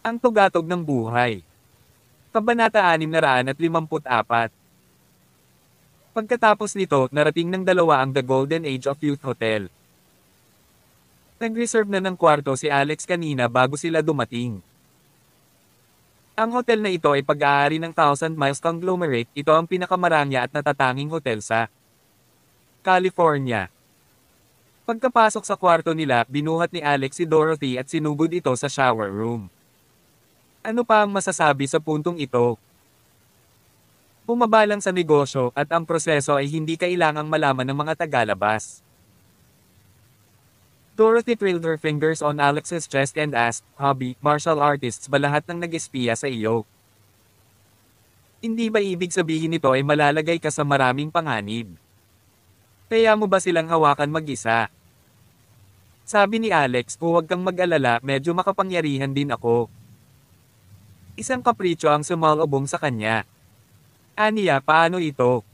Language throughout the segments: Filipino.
Ang tugatog ng buhay. Kabanata 654. Pagkatapos nito, narating ng dalawa ang The Golden Age of Youth Hotel. Nag-reserve na ng kwarto si Alex kanina bago sila dumating. Ang hotel na ito ay pag-aari ng Thousand Miles Conglomerate. Ito ang pinakamarangya at natatanging hotel sa California. Pagkapasok sa kwarto nila, binuhat ni Alex si Dorothy at sinugod ito sa shower room. Ano pa ang masasabi sa puntong ito? Bumabalang sa negosyo at ang proseso ay hindi kailangang malaman ng mga tagalabas. Dorothy trailed her fingers on Alex's chest and asked, "Hobby, martial artists ba lahat ng nag-espiya sa iyo? Hindi ba ibig sabihin nito ay malalagay ka sa maraming panganib? Kaya mo ba silang hawakan mag-isa?" Sabi ni Alex, "Huwag kang mag-alala, medyo makapangyarihan din ako." Isang kapritsyo ang sumalubong sa kanya. Aniya, paano ito?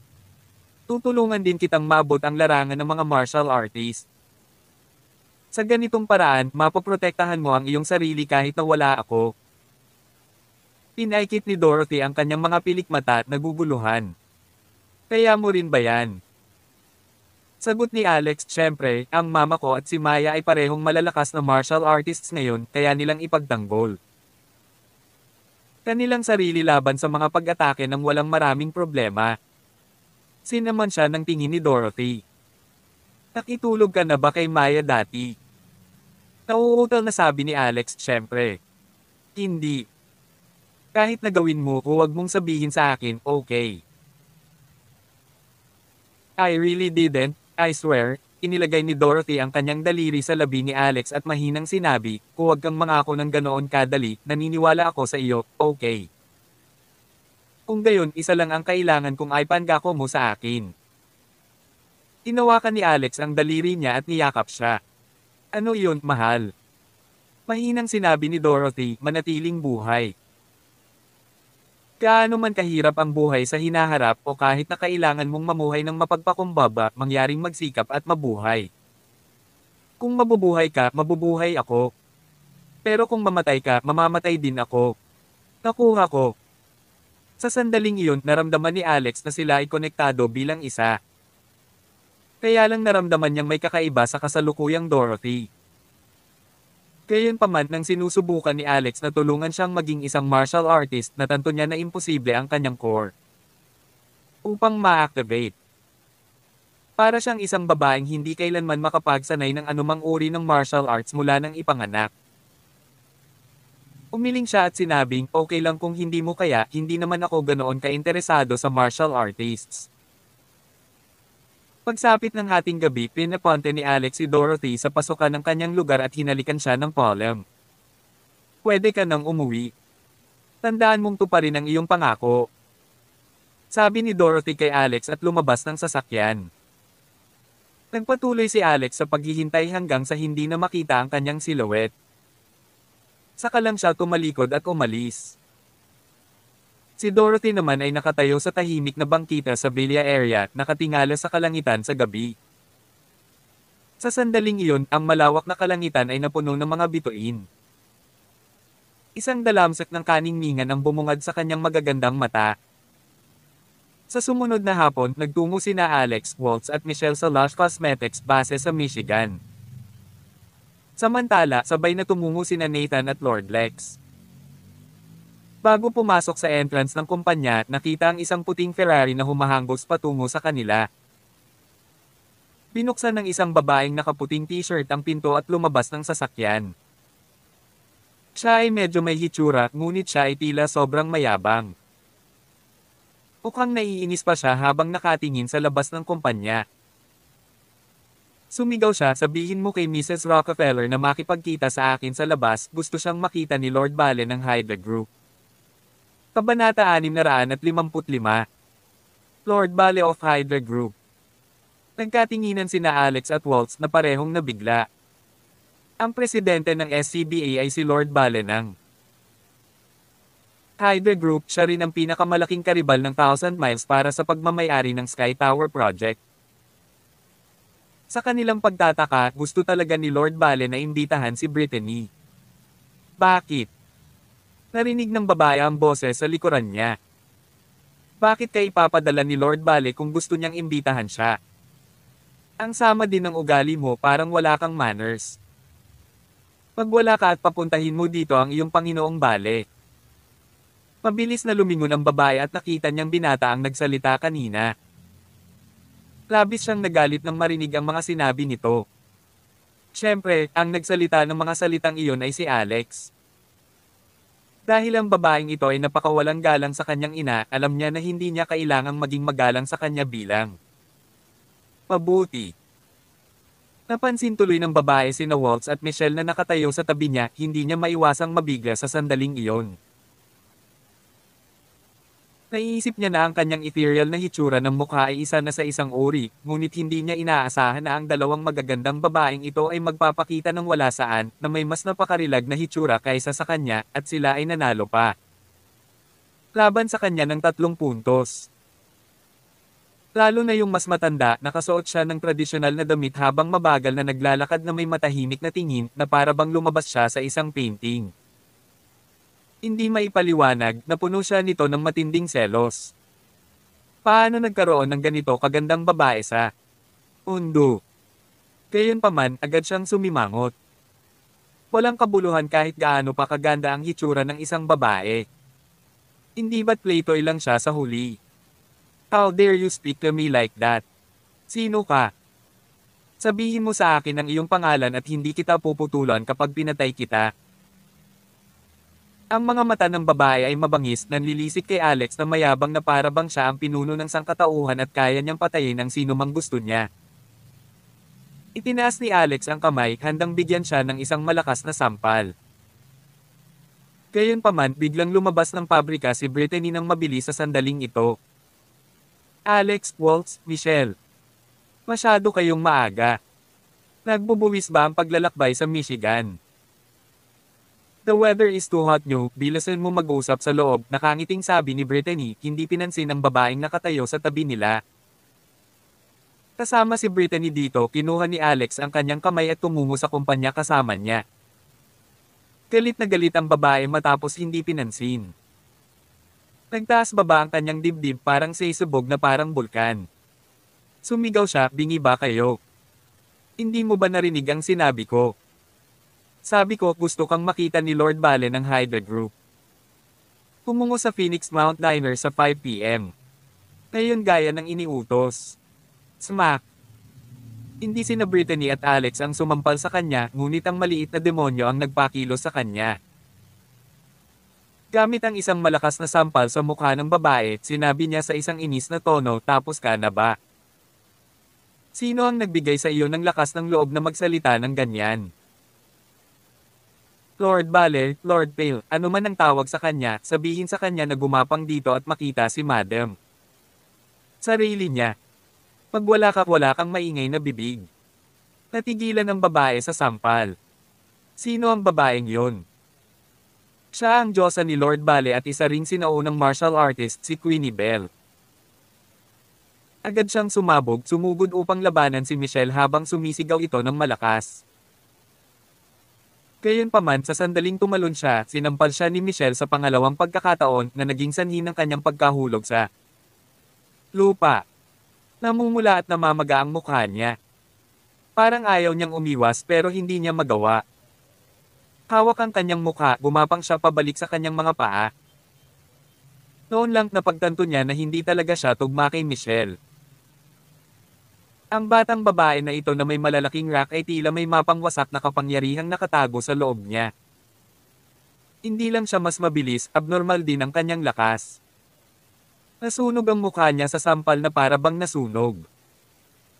Tutulungan din kitang maabot ang larangan ng mga martial artist. Sa ganitong paraan, mapoprotektahan mo ang iyong sarili kahit na wala ako. Pinaikit ni Dorothy ang kanyang mga pilikmata at naguguluhan. Kaya mo rin ba yan? Sagot ni Alex, syempre, ang mama ko at si Maya ay parehong malalakas na martial artists ngayon, kaya nilang ipagtanggol kanilang sarili laban sa mga pag-atake ng walang maraming problema. Sinaman siya ng tingin ni Dorothy. Nakitulog ka na ba kay Maya dati? Nauutal na sabi ni Alex, syempre. Hindi. Kahit na gawin mo, huwag mong sabihin sa akin, okay? I really didn't, I swear. Inilagay ni Dorothy ang kanyang daliri sa labi ni Alex at mahinang sinabi, "Huwag kang mangako ng ganoon kadali, naniniwala ako sa iyo, okay? Kung gayon, isa lang ang kailangan kung ay pangako mo sa akin." Tinawakan ni Alex ang daliri niya at niyakap siya. Ano iyon, mahal? Mahinang sinabi ni Dorothy, manatiling buhay. Gaano man kahirap ang buhay sa hinaharap o kahit na kailangan mong mamuhay ng mapagpakumbaba, mangyaring magsikap at mabuhay. Kung mabubuhay ka, mabubuhay ako. Pero kung mamatay ka, mamamatay din ako. Nakuha ko. Sa sandaling iyon, naramdaman ni Alex na sila ay konektado bilang isa. Kaya lang naramdaman niyang may kakaiba sa kasalukuyang Dorothy. Gayunpaman nang sinusubukan ni Alex na tulungan siyang maging isang martial artist, natanto niya na imposible ang kanyang core upang ma-activate. Para siyang isang babaeng hindi kailanman makapagsanay ng anumang uri ng martial arts mula nang ipanganak. Umiling siya at sinabing, okay lang kung hindi mo kaya, hindi naman ako ganoon kainteresado sa martial artists. Pagsapit ng hating gabi, pinapunte ni Alex si Dorothy sa pasukan ng kanyang lugar at hinalikan siya ng palm. Pwede ka nang umuwi. Tandaan mong tuparin ang iyong pangako. Sabi ni Dorothy kay Alex at lumabas ng sasakyan. Nagpatuloy si Alex sa paghihintay hanggang sa hindi na makita ang kanyang silhouette. Saka lang siya tumalikod at umalis. Si Dorothy naman ay nakatayo sa tahimik na bangkita sa villa area, nakatingala sa kalangitan sa gabi. Sa sandaling iyon, ang malawak na kalangitan ay napuno ng mga bituin. Isang dalamsak ng kaningningan ang bumungad sa kanyang magagandang mata. Sa sumunod na hapon, nagtungo sina Alex, Waltz at Michelle sa Lush Cosmetics base sa Michigan. Samantala, sabay na tumungo sina Nathan at Lord Lex. Bago pumasok sa entrance ng kumpanya, nakita ang isang puting Ferrari na humahanggos patungo sa kanila. Binuksan ng isang babaeng nakaputing t-shirt ang pinto at lumabas ng sasakyan. Siya ay medyo may hitsura, ngunit siya ay tila sobrang mayabang. Mukhang naiinis pa siya habang nakatingin sa labas ng kumpanya. Sumigaw siya, sabihin mo kay Mrs. Rockefeller na makipagkita sa akin sa labas, gusto siyang makita ni Lord Bale ng Hydra Group. Kabanata 655. Lord Bale of Hydra Group. Nagkatinginan sina Alex at Waltz na parehong nabigla. Ang presidente ng SCBA ay si Lord Bale ng Hydra Group. Siya rin ang pinakamalaking karibal ng Thousand Miles para sa pagmamayari ng Sky Tower Project. Sa kanilang pagtataka, gusto talaga ni Lord Bale na imbitahan si Brittany. Bakit? Narinig ng babae ang boses sa likuran niya. Bakit ka ipapadala ni Lord Bale kung gusto niyang imbitahan siya? Ang sama din ng ugali mo parang wala kang manners. Pag wala ka at papuntahin mo dito ang iyong Panginoong Bale. Mabilis na lumingon ang babae at nakita niyang binata ang nagsalita kanina. Labis siyang nagalit nang marinig ang mga sinabi nito. Siyempre, ang nagsalita ng mga salitang iyon ay si Alex. Dahil ang babaeng ito ay napakawalang galang sa kanyang ina, alam niya na hindi niya kailangang maging magalang sa kanya bilang mabuti. Napansin tuloy ng babae sina Waltz at Michelle na nakatayo sa tabi niya, hindi niya maiwasang mabigla sa sandaling iyon. Naiisip niya na ang kanyang ethereal na hitsura ng mukha ay isa na sa isang uri, ngunit hindi niya inaasahan na ang dalawang magagandang babaeng ito ay magpapakita ng wala saan, na may mas napakarilag na hitsura kaysa sa kanya, at sila ay nanalo pa. Laban sa kanya ng 3 puntos. Lalo na yung mas matanda, nakasuot siya ng tradisyonal na damit habang mabagal na naglalakad na may matahimik na tingin, na para bang lumabas siya sa isang painting. Hindi maipaliwanag na puno siya nito ng matinding selos. Paano nagkaroon ng ganito kagandang babae sa mundo? Gayunpaman, agad siyang sumimangot. Walang kabuluhan kahit gaano pa kaganda ang hitsura ng isang babae. Hindi ba't playtoy lang siya sa huli? How dare you speak to me like that? Sino ka? Sabihin mo sa akin ang iyong pangalan at hindi kita puputulan kapag pinatay kita. Ang mga mata ng babae ay mabangis, nanlilisik kay Alex na mayabang na para bang siya ang pinuno ng sangkatauhan at kaya niyang patayin ang sino mang gusto niya. Itinaas ni Alex ang kamay, handang bigyan siya ng isang malakas na sampal. Gayunpaman, biglang lumabas ng pabrika si Brittany nang mabilis sa sandaling ito. Alex, Waltz, Michelle. Masyado kayong maaga. Nagbubuwis ba ang paglalakbay sa Michigan? The weather is too hot nyo, bilasan mo mag-usap sa loob, nakangiting sabi ni Brittany, hindi pinansin ang babaeng nakatayo sa tabi nila. Kasama si Brittany dito, kinuha ni Alex ang kanyang kamay at tumungo sa kumpanya kasama niya. Galit na galit ang babae matapos hindi pinansin. Nagtaas baba ang kanyang dibdib parang sisubog na parang bulkan. Sumigaw siya, bingi ba kayo? Hindi mo ba narinig ang sinabi ko? Sabi ko gusto kang makita ni Lord Bale ng Hydra Group. Pumungo sa Phoenix Mount Diner sa 5 p.m. Ngayon gaya ng iniutos. Smack! Hindi sina Brittany at Alex ang sumampal sa kanya, ngunit ang maliit na demonyo ang nagpakilos sa kanya. Gamit ang isang malakas na sampal sa mukha ng babae, sinabi niya sa isang inis na tono, tapos ka na ba? Sino ang nagbigay sa iyo ng lakas ng loob na magsalita ng ganyan? Lord Bale, Lord Pale, ano man ang tawag sa kanya, sabihin sa kanya na gumapang dito at makita si Madam. Sarili niya. Pag wala kang maingay na bibig. Natigilan ang babae sa sampal. Sino ang babaeng yon? Siya ang diyosa ni Lord Bale at isa ring sinaunang martial artist si Queenie Belle. Agad siyang sumabog, sumugod upang labanan si Michelle habang sumisigaw ito ng malakas. Gayunpaman sa sandaling tumalon siya, sinampal siya ni Michelle sa pangalawang pagkakataon na naging sanhi ng kanyang pagkahulog sa lupa. Namumula at namamaga ang mukha niya. Parang ayaw niyang umiwas pero hindi niya magawa. Hawak ang kanyang mukha, gumapang siya pabalik sa kanyang mga paa. Noon lang napagtanto niya na hindi talaga siya tugma kay Michelle. Ang batang babae na ito na may malalaking rack ay tila may mapangwasak na kapangyarihang nakatago sa loob niya. Hindi lang siya mas mabilis, abnormal din ang kanyang lakas. Nasunog ang mukha niya sa sampal na para bang nasunog.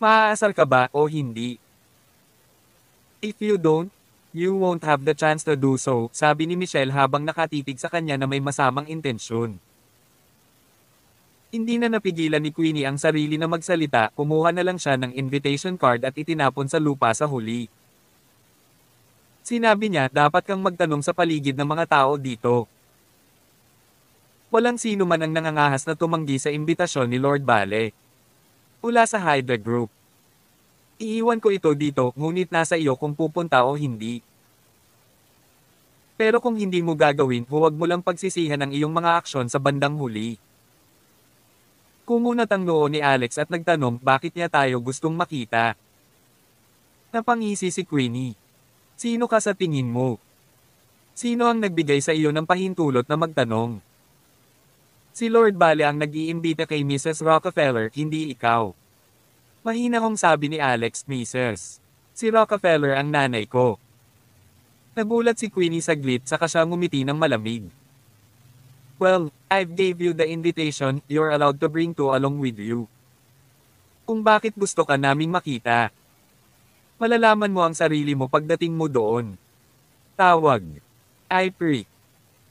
Maaasar ka ba o hindi? If you don't, you won't have the chance to do so, sabi ni Michelle habang nakatitig sa kanya na may masamang intensyon. Hindi na napigilan ni Queenie ang sarili na magsalita, kumuha na lang siya ng invitation card at itinapon sa lupa sa huli. Sinabi niya, dapat kang magtanong sa paligid ng mga tao dito. Walang sino man ang nangangahas na tumanggi sa imbitasyon ni Lord Bale. Mula sa Hydra Group. Iiwan ko ito dito, ngunit nasa iyo kung pupunta o hindi. Pero kung hindi mo gagawin, huwag mo lang pagsisihan ang iyong mga aksyon sa bandang huli. Kumunat ang noo ni Alex at nagtanong bakit niya tayo gustong makita. Napangisi si Queenie. Sino ka sa tingin mo? Sino ang nagbigay sa iyo ng pahintulot na magtanong? Si Lord Bale ang nag-iimbita kay Mrs. Rockefeller, hindi ikaw. Mahinahong sabi ni Alex, Mrs. Si Rockefeller ang nanay ko. Nagulat si Queenie saglit saka siya ngumiti ng malamig. Well, I've gave you the invitation, you're allowed to bring two along with you. Kung bakit gusto ka naming makita. Malalaman mo ang sarili mo pagdating mo doon. Tawag. I-prick.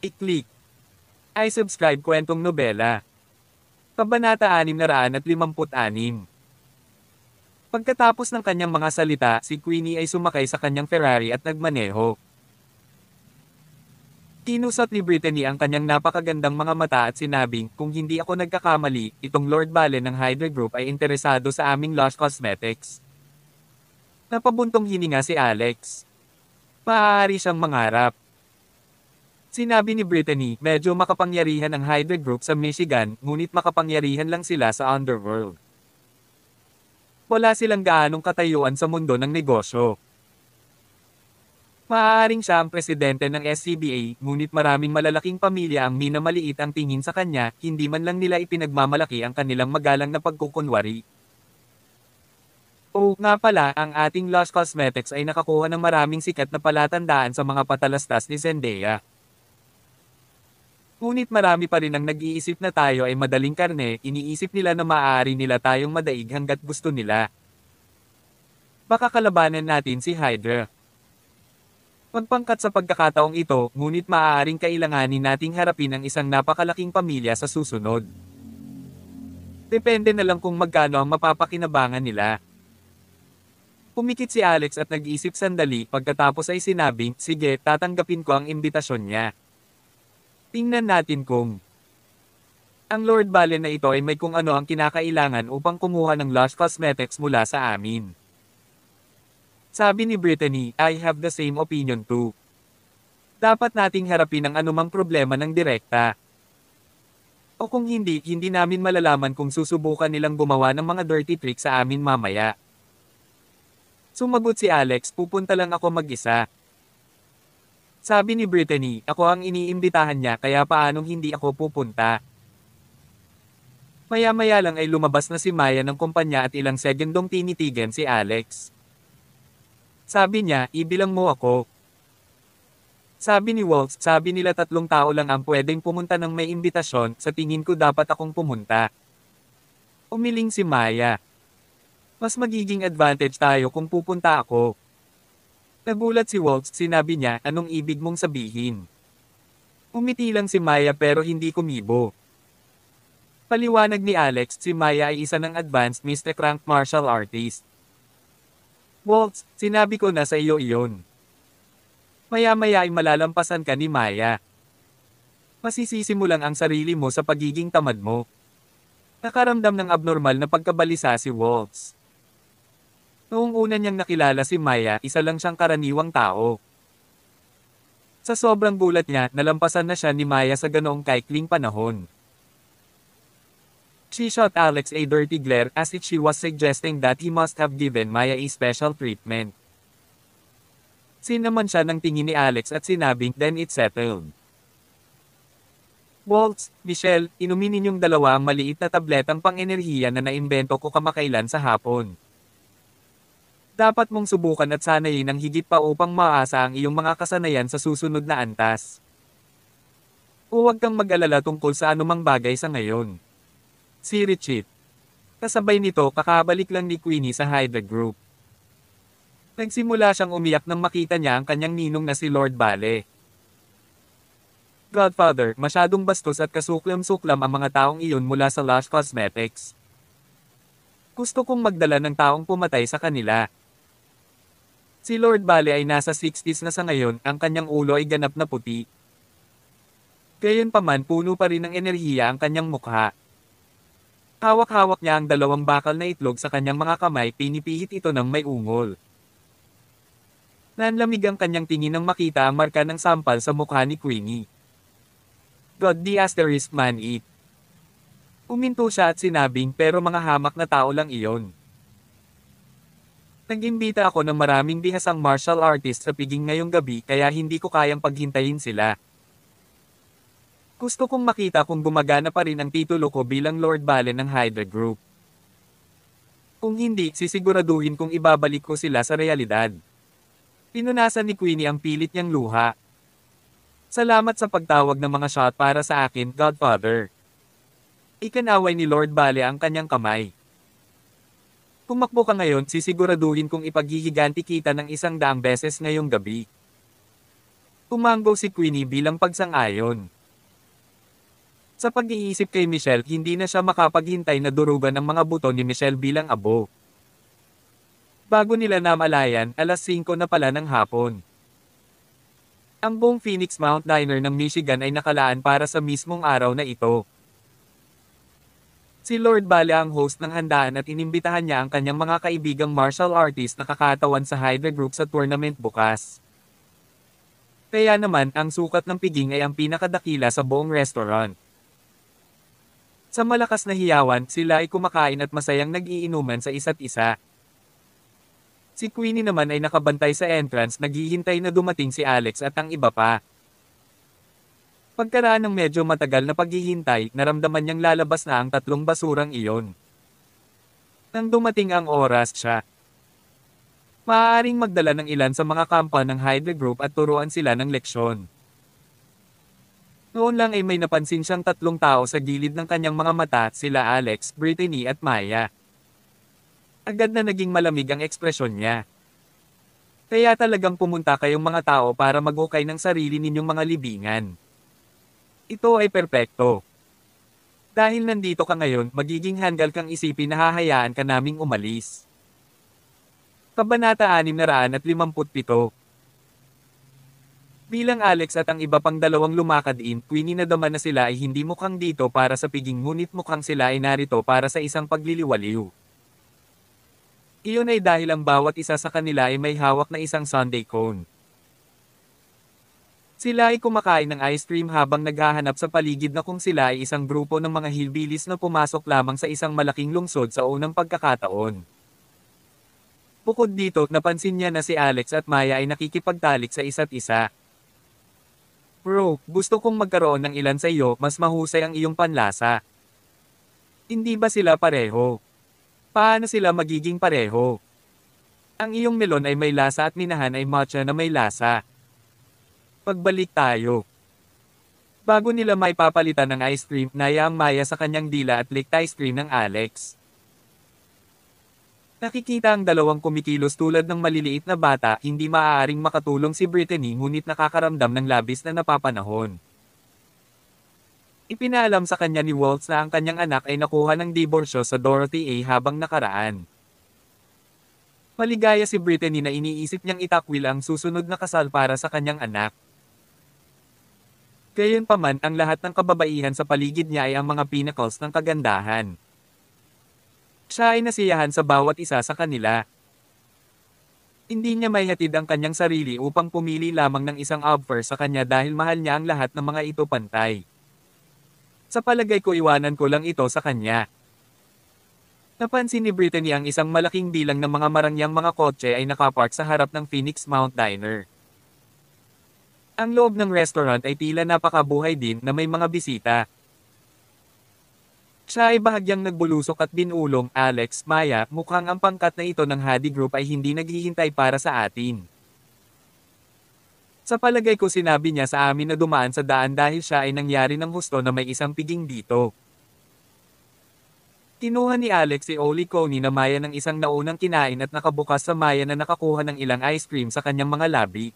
I-click. I-subscribe kwentong nobela. Kabanata 656. Pagkatapos ng kanyang mga salita, si Queenie ay sumakay sa kanyang Ferrari at nagmaneho. Kinusat ni Brittany ang kanyang napakagandang mga mata at sinabing, kung hindi ako nagkakamali, itong Lord Bale ng Hydra Group ay interesado sa aming Lush Cosmetics. Napabuntong hininga si Alex. Maaari siyang mangarap. Sinabi ni Brittany, medyo makapangyarihan ang Hydra Group sa Michigan, ngunit makapangyarihan lang sila sa underworld. Wala silang gaanong katayuan sa mundo ng negosyo. Maaaring siya ang presidente ng SCBA, ngunit maraming malalaking pamilya ang minamaliit ang tingin sa kanya, hindi man lang nila ipinagmamalaki ang kanilang magalang na pagkukunwari. Oo nga pala, ang ating Lush Cosmetics ay nakakuha ng maraming sikat na palatandaan sa mga patalastas ni Zendaya. Ngunit marami pa rin ang nag-iisip na tayo ay madaling karne, iniisip nila na maaari nila tayong madaig hanggat gusto nila. Baka kalabanan natin si Hydra. Magpangkat sa pagkakataong ito, ngunit maaaring kailanganin nating harapin ang isang napakalaking pamilya sa susunod. Depende na lang kung magkano ang mapapakinabangan nila. Pumikit si Alex at nag-isip sandali, pagkatapos ay sinabing, sige, tatanggapin ko ang imbitasyon niya. Tingnan natin kung ang Lord Bale na ito ay may kung ano ang kinakailangan upang kumuha ng Lush Cosmetics mula sa amin. Sabi ni Brittany, I have the same opinion too. Dapat nating harapin ang anumang problema ng direkta. O kung hindi, hindi namin malalaman kung susubukan nilang gumawa ng mga dirty tricks sa amin mamaya. Sumagot si Alex, pupunta lang ako mag-isa. Sabi ni Brittany, ako ang iniimbitahan niya kaya paanong hindi ako pupunta. Maya-maya lang ay lumabas na si Maya ng kumpanya at ilang segundong tinitigan si Alex. Sabi niya, ibilang mo ako. Sabi ni Waltz, sabi nila 3 tao lang ang pwedeng pumunta ng may imbitasyon, sa tingin ko dapat akong pumunta. Umiling si Maya. Mas magiging advantage tayo kung pupunta ako. Nagulat si Waltz, sinabi niya, anong ibig mong sabihin? Umiti lang si Maya pero hindi kumibo. Paliwanag ni Alex, si Maya ay isa ng advanced Mr. Crank martial artist. Waltz, sinabi ko na sa iyo iyon. Maya-maya ay malalampasan ka ni Maya. Masisisi mo lang ang sarili mo sa pagiging tamad mo. Nakaramdam ng abnormal na pagkabalisa si Waltz. Noong una niyang nakilala si Maya, isa lang siyang karaniwang tao. Sa sobrang gulat niya, nalampasan na siya ni Maya sa ganoong kaikling panahon. She shot Alex a dirty glare as if she was suggesting that he must have given Maya a special treatment. Sinaman siya ng tingin ni Alex at sinabing, then it's settled. Waltz, Michelle, inumin ninyong dalawa ang maliit na tabletang pang-enerhiya na naimbento ko kamakailan sa hapon. Dapat mong subukan at sanayin ang higit pa upang maasa ang iyong mga kasanayan sa susunod na antas. Huwag kang mag-alala tungkol sa anumang bagay sa ngayon. Si Richie. Kasabay nito, kakabalik lang ni Queenie sa Hydra Group. Nagsimula siyang umiyak nang makita niya ang kanyang ninong na si Lord Bale. Godfather, masyadong bastos at kasuklam-suklam ang mga taong iyon mula sa Lush Cosmetics. Gusto kong magdala ng taong pumatay sa kanila. Si Lord Bale ay nasa 60s na sa ngayon, ang kanyang ulo ay ganap na puti. Gayunpaman puno pa rin ng enerhiya ang kanyang mukha. Hawak-hawak niya ang 2 bakal na itlog sa kanyang mga kamay, pinipihit ito ng may ungol. Nanlamig ang kanyang tingin nang makita ang marka ng sampal sa mukha ni Queenie. God the asterisk man it. Uminto siya at sinabing pero mga hamak na tao lang iyon. Nag-imbita ako ng maraming bihasang martial artist sa piging ngayong gabi kaya hindi ko kayang paghintayin sila. Gusto kong makita kung gumagana pa rin ang titulo ko bilang Lord Bale ng Hydra Group. Kung hindi, sisiguraduhin kong ibabalik ko sila sa realidad. Pinunasan ni Queenie ang pilit niyang luha. Salamat sa pagtawag ng mga shot para sa akin, Godfather. Ikanaway ni Lord Bale ang kanyang kamay. Kung makbo ka ngayon, sisiguraduhin kong ipaghihiganti kita ng 100 beses ngayong gabi. Tumanggo si Queenie bilang pagsang-ayon. Sa pag-iisip kay Michelle, hindi na siya makapaghintay na durugan ang mga buto ni Michelle bilang abo. Bago nila namalayan, 5:00 na pala ng hapon. Ang buong Phoenix Mount Diner ng Michigan ay nakalaan para sa mismong araw na ito. Si Lord Bale ang host ng handaan at inimbitahan niya ang kanyang mga kaibigang martial artist na kakatawan sa Hydra Group sa tournament bukas. Kaya naman, ang sukat ng piging ay ang pinakadakila sa buong restaurant. Sa malakas na hiyawan, sila ay kumakain at masayang nag-iinuman sa isa't isa. Si Queenie naman ay nakabantay sa entrance, naghihintay na dumating si Alex at ang iba pa. Pagkaraan ng medyo matagal na paghihintay, naramdaman niyang lalabas na ang 3 basurang iyon. Nang dumating ang oras siya, maaaring magdala ng ilan sa mga kampa ng Hydra Group at turuan sila ng leksyon. Noon lang ay may napansin siyang 3 tao sa gilid ng kanyang mga mata, sila Alex, Brittany at Maya. Agad na naging malamig ang ekspresyon niya. Kaya talagang pumunta kayong mga tao para maghukay ng sarili ninyong mga libingan. Ito ay perpekto. Dahil nandito ka ngayon, magiging handgal kang isipin na hahayaan ka naming umalis. Kabanata 657. Bilang Alex at ang iba pang 2 lumakad in, Queenie na daman na sila ay hindi mukhang dito para sa piging ngunit mukhang sila ay narito para sa isang pagliliwaliw. Iyon ay dahil ang bawat isa sa kanila ay may hawak na isang sundae cone. Sila ay kumakain ng ice cream habang naghahanap sa paligid na kung sila ay isang grupo ng mga hillbillies na pumasok lamang sa isang malaking lungsod sa unang pagkakataon. Bukod dito, napansin niya na si Alex at Maya ay nakikipagtalik sa isa't isa. Bro, gusto kong magkaroon ng ilan sa iyo, mas mahusay ang iyong panlasa. Hindi ba sila pareho? Paano sila magiging pareho? Ang iyong melon ay may lasa at minahan ay matcha na may lasa. Pagbalik tayo. Bago nila may papalitan ng ice cream, naya ang Maya sa kanyang dila at licked ice cream ng Alex. Nakikita ang 2 kumikilos tulad ng maliliit na bata, hindi maaaring makatulong si Brittany ngunit nakakaramdam ng labis na napapanahon. Ipinaalam sa kanya ni Waltz na ang kanyang anak ay nakuha ng diborsyo sa Dorothy A habang nakaraan. Maligaya si Brittany na iniisip niyang itakwil ang susunod na kasal para sa kanyang anak. Gayunpaman, ang lahat ng kababaihan sa paligid niya ay ang mga pinnacles ng kagandahan. Siya ay nasiyahan sa bawat isa sa kanila. Hindi niya maihatid ang kanyang sarili upang pumili lamang ng isang offer sa kanya dahil mahal niya ang lahat ng mga ito pantay. Sa palagay ko, iwanan ko lang ito sa kanya. Napansin ni Brittany ang isang malaking bilang ng mga marangyang mga kotse ay nakapark sa harap ng Phoenix Mount Diner. Ang loob ng restaurant ay tila napakabuhay din na may mga bisita. Siya ay bahagyang nagbulusok at binulong, Alex, Maya, mukhang ang pangkat na ito ng Hadi Group ay hindi naghihintay para sa atin. Sa palagay ko, sinabi niya sa amin na dumaan sa daan dahil siya ay nangyari ng husto na may isang piging dito. Kinuha ni Alex si Oli Coney na Maya ng isang naunang kinain at nakabukas sa Maya na nakakuha ng ilang ice cream sa kanyang mga labi.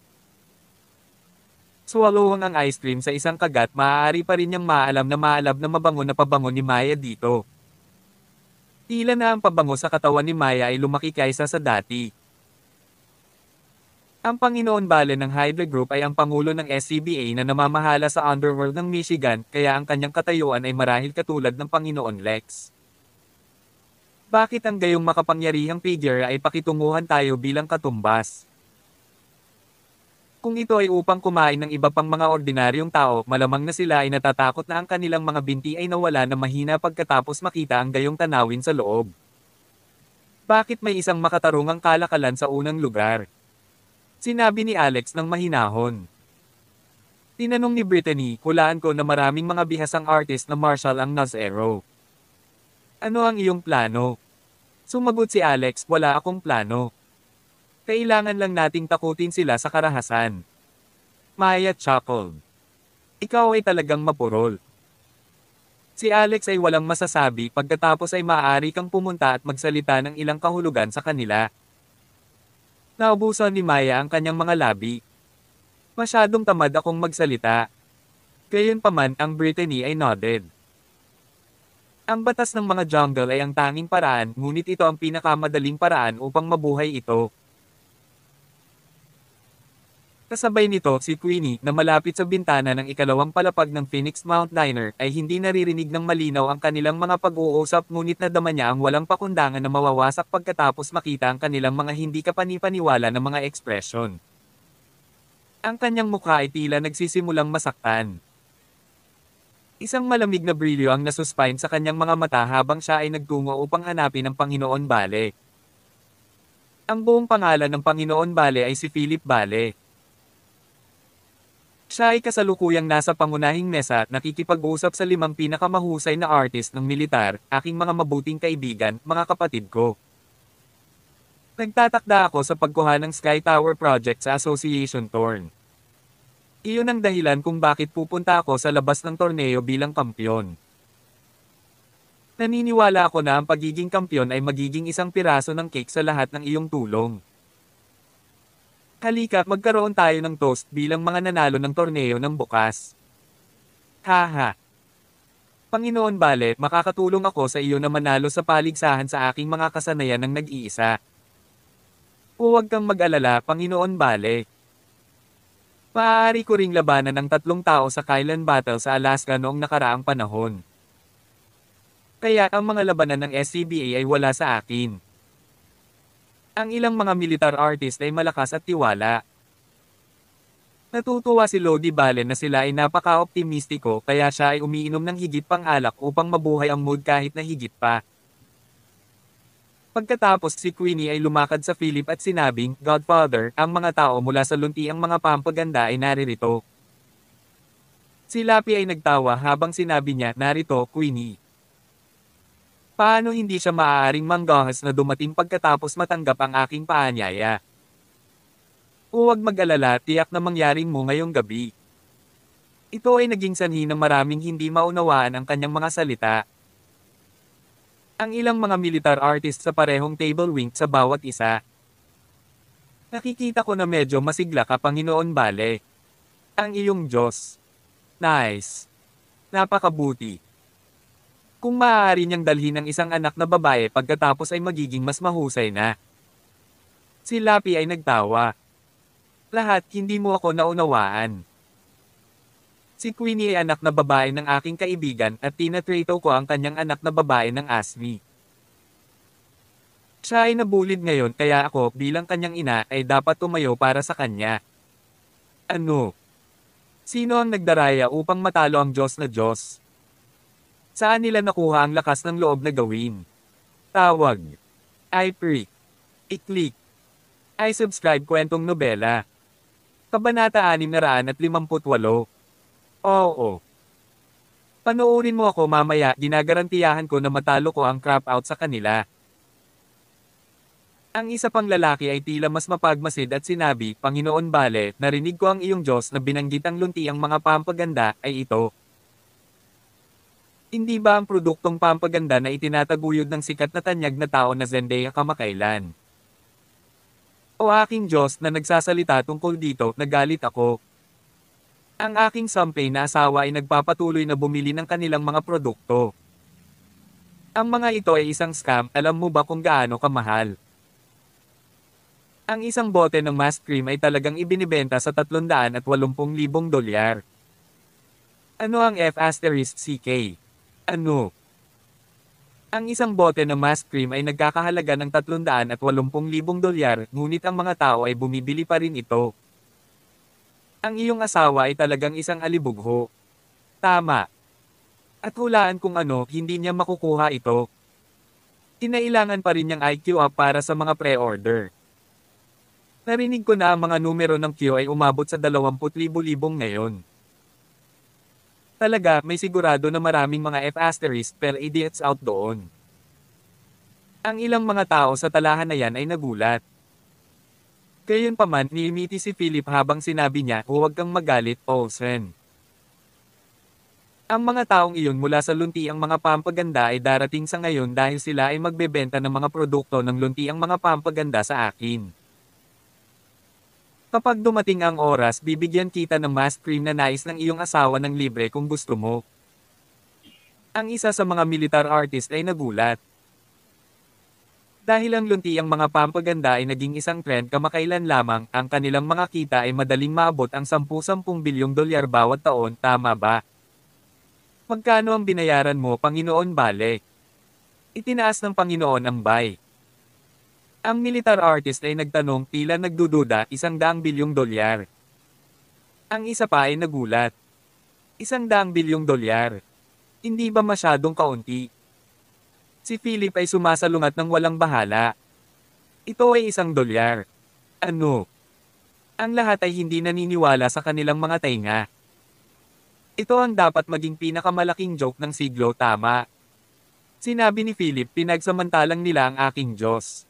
Swallowing ang ice cream sa isang kagat, maaari pa rin niyang maalam na mabango na pabango ni Maya dito. Tila na ang pabango sa katawan ni Maya ay lumaki kaysa sa dati. Ang Panginoon Bale ng Hydra Group ay ang pangulo ng SCBA na namamahala sa underworld ng Michigan, kaya ang kanyang katayuan ay marahil katulad ng Panginoon Lex. Bakit ang gayong makapangyarihang figure ay pakitunguhan tayo bilang katumbas? Kung ito ay upang kumain ng iba pang mga ordinaryong tao, malamang na sila ay natatakot na ang kanilang mga binti ay nawala na mahina pagkatapos makita ang gayong tanawin sa loob. Bakit may isang makatarungang kalakalan sa unang lugar? Sinabi ni Alex ng mahinahon. Tinanong ni Brittany, hulaan ko na maraming mga bihasang artist na martial ang Nazero. Ano ang iyong plano? Sumagot si Alex, wala akong plano. Kailangan lang nating takutin sila sa karahasan. Maya chuckled. Ikaw ay talagang mapurol. Si Alex ay walang masasabi pagkatapos ay maaari kang pumunta at magsalita ng ilang kahulugan sa kanila. Naubusan ni Maya ang kanyang mga labi. Masyadong tamad akong magsalita. Gayunpaman ang Brittany ay nodded. Ang batas ng mga jungle ay ang tanging paraan, ngunit ito ang pinakamadaling paraan upang mabuhay ito. Kasabay nito, si Queenie, na malapit sa bintana ng ikalawang palapag ng Phoenix Mount Diner, ay hindi naririnig ng malinaw ang kanilang mga pag-uusap ngunit nadama niya ang walang pakundangan na mawawasak pagkatapos makita ang kanilang mga hindi kapanipaniwala na mga ekspresyon. Ang kanyang mukha ay tila nagsisimulang masaktan. Isang malamig na brilyo ang nasuspine sa kanyang mga mata habang siya ay nagtungo upang hanapin ang Panginoon Bale. Ang buong pangalan ng Panginoon Bale ay si Philip Bale. Siya ay kasalukuyang nasa pangunahing mesa at nakikipag-usap sa 5 pinakamahusay na artist ng militar, aking mga mabuting kaibigan, mga kapatid ko. Nagtatakda ako sa pagkuha ng Sky Tower Project sa Association Torn. Iyon ang dahilan kung bakit pupunta ako sa labas ng torneo bilang kampyon. Naniniwala ako na ang pagiging kampyon ay magiging isang piraso ng cake sa lahat ng iyong tulong. Halika, magkaroon tayo ng toast bilang mga nanalo ng torneo ng bukas. Haha. Panginoon Bale, makakatulong ako sa iyo na manalo sa paligsahan sa aking mga kasanayan ng nag-iisa. Huwag kang mag-alala, Panginoon Bale. Maaari ko ring labanan ng 3 tao sa Kailan Battle sa Alaska noong nakaraang panahon. Kaya ang mga labanan ng SCBA ay wala sa akin. Ang ilang mga militar artist ay malakas at tiwala. Natutuwa si Lodi Bale na sila ay napaka-optimistiko kaya siya ay umiinom ng higit pang alak upang mabuhay ang mood kahit na higit pa. Pagkatapos si Queenie ay lumakad sa Philip at sinabing, Godfather, ang mga tao mula sa luntiang mga pampaganda ay naririto. Si Lapi ay nagtawa habang sinabi niya, narito, Queenie. Paano hindi siya maaaring manggahas na dumating pagkatapos matanggap ang aking paanyaya? Huwag mag-alala, tiyak na mangyaring mo ngayong gabi. Ito ay naging sanhi ng maraming hindi maunawaan ang kanyang mga salita. Ang ilang mga militar artist sa parehong table winked sa bawat isa. Nakikita ko na medyo masigla ka, Panginoon Bale. Ang iyong Diyos. Nice. Napakabuti. Kung maaari niyang dalhin ang isang anak na babae pagkatapos ay magiging mas mahusay na. Si Lapi ay nagtawa. Lahat, hindi mo ako naunawaan. Si Queenie ay anak na babae ng aking kaibigan at tinatrato ko ang kanyang anak na babae ng ASMI. Siya ay nabulid ngayon kaya ako bilang kanyang ina ay dapat tumayo para sa kanya. Ano? Sino ang nagdaraya upang matalo ang Diyos na Diyos? Saan nila nakuha ang lakas ng loob na gawin? Tawag. I-prick. I-click. I-subscribe kwentong nobela. Kabanata 658. Oo. Panoorin mo ako mamaya, ginagarantiyahan ko na matalo ko ang crap out sa kanila. Ang isa pang lalaki ay tila mas mapagmasid at sinabi, Panginoon Bale, narinig ko ang iyong Diyos na binanggit ang luntiang mga pampaganda ay ito. Hindi ba ang produktong pampaganda na itinataguyod ng sikat na tanyag na tao na Zendaya kamakailan? O aking Diyos na nagsasalita tungkol dito, nagalit ako. Ang aking sampay na asawa ay nagpapatuloy na bumili ng kanilang mga produkto. Ang mga ito ay isang scam, alam mo ba kung gaano kamahal? Ang isang bote ng mask cream ay talagang ibinibenta sa $380,000. Ano ang F***CK? Ano? Ang isang bote ng mask cream ay nagkakahalaga ng $380,000, ngunit ang mga tao ay bumibili pa rin ito. Ang iyong asawa ay talagang isang alibugho. Tama. At hulaan kung ano, hindi niya makukuha ito. Kinailangan pa rin niyang IQ up para sa mga pre-order. Narinig ko na ang mga numero ng queue ay umabot sa 20,000 ngayon. Talaga, may sigurado na maraming mga F** per idiots out doon. Ang ilang mga tao sa talahan na yan ay nagulat. Gayunpaman, niimiti si Philip habang sinabi niya, huwag kang magalit, Olsen. Ang mga taong iyon mula sa lunti ang mga pampaganda ay darating sa ngayon dahil sila ay magbebenta ng mga produkto ng lunti ang mga pampaganda sa akin. Kapag dumating ang oras, bibigyan kita ng mask cream na nais ng iyong asawa ng libre kung gusto mo. Ang isa sa mga militar artist ay nagulat. Dahil ang lunti ang mga pampaganda ay naging isang trend kamakailan lamang, ang kanilang mga kita ay madaling maabot ang 10 bilyong dolyar bawat taon, tama ba? Magkano ang binayaran mo, Panginoon Bale? Itinaas ng Panginoon ang bay. Ang militar artist ay nagtanong, tila nagdududa, 100 bilyong dolyar. Ang isa pa ay nagulat. 100 bilyong dolyar. Hindi ba masyadong kaunti? Si Philip ay sumasalungat ng walang bahala. Ito ay $1. Ano? Ang lahat ay hindi naniniwala sa kanilang mga tainga. Ito ang dapat maging pinakamalaking joke ng siglo, tama. Sinabi ni Philip, pinagsamantalang nila ang aking Diyos.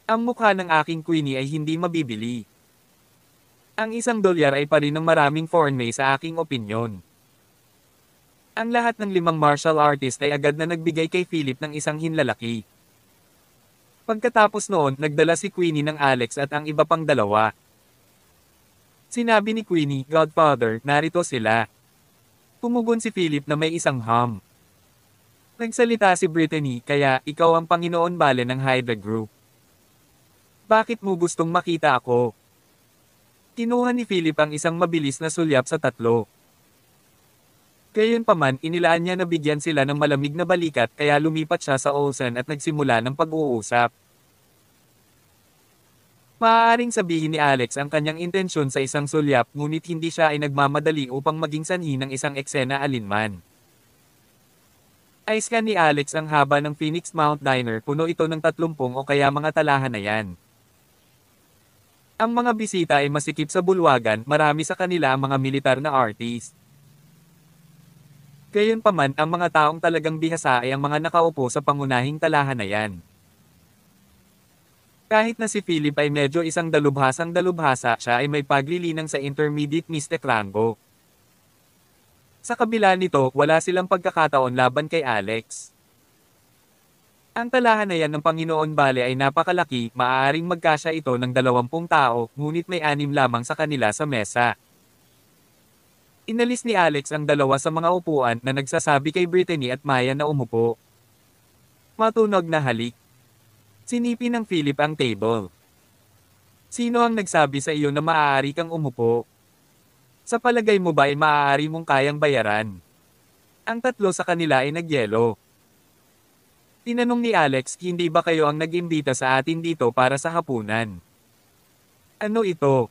Ang mukha ng aking Queenie ay hindi mabibili. Ang $1 ay pa rin ng maraming foreign sa aking opinyon. Ang lahat ng 5 martial artist ay agad na nagbigay kay Philip ng isang hinlalaki. Pagkatapos noon, nagdala si Queenie ng Alex at ang iba pang dalawa. Sinabi ni Queenie, Godfather, narito sila. Tumugon si Philip na may isang ham. Nagsalita si Brittany, kaya ikaw ang Panginoon Bale ng Hydra Group. Bakit mo gustong makita ako? Kinuha ni Philip ang isang mabilis na sulyap sa 3. Gayunpaman, inilaan niya na bigyan sila ng malamig na balikat kaya lumipat siya sa Olsen at nagsimula ng pag-uusap. Maaaring sabihin ni Alex ang kanyang intensyon sa isang sulyap ngunit hindi siya ay nagmamadali upang maging sanhi ng isang eksena alinman. Aiskan ni Alex ang haba ng Phoenix Mount Diner, puno ito ng 30 o kaya mga talahan na yan. Ang mga bisita ay masikip sa bulwagan, marami sa kanila ang mga militar na artist. Gayunpaman, ang mga taong talagang bihasa ay ang mga nakaupo sa pangunahing talahan na yan. Kahit na si Philip ay medyo isang dalubhasang dalubhasa, siya ay may paglilinang sa intermediate mystic rango. Sa kabila nito, wala silang pagkakataon laban kay Alex. Ang talahan na yan ng Panginoon Bale ay napakalaki, maaaring magkasya ito ng 20 tao, ngunit may 6 lamang sa kanila sa mesa. Inalis ni Alex ang 2 sa mga upuan na nagsasabi kay Brittany at Maya na umupo. Matunog na halik. Sinipin ng Philip ang table. Sino ang nagsabi sa iyo na maaari kang umupo? Sa palagay mo ba ay maaari mong kayang bayaran? Ang 3 sa kanila ay nagyelo. Tinanong ni Alex, hindi ba kayo ang nag-imbita sa atin dito para sa hapunan? Ano ito?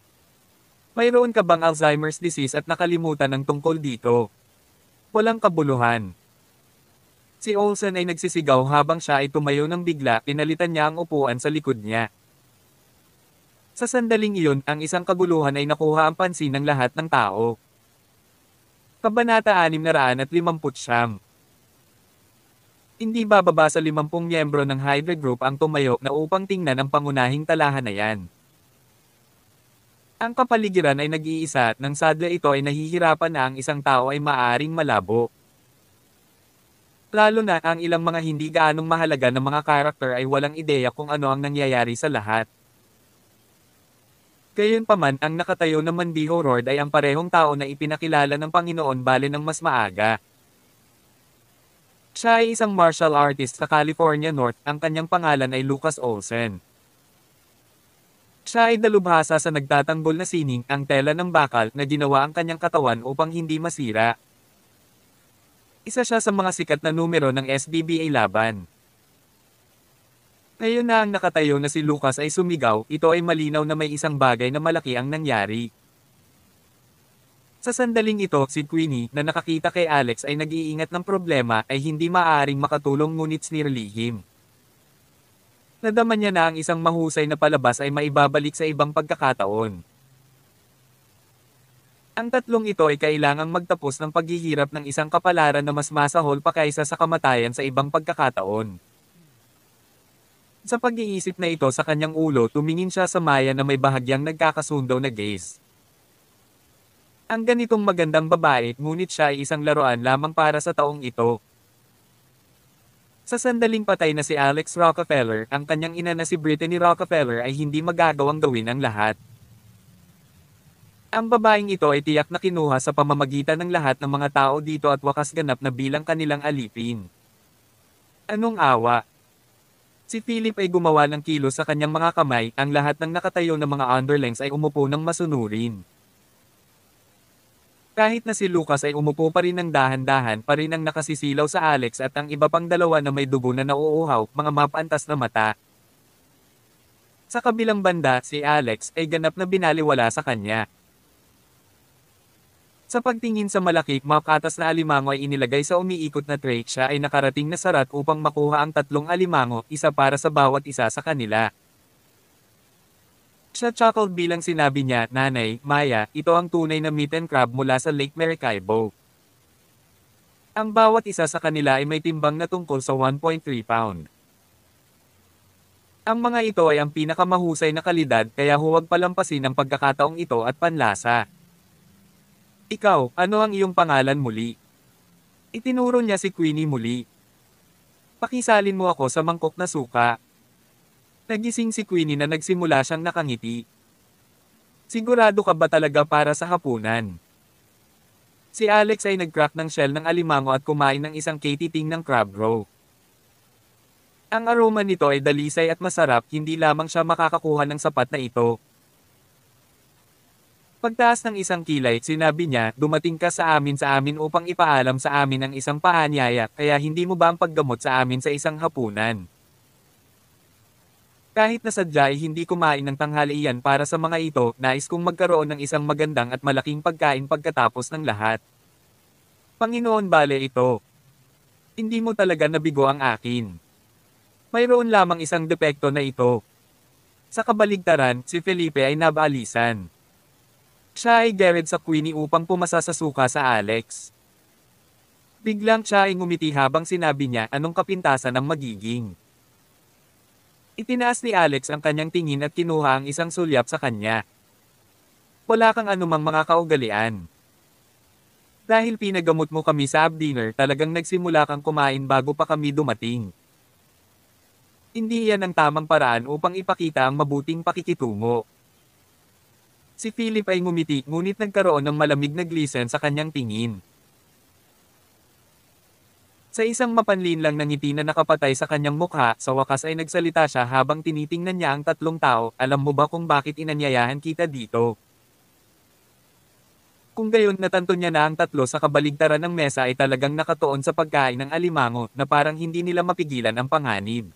Mayroon ka bang Alzheimer's disease at nakalimutan ng tungkol dito? Walang kabuluhan. Si Olsen ay nagsisigaw habang siya ay tumayo ng bigla, pinalitan niya ang upuan sa likod niya. Sa sandaling iyon, ang isang kaguluhan ay nakuha ang pansin ng lahat ng tao. Kabanata 659. Hindi bababa sa 50 miyembro ng Hydra Group ang tumayo na upang tingnan ang pangunahing talahan na yan. Ang kapaligiran ay nag-iisa at nang sadya ito ay nahihirapan na ang isang tao ay maaaring malabo. Lalo na ang ilang mga hindi gaanong mahalaga na mga karakter ay walang ideya kung ano ang nangyayari sa lahat. Gayunpaman, ang nakatayo na Mandiho Road ay ang parehong tao na ipinakilala ng Panginoon Bale ng mas maaga. Siya ay isang martial artist sa California North, ang kanyang pangalan ay Lucas Olsen. Siya ay dalubhasa sa nagtatanggol na sining, ang tela ng bakal na ginawa ang kanyang katawan upang hindi masira. Isa siya sa mga sikat na numero ng SBBA laban. Ngayon na ang nakatayo na si Lucas ay sumigaw, ito ay malinaw na may isang bagay na malaki ang nangyari. Sa sandaling ito, si Queenie na nakakita kay Alex ay nag-iingat ng problema ay hindi maaaring makatulong ngunit sinirlihim. Nadama niya na ang isang mahusay na palabas ay maibabalik sa ibang pagkakataon. Ang tatlong ito ay kailangang magtapos ng paghihirap ng isang kapalaran na mas masahol pa kaysa sa kamatayan sa ibang pagkakataon. Sa pag-iisip na ito sa kanyang ulo, tumingin siya sa Maya na may bahagyang nagkakasundo na gaze. Ang ganitong magandang babae, ngunit siya ay isang laruan lamang para sa taong ito. Sa sandaling patay na si Alex Rockefeller, ang kanyang ina na si Brittany Rockefeller ay hindi magagawang gawin ang lahat. Ang babaeng ito ay tiyak na kinuha sa pamamagitan ng lahat ng mga tao dito at wakas ganap na bilang kanilang alipin. Anong awa? Si Philip ay gumawa ng kilos sa kanyang mga kamay, ang lahat ng nakatayo na mga underlings ay umupo ng masunurin. Kahit na si Lucas ay umupo pa rin ng dahan-dahan pa rin ang nakasisilaw sa Alex at ang iba pang dalawa na may dugo na nauuhaw, mga mapantas na mata. Sa kabilang banda, si Alex ay ganap na binaliwala sa kanya. Sa pagtingin sa malaki, makatas na alimango ay inilagay sa umiikot na tray, siya ay nakarating na sarat upang makuha ang tatlong alimango, isa para sa bawat isa sa kanila. Siya chuckled bilang sinabi niya, "Nanay, Maya, ito ang tunay na meat and crab mula sa Lake Maracaibo." Ang bawat isa sa kanila ay may timbang na tungkol sa 1.3 pound. Ang mga ito ay ang pinakamahusay na kalidad kaya huwag palampasin ang pagkakataong ito at panlasa. Ikaw, ano ang iyong pangalan muli? Itinuro niya si Queenie muli. Pakisalin mo ako sa mangkok na suka. Nagising si Queenie na nagsimula siyang nakangiti. Sigurado ka ba talaga para sa hapunan? Si Alex ay nag-crack ng shell ng alimango at kumain ng isang katiting ng crab roe. Ang aroma nito ay dalisay at masarap, hindi lamang siya makakakuha ng sapat na ito. Pagtaas ng isang kilay, sinabi niya, "Dumating ka sa amin upang ipaalam sa amin ang isang paanyaya, kaya hindi mo ba ang paggamot sa amin sa isang hapunan?" Kahit na sadya ay hindi kumain ng tanghalian para sa mga ito, nais kong magkaroon ng isang magandang at malaking pagkain pagkatapos ng lahat. Panginoon, bale ito. Hindi mo talaga nabigo ang akin. Mayroon lamang isang depekto na ito. Sa kabaligtaran, si Felipe ay nabaalisan. Siya ay gered sa Queenie upang pumasa sa suka sa Alex. Biglang siya ay ngumiti habang sinabi niya, "Anong kapintasan ang magiging?" Itinaas ni Alex ang kanyang tingin at kinuha ang isang sulyap sa kanya. "Wala kang anumang mga kaugalian. Dahil pinagamot mo kami sa dinner, talagang nagsimula kang kumain bago pa kami dumating. Hindi yan ang tamang paraan upang ipakita ang mabuting pakikitungo." Si Philip ay ngumiti, ngunit nagkaroon ng malamig na glisten sa kanyang tingin. Sa isang mapanlin lang na ngiti na nakapatay sa kanyang mukha, sa wakas ay nagsalita siya habang tinitingnan niya ang tatlong tao, "Alam mo ba kung bakit inanyayahan kita dito?" Kung gayon, natanto niya na ang tatlo sa kabaligtaran ng mesa ay talagang nakatuon sa pagkain ng alimango, na parang hindi nila mapigilan ang panganib.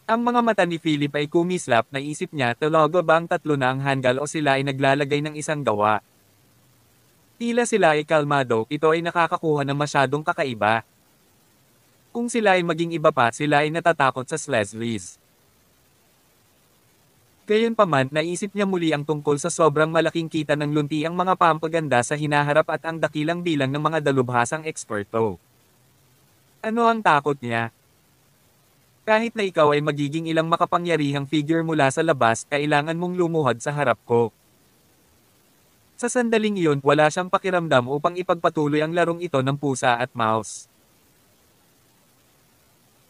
Ang mga mata ni Philip ay kumislap, naisip niya, talaga ba ang tatlo na ang hanggal o sila ay naglalagay ng isang gawa? Tila sila ay kalmado, ito ay nakakakuha ng masyadong kakaiba. Kung sila ay maging iba pa, sila ay natatakot sa Leslies. Gayunpaman, naisip niya muli ang tungkol sa sobrang malaking kita ng lunti ang mga pampaganda sa hinaharap at ang dakilang bilang ng mga dalubhasang eksperto. Ano ang takot niya? Kahit na ikaw ay magiging ilang makapangyarihang figure mula sa labas, kailangan mong lumuhod sa harap ko. Sa sandaling iyon, wala siyang pakiramdam upang ipagpatuloy ang larong ito ng pusa at mouse.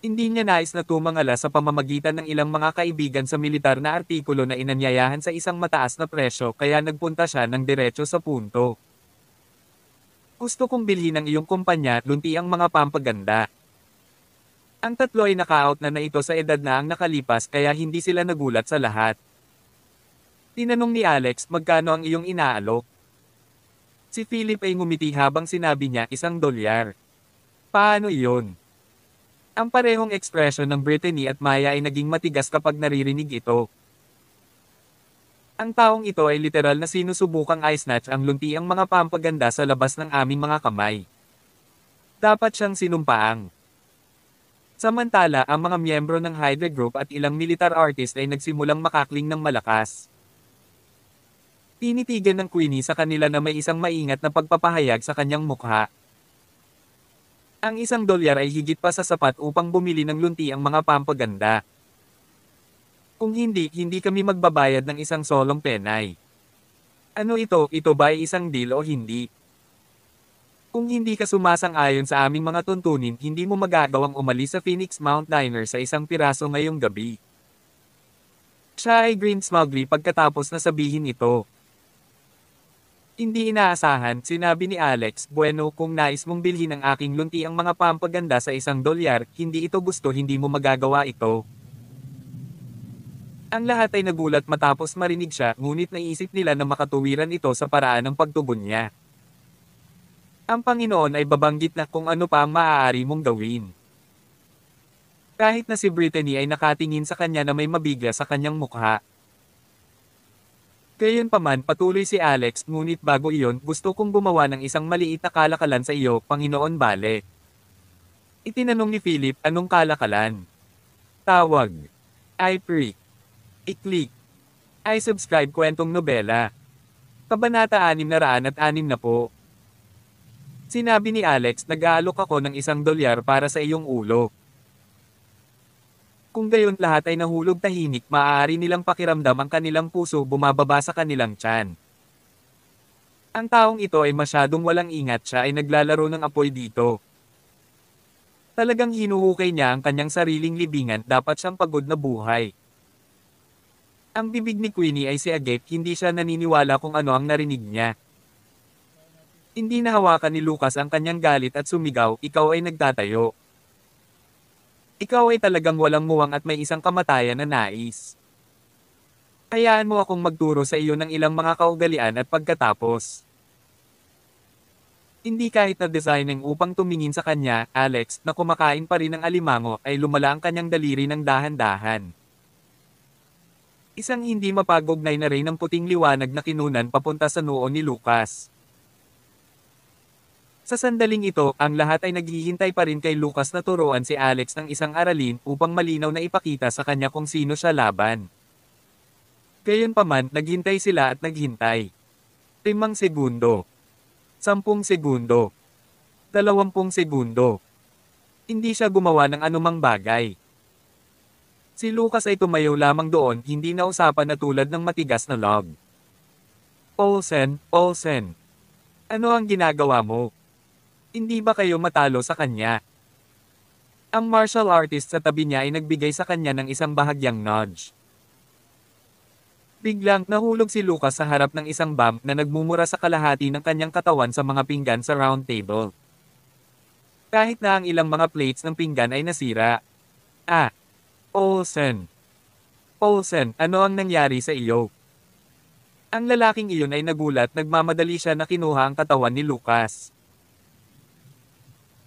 Hindi niya nais na tumangala sa pamamagitan ng ilang mga kaibigan sa militar na artikulo na inanyayahan sa isang mataas na presyo, kaya nagpunta siya ng diretso sa punto. "Gusto kong bilhin ang iyong kumpanya, lunti ang mga pampaganda." Ang tatlo ay naka-out na ito sa edad na ang nakalipas, kaya hindi sila nagulat sa lahat. Tinanong ni Alex, "Magkano ang iyong inaalok?" Si Philip ay ngumiti habang sinabi niya, $1. Paano iyon? Ang parehong ekspresyon ng Brittany at Maya ay naging matigas kapag naririnig ito. Ang taong ito ay literal na sinusubukang i-snatch ang luntiang mga pampaganda sa labas ng aming mga kamay. Dapat siyang sinumpaang. Samantala, ang mga miyembro ng Hydra Group at ilang militar artist ay nagsimulang makakling ng malakas. Tinitigan ng Queenie sa kanila na may isang maingat na pagpapahayag sa kanyang mukha. Ang $1 ay higit pa sa sapat upang bumili ng lunti ang mga pampaganda. Kung hindi, hindi kami magbabayad ng isang solong penay. Ano ito? Ito ba ay isang deal o hindi? Kung hindi ka sumasang-ayon sa aming mga tuntunin, hindi mo magagawang umalis sa Phoenix Mount Diner sa isang piraso ngayong gabi. Siya ay green smugly pagkatapos na sabihin ito. Hindi inaasahan, sinabi ni Alex, bueno, kung nais mong bilhin ang aking lunti ang mga pampaganda sa $1, hindi ito gusto, hindi mo magagawa ito. Ang lahat ay nagulat matapos marinig siya, ngunit naisip nila na makatuwiran ito sa paraan ng pagtugon niya. Ang Panginoon ay babanggit na kung ano pa ang maaari mong gawin. Kahit na si Brittany ay nakatingin sa kanya na may mabigla sa kanyang mukha. Gayunpaman, patuloy si Alex, ngunit bago iyon, gusto kong gumawa ng isang maliit na kalakalan sa iyo, Panginoon Bale. Itinanong ni Philip, anong kalakalan? Tawag. I-freak. I-click. I-subscribe kwentong nobela. Kabanata 606 na po. Sinabi ni Alex, nag-aalok ako ng $1 para sa iyong ulo. Kung gayon lahat ay nahulog tahimik, maaari nilang pakiramdam ang kanilang puso bumababa sa kanilang tiyan. Ang taong ito ay masyadong walang ingat, siya ay naglalaro ng apoy dito. Talagang hinuhukay niya ang kanyang sariling libingan, dapat siyang pagod na buhay. Ang bibig ni Queenie ay si Agate, hindi siya naniniwala kung ano ang narinig niya. Hindi nahawakan ni Lucas ang kanyang galit at sumigaw, ikaw ay nagtatayo. Ikaw ay talagang walang muwang at may isang kamatayan na nais. Hayaan mo akong magturo sa iyo ng ilang mga kaugalian at pagkatapos. Hindi kahit na designing upang tumingin sa kanya, Alex, na kumakain pa rin ng alimango, ay lumala ang kanyang daliri ng dahan-dahan. Isang hindi mapagognay na ray ng puting liwanag na kinunan papunta sa noo ni Lucas. Sa sandaling ito, ang lahat ay naghihintay pa rin kay Lucas na turuan si Alex ng isang aralin upang malinaw na ipakita sa kanya kung sino siya laban. Gayunpaman, naghintay sila at naghintay. 5 segundo. 10 segundo. 20 segundo. Hindi siya gumawa ng anumang bagay. Si Lucas ay tumayo lamang doon, hindi na usapan na tulad ng matigas na log. Olsen, ano ang ginagawa mo? Hindi ba kayo matalo sa kanya? Ang martial artist sa tabi niya ay nagbigay sa kanya ng isang bahagyang nudge. Biglang nahulog si Lucas sa harap ng isang bump na nagmumura sa kalahati ng kanyang katawan sa mga pinggan sa round table. Kahit na ang ilang mga plates ng pinggan ay nasira. Olsen, ano ang nangyari sa iyo? Ang lalaking iyon ay nagulat, nagmamadali siya na kinuha ang katawan ni Lucas.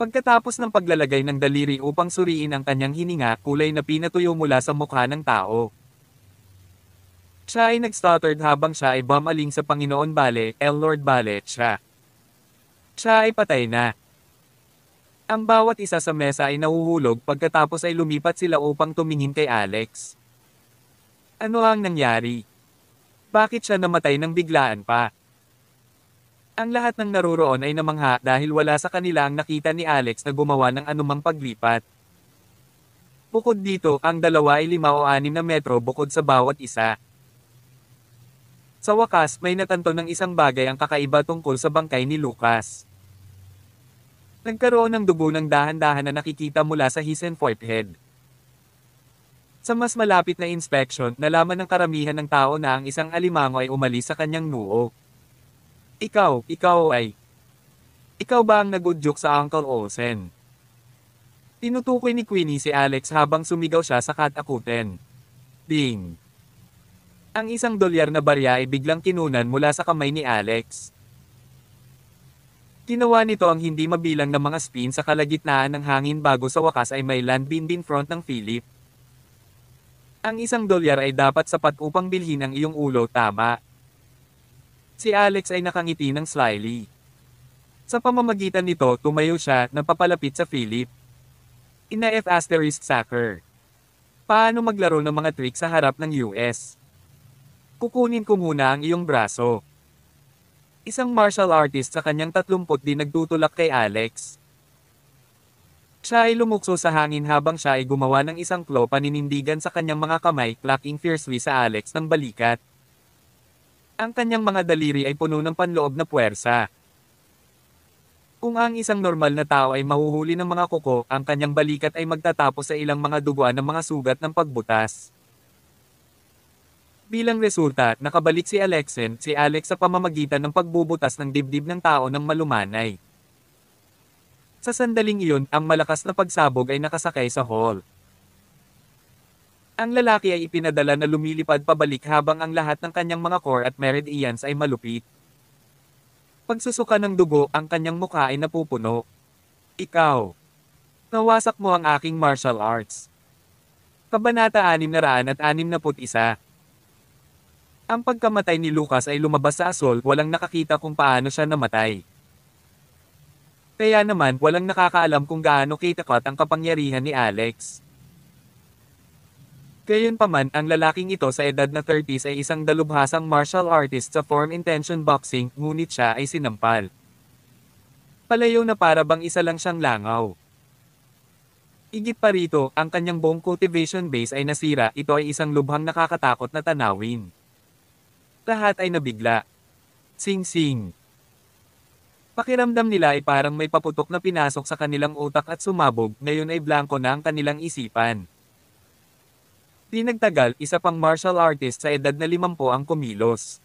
Pagkatapos ng paglalagay ng daliri upang suriin ang kanyang hininga, kulay na pinatuyo mula sa mukha ng tao. Siya ay nag-stuttered habang siya ay bumaling sa Panginoon Bale, Lord Bale, siya. Siya ay patay na. Ang bawat isa sa mesa ay nahuhulog pagkatapos ay lumipat sila upang tumingin kay Alex. Ano ang nangyari? Bakit siya namatay ng biglaan pa? Ang lahat ng naroroon ay namangha dahil wala sa kanila ang nakita ni Alex na gumawa ng anumang paglipat. Bukod dito, ang dalawa ay 5 o 6 na metro bukod sa bawat isa. Sa wakas, may natanto ng isang bagay ang kakaiba tungkol sa bangkay ni Lucas. Nagkaroon ng dugo ng dahan-dahan na nakikita mula sa his and forehead. Sa mas malapit na inspection, nalaman ng karamihan ng tao na ang isang alimango ay umalis sa kanyang noo. Ikaw ba ang nag-udyok sa Uncle Olsen? Tinutukoy ni Queenie si Alex habang sumigaw siya sa katakutan. Ding! Ang $1 na barya ay biglang kinunan mula sa kamay ni Alex. Ginawa nito ang hindi mabilang na mga spin sa kalagitnaan ng hangin bago sa wakas ay may land binbin front ng Philip. Ang $1 ay dapat sapat upang bilhin ang iyong ulo, tama? Si Alex ay nakangiti ng slyly. Sa pamamagitan nito, tumayo siya na papalapit sa Philip. Ina F*** Sacker. Paano maglaro ng mga trick sa harap ng US? Kukunin ko muna ang iyong braso. Isang martial artist sa kanyang 30 din nagtutulak kay Alex. Siya ay lumukso sa hangin habang siya ay gumawa ng isang claw paninindigan sa kanyang mga kamay, clacking fiercely sa Alex ng balikat. Ang kanyang mga daliri ay puno ng panloob na puwersa. Kung ang isang normal na tao ay mahuhuli ng mga kuko, ang kanyang balikat ay magtatapos sa ilang mga duguan ng mga sugat ng pagbutas. Bilang resulta, nakabalik si Alex sa pamamagitan ng pagbubutas ng dibdib ng tao ng malumanay. Sa sandaling iyon, ang malakas na pagsabog ay nakasakay sa hall. Ang lalaki ay ipinadala na lumilipad pabalik habang ang lahat ng kanyang mga core at meridians ay malupit. Pagsusuka ng dugo, ang kanyang mukha ay napupuno. Ikaw. Nawasak mo ang aking martial arts. Kabanata 661. Ang pagkamatay ni Lucas ay lumabas sa asol, walang nakakita kung paano siya namatay. Kaya naman, walang nakakaalam kung gaano kitapat ang kapangyarihan ni Alex. Gayunpaman, ang lalaking ito sa edad na 30s ay isang dalubhasang martial artist sa form intention boxing, ngunit siya ay sinampal. Palayo na para bang isa lang siyang langaw. Higit pa rito, ang kanyang buong cultivation base ay nasira, ito ay isang lubhang nakakatakot na tanawin. Lahat ay nabigla. Sing-sing. Pakiramdam nila ay parang may paputok na pinasok sa kanilang utak at sumabog, ngayon ay blanko na ang kanilang isipan. Di nagtagal, isa pang martial artist sa edad na 50 ang kumilos.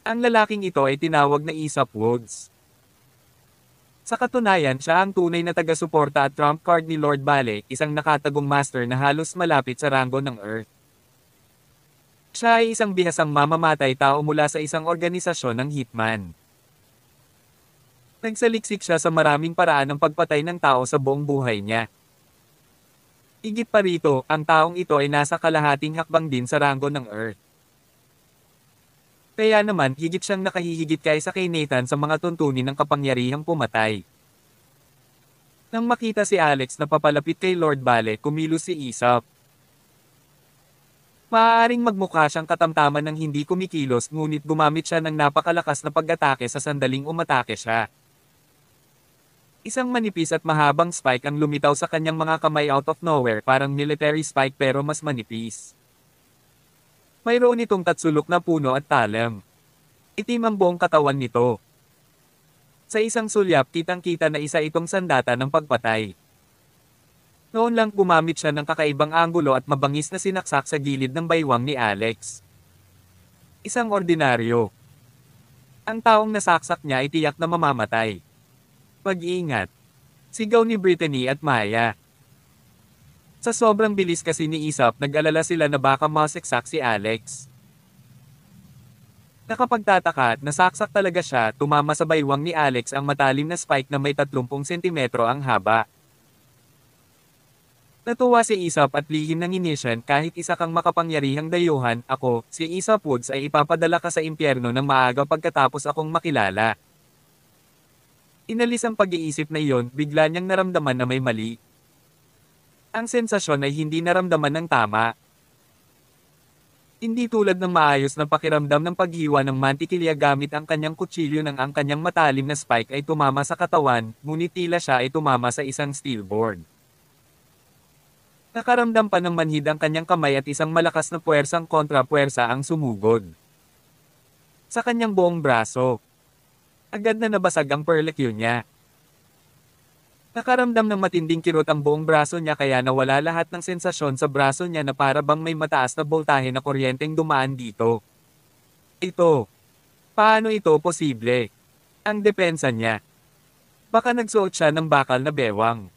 Ang lalaking ito ay tinawag na Aesop Woods. Sa katunayan, siya ang tunay na taga-suporta at trump card ni Lord Bale, isang nakatagong master na halos malapit sa ranggo ng Earth. Siya ay isang bihasang mamamatay tao mula sa isang organisasyon ng Hitman. Nagsaliksik siya sa maraming paraan ng pagpatay ng tao sa buong buhay niya. Higit pa rito, ang taong ito ay nasa kalahating hakbang din sa ranggo ng Earth. Kaya naman, higit siyang nakahihigit kaysa kay Nathan sa mga tuntunin ng kapangyarihang pumatay. Nang makita si Alex na papalapit kay Lord Bale, kumilos si Aesop. Maaaring magmukha siyang katamtaman ng hindi kumikilos, ngunit gumamit siya ng napakalakas na pag-atake sa sandaling umatake siya. Isang manipis at mahabang spike ang lumitaw sa kanyang mga kamay out of nowhere, parang military spike pero mas manipis. Mayroon itong tatsulok na puno at talam. Itim ang buong katawan nito. Sa isang sulyap, kitang-kita na isa itong sandata ng pagpatay. Noon lang gumamit siya ng kakaibang anggulo at mabangis na sinaksak sa gilid ng baywang ni Alex. Isang ordinaryo. Ang taong nasaksak niya ay tiyak na mamamatay. Mag-iingat. Sigaw ni Brittany at Maya. Sa sobrang bilis kasi ni Aesop, nag-alala sila na baka maseksak si Alex. Nakapagtataka, nasaksak talaga siya, tumama sa baywang ni Alex ang matalim na spike na may 30 sentimetro ang haba. Natuwa si Aesop at lihim ng inisyan, kahit isa kang makapangyarihang dayuhan, ako, si Aesop Woods ay ipapadala ka sa impyerno ng maaga pagkatapos akong makilala. Inalis ang pag-iisip na iyon, bigla niyang naramdaman na may mali. Ang sensasyon ay hindi naramdaman ng tama. Hindi tulad ng maayos na pakiramdam ng paghiwa ng mantikilya gamit ang kanyang kutsilyo nang ang kanyang matalim na spike ay tumama sa katawan, ngunit tila siya ay tumama sa isang steel board. Nakaramdam pa ng manhid ang kanyang kamay at isang malakas na puwersang kontra-puwersa ang sumugod sa kanyang buong braso. Agad na nabasag ang perlecue niya. Nakaramdam ng matinding kirot ang buong braso niya kaya nawala lahat ng sensasyon sa braso niya na para bang may mataas na boltahe na kuryenteng dumaan dito. Ito. Paano ito posible? Ang depensa niya. Baka nagsuot siya ng bakal na bewang.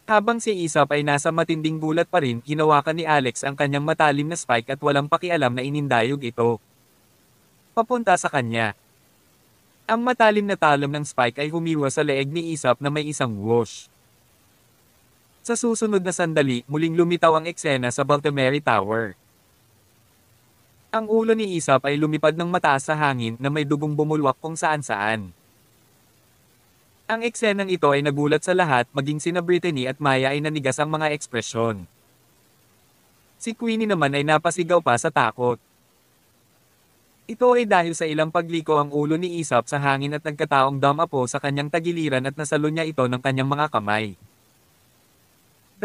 Habang si Aesop ay nasa matinding gulat pa rin, hinawakan ni Alex ang kanyang matalim na spike at walang pakialam na inindayog ito papunta sa kanya. Ang matalim na talam ng spike ay humiwa sa leeg ni Aesop na may isang whoosh. Sa susunod na sandali, muling lumitaw ang eksena sa Baltimore Tower. Ang ulo ni Isap ay lumipad ng mataas sa hangin na may dugong bumulwak kung saan-saan. Ang eksenang ito ay nagulat sa lahat, maging sina Brittany at Maya ay nanigas ang mga ekspresyon. Si Queenie naman ay napasigaw pa sa takot. Ito ay dahil sa ilang pagliko ang ulo ni Isap sa hangin at nagkataong dumapo sa kanyang tagiliran at nasalo niya ito ng kanyang mga kamay.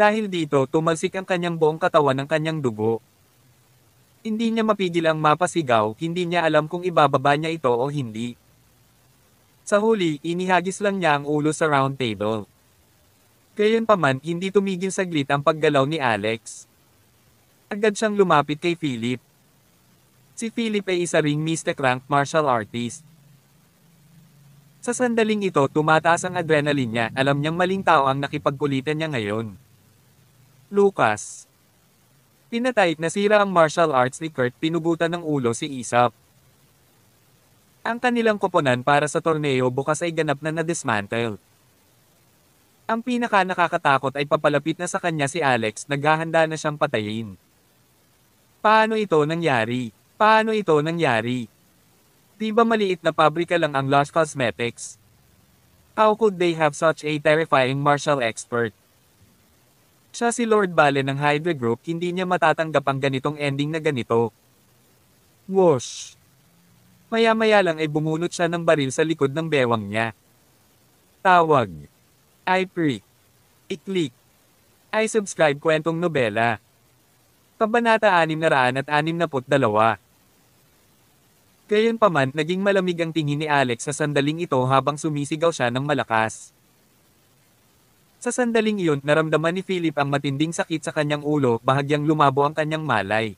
Dahil dito, tumalsik ang kanyang buong katawan ng kanyang dugo. Hindi niya mapigil ang mapasigaw, hindi niya alam kung ibababa niya ito o hindi. Sa huli, inihagis lang niya ang ulo sa round table. Gayunpaman, hindi tumigil saglit ang paggalaw ni Alex. Agad siyang lumapit kay Philip. Si Philip ay isa ring mystic rank martial artist. Sa sandaling ito, tumataas ang adrenaline niya, alam niyang maling tao ang nakipagkulitan niya ngayon. Lucas. Pinatay, nasira ang martial arts ni Kurt, pinugutan ng ulo si Isap. Ang kanilang koponan para sa torneo bukas ay ganap na na-dismantle. Ang pinaka nakakatakot ay papalapit na sa kanya si Alex, naghahanda na siyang patayin. Paano ito nangyari? Paano ito nangyari? Di ba maliit na pabrika lang ang Lush Cosmetics? How could they have such a terrifying martial expert? Siya si Lord Bale ng Hydra Group, hindi niya matatanggap ang ganitong ending na ganito. Whoosh! Maya-maya lang ay bumunot siya ng baril sa likod ng bewang niya. Tawag. I-prick. I-click. I-subscribe kwentong nobela. Kabanata 662. Gayunpaman, naging malamig ang tingin ni Alex sa sandaling ito habang sumisigaw siya ng malakas. Sa sandaling iyon, naramdaman ni Philip ang matinding sakit sa kanyang ulo, bahagyang lumabo ang kanyang malay.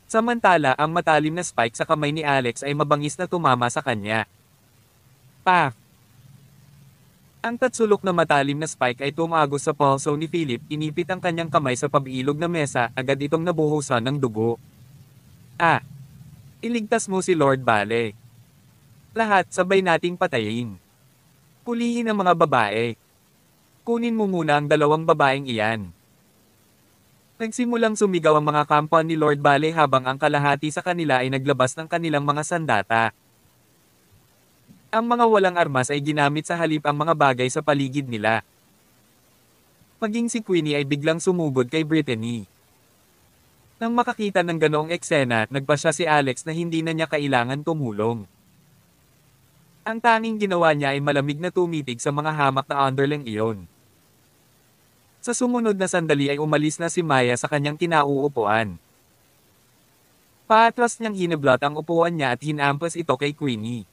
Samantala, ang matalim na spike sa kamay ni Alex ay mabangis na tumama sa kanya. Paf! Ang tatsulok na matalim na spike ay tumagos sa pulso ni Philip, inipit ang kanyang kamay sa pabilog na mesa, agad itong nabuhusan ng dugo. Ah! Iligtas mo si Lord Bale. Lahat sabay nating patayin. Pulihin ang mga babae. Kunin mo muna ang dalawang babaeng iyan. Nagsimulang sumigaw ang mga kampan ni Lord Bale habang ang kalahati sa kanila ay naglabas ng kanilang mga sandata. Ang mga walang armas ay ginamit sa halip ang mga bagay sa paligid nila. Maging si Queenie ay biglang sumugod kay Brittany. Nang makakita ng ganoong eksena, nagpasya si Alex na hindi na niya kailangan tumulong. Ang tanging ginawa niya ay malamig na tumitig sa mga hamak na underling iyon. Sa sumunod na sandali ay umalis na si Maya sa kanyang kinauupuan. Paatras niyang hinablot ang upuan niya at hinampas ito kay Queenie.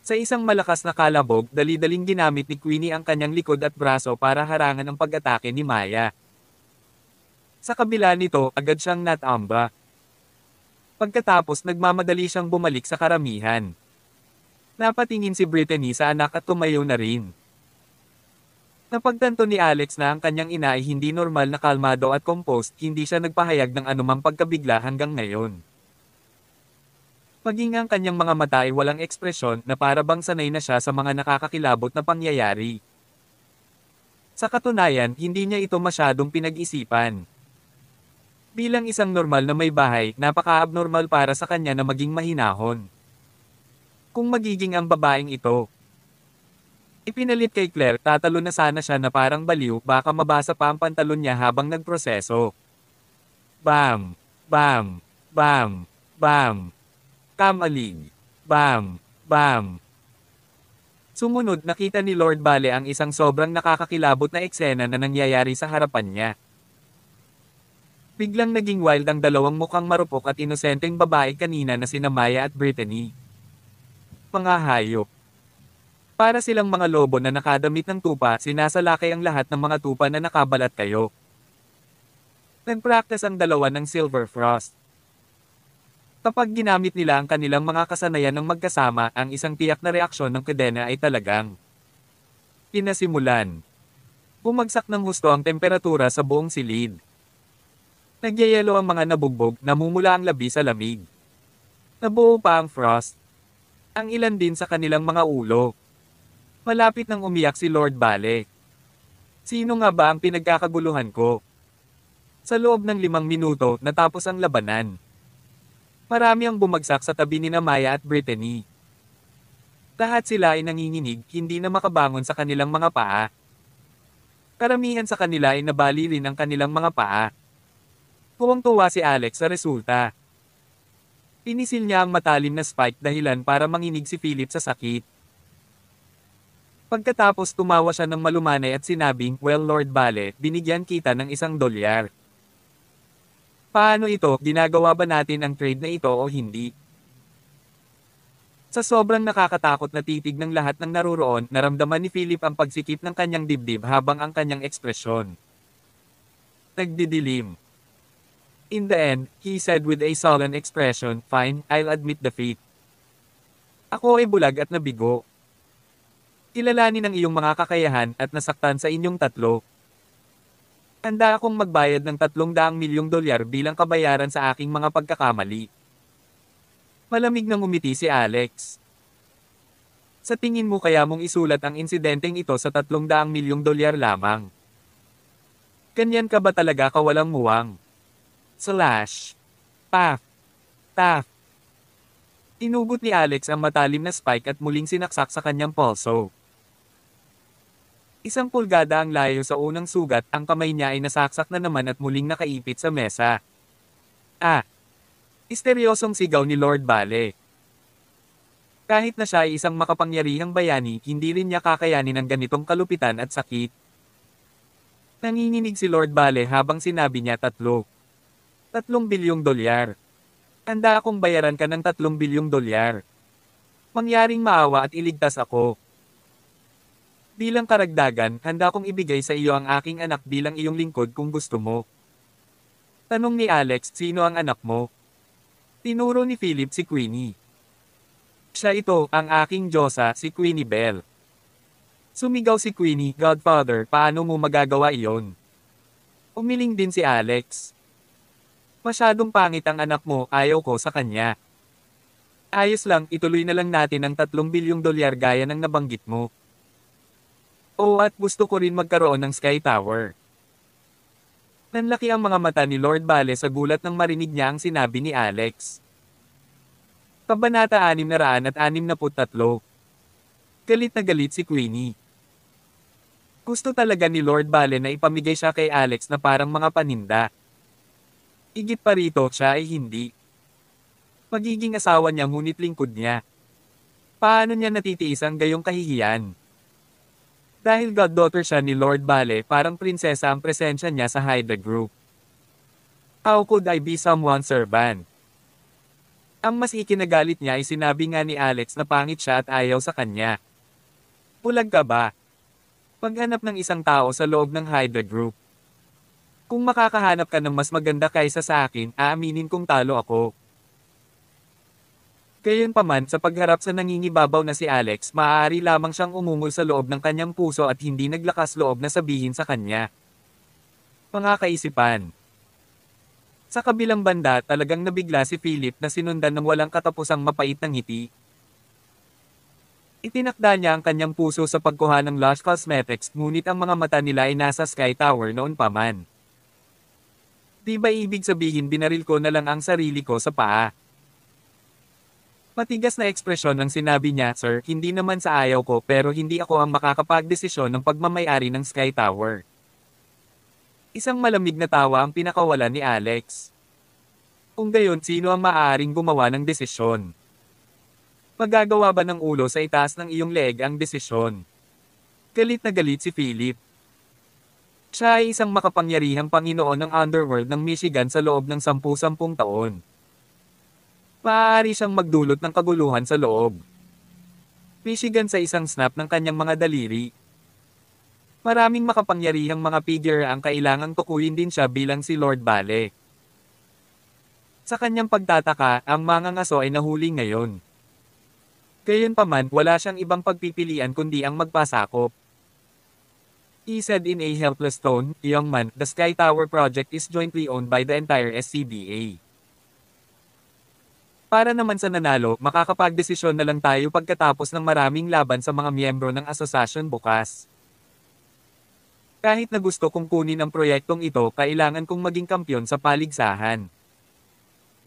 Sa isang malakas na kalabog, dali-daling ginamit ni Queenie ang kanyang likod at braso para harangan ang pag-atake ni Maya. Sa kabila nito, agad siyang natamba. Pagkatapos nagmamadali siyang bumalik sa karamihan. Napatingin si Brittany sa anak at tumayo na rin. Napagtanto ni Alex na ang kanyang ina ay hindi normal na kalmado at composed, hindi siya nagpahayag ng anumang pagkabigla hanggang ngayon. Maging ang kanyang mga mata ay walang ekspresyon na para bang sanay na siya sa mga nakakakilabot na pangyayari. Sa katunayan, hindi niya ito masyadong pinag-isipan. Bilang isang normal na may bahay, napaka-abnormal para sa kanya na maging mahinahon. Kung magiging ang babaeng ito. Ipinalit kay Claire, tatalo na sana siya na parang baliw, baka mabasa pa ang pantalon niya habang nagproseso. Bam! Bam! Bam! Bam! Kamalig! Bam! Bam! Sumunod, nakita ni Lord Bale ang isang sobrang nakakakilabot na eksena na nangyayari sa harapan niya. Biglang naging wild ang dalawang mukhang marupok at inosenteng babae kanina na sina Maya at Brittany. Mga hayop. Para silang mga lobo na nakadamit ng tupa, sinasalakay ang lahat ng mga tupa na nakabalat kayo. Nag-practice ang dalawa ng Silver Frost. Kapag ginamit nila ang kanilang mga kasanayan ng magkasama, ang isang tiyak na reaksyon ng kadena ay talagang pinasimulan. Bumagsak ng husto ang temperatura sa buong silid. Nagyayelo ang mga nabugbog, namumula ang labi sa lamig. Nabuo pa ang frost. Ang ilan din sa kanilang mga ulo. Malapit nang umiyak si Lord Bale. Sino nga ba ang pinagkakaguluhan ko? Sa loob ng 5 minuto, natapos ang labanan. Marami ang bumagsak sa tabi ni Maya at Brittany. Lahat sila ay nanginginig, hindi na makabangon sa kanilang mga paa. Karamihan sa kanila ay nabali rin ang kanilang mga paa. Tuwang-tuwa si Alex sa resulta. Pinisil niya ang matalim na spike dahilan para manginig si Philip sa sakit. Pagkatapos tumawa siya ng malumanay at sinabing, "Well Lord Bale, binigyan kita ng $1. Paano ito, ginagawa ba natin ang trade na ito o hindi?" Sa sobrang nakakatakot na titig ng lahat ng naruroon, naramdaman ni Philip ang pagsikip ng kanyang dibdib habang ang kanyang ekspresyon nagdidilim. In the end, he said with a sullen expression, "Fine, I'll admit defeat. Ako ay bulag at nabigo. Kilalanin ang iyong mga kakayahan at nasaktan sa inyong tatlo. Handa akong magbayad ng $300 milyong bilang kabayaran sa aking mga pagkakamali." Malamig nang umiti si Alex. Sa tingin mo kaya mong isulat ang insidenteng ito sa $300 milyong lamang? Ganyan ka ba talaga kawalang muwang? Slash. Paf. Taf. Inugot ni Alex ang matalim na spike at muling sinaksak sa kanyang pulso. 1 pulgada ang layo sa unang sugat, ang kamay niya ay nasaksak na naman at muling nakaipit sa mesa. Misteryosong sigaw ni Lord Bale. Kahit na siya ay isang makapangyarihang bayani, hindi rin niya kakayanin ang ganitong kalupitan at sakit. Nanginginig si Lord Bale habang sinabi niya, $3 bilyong. Handa akong bayaran ka ng $3 bilyong. Mangyaring maawa at iligtas ako. Bilang karagdagan, handa kong ibigay sa iyo ang aking anak bilang iyong lingkod kung gusto mo. Tanong ni Alex, sino ang anak mo? Tinuro ni Philip si Queenie. Siya ito, ang aking Diyosa, si Queenie Belle. Sumigaw si Queenie, "Godfather, paano mo magagawa iyon?" Umiling din si Alex. "Masyadong pangit ang anak mo, ayaw ko sa kanya." "Ayos lang, ituloy na lang natin ang $3 bilyong gaya ng nabanggit mo. Oo, at gusto ko rin magkaroon ng Sky Tower." Nanlaki ang mga mata ni Lord Bale sa gulat nang marinig niya ang sinabi ni Alex. Kabanata 663. Galit na galit si Queenie. Gusto talaga ni Lord Bale na ipamigay siya kay Alex na parang mga paninda. Higit pa rito, siya ay hindi. Magiging asawa niya ngunit lingkod niya. Paano niya natitiis ang gayong kahihiyan? Dahil goddaughter siya ni Lord Bale, parang prinsesa ang presensya niya sa Hydra Group. How could I be someone's servant? Ang mas ikinagalit niya ay sinabi nga ni Alex na pangit siya at ayaw sa kanya. Bulag ka ba? Maghanap ng isang tao sa loob ng Hydra Group. Kung makakahanap ka ng mas maganda kaysa sa akin, aaminin kong talo ako. Gayunpaman, sa pagharap sa nangingibabaw na si Alex, maaari lamang siyang umungol sa loob ng kanyang puso at hindi naglakas loob na sabihin sa kanya. Mga kaisipan. Sa kabilang banda, talagang nabigla si Philip na sinundan ng walang katapusang mapait ng ngiti. Itinakda niya ang kanyang puso sa pagkuha ng Lush Cosmetics, ngunit ang mga mata nila ay nasa Sky Tower noon pa man. Di ba ibig sabihin binaril ko na lang ang sarili ko sa paa? Matigas na ekspresyon ng sinabi niya, "Sir, hindi naman sa ayaw ko pero hindi ako ang makakapagdesisyon ng pagmamayari ng Sky Tower." Isang malamig na tawa ang pinakawalan ni Alex. Kung gayon, sino ang maaaring gumawa ng desisyon? Magagawa ba ng ulo sa itaas ng iyong leeg ang desisyon? Galit na galit si Philip. Siya ay isang makapangyarihang Panginoon ng Underworld ng Michigan sa loob ng 10 taon. Maaari siyang magdulot ng kaguluhan sa loob. Michigan sa isang snap ng kanyang mga daliri. Maraming makapangyarihang mga figure ang kailangang tukuyin din siya bilang si Lord Bale. Sa kanyang pagtataka, ang mga ngaso ay nahuli ngayon. Gayunpaman, wala siyang ibang pagpipilian kundi ang magpasakop. He said in a helpless tone, "Young man, the Sky Tower project is jointly owned by the entire SCBA. Para naman sa nanalo, makakapagdesisyon na lang tayo pagkatapos ng maraming laban sa mga miyembro ng asosasyon bukas." Kahit na gusto kong kunin ang proyektong ito, kailangan kong maging kampyon sa paligsahan.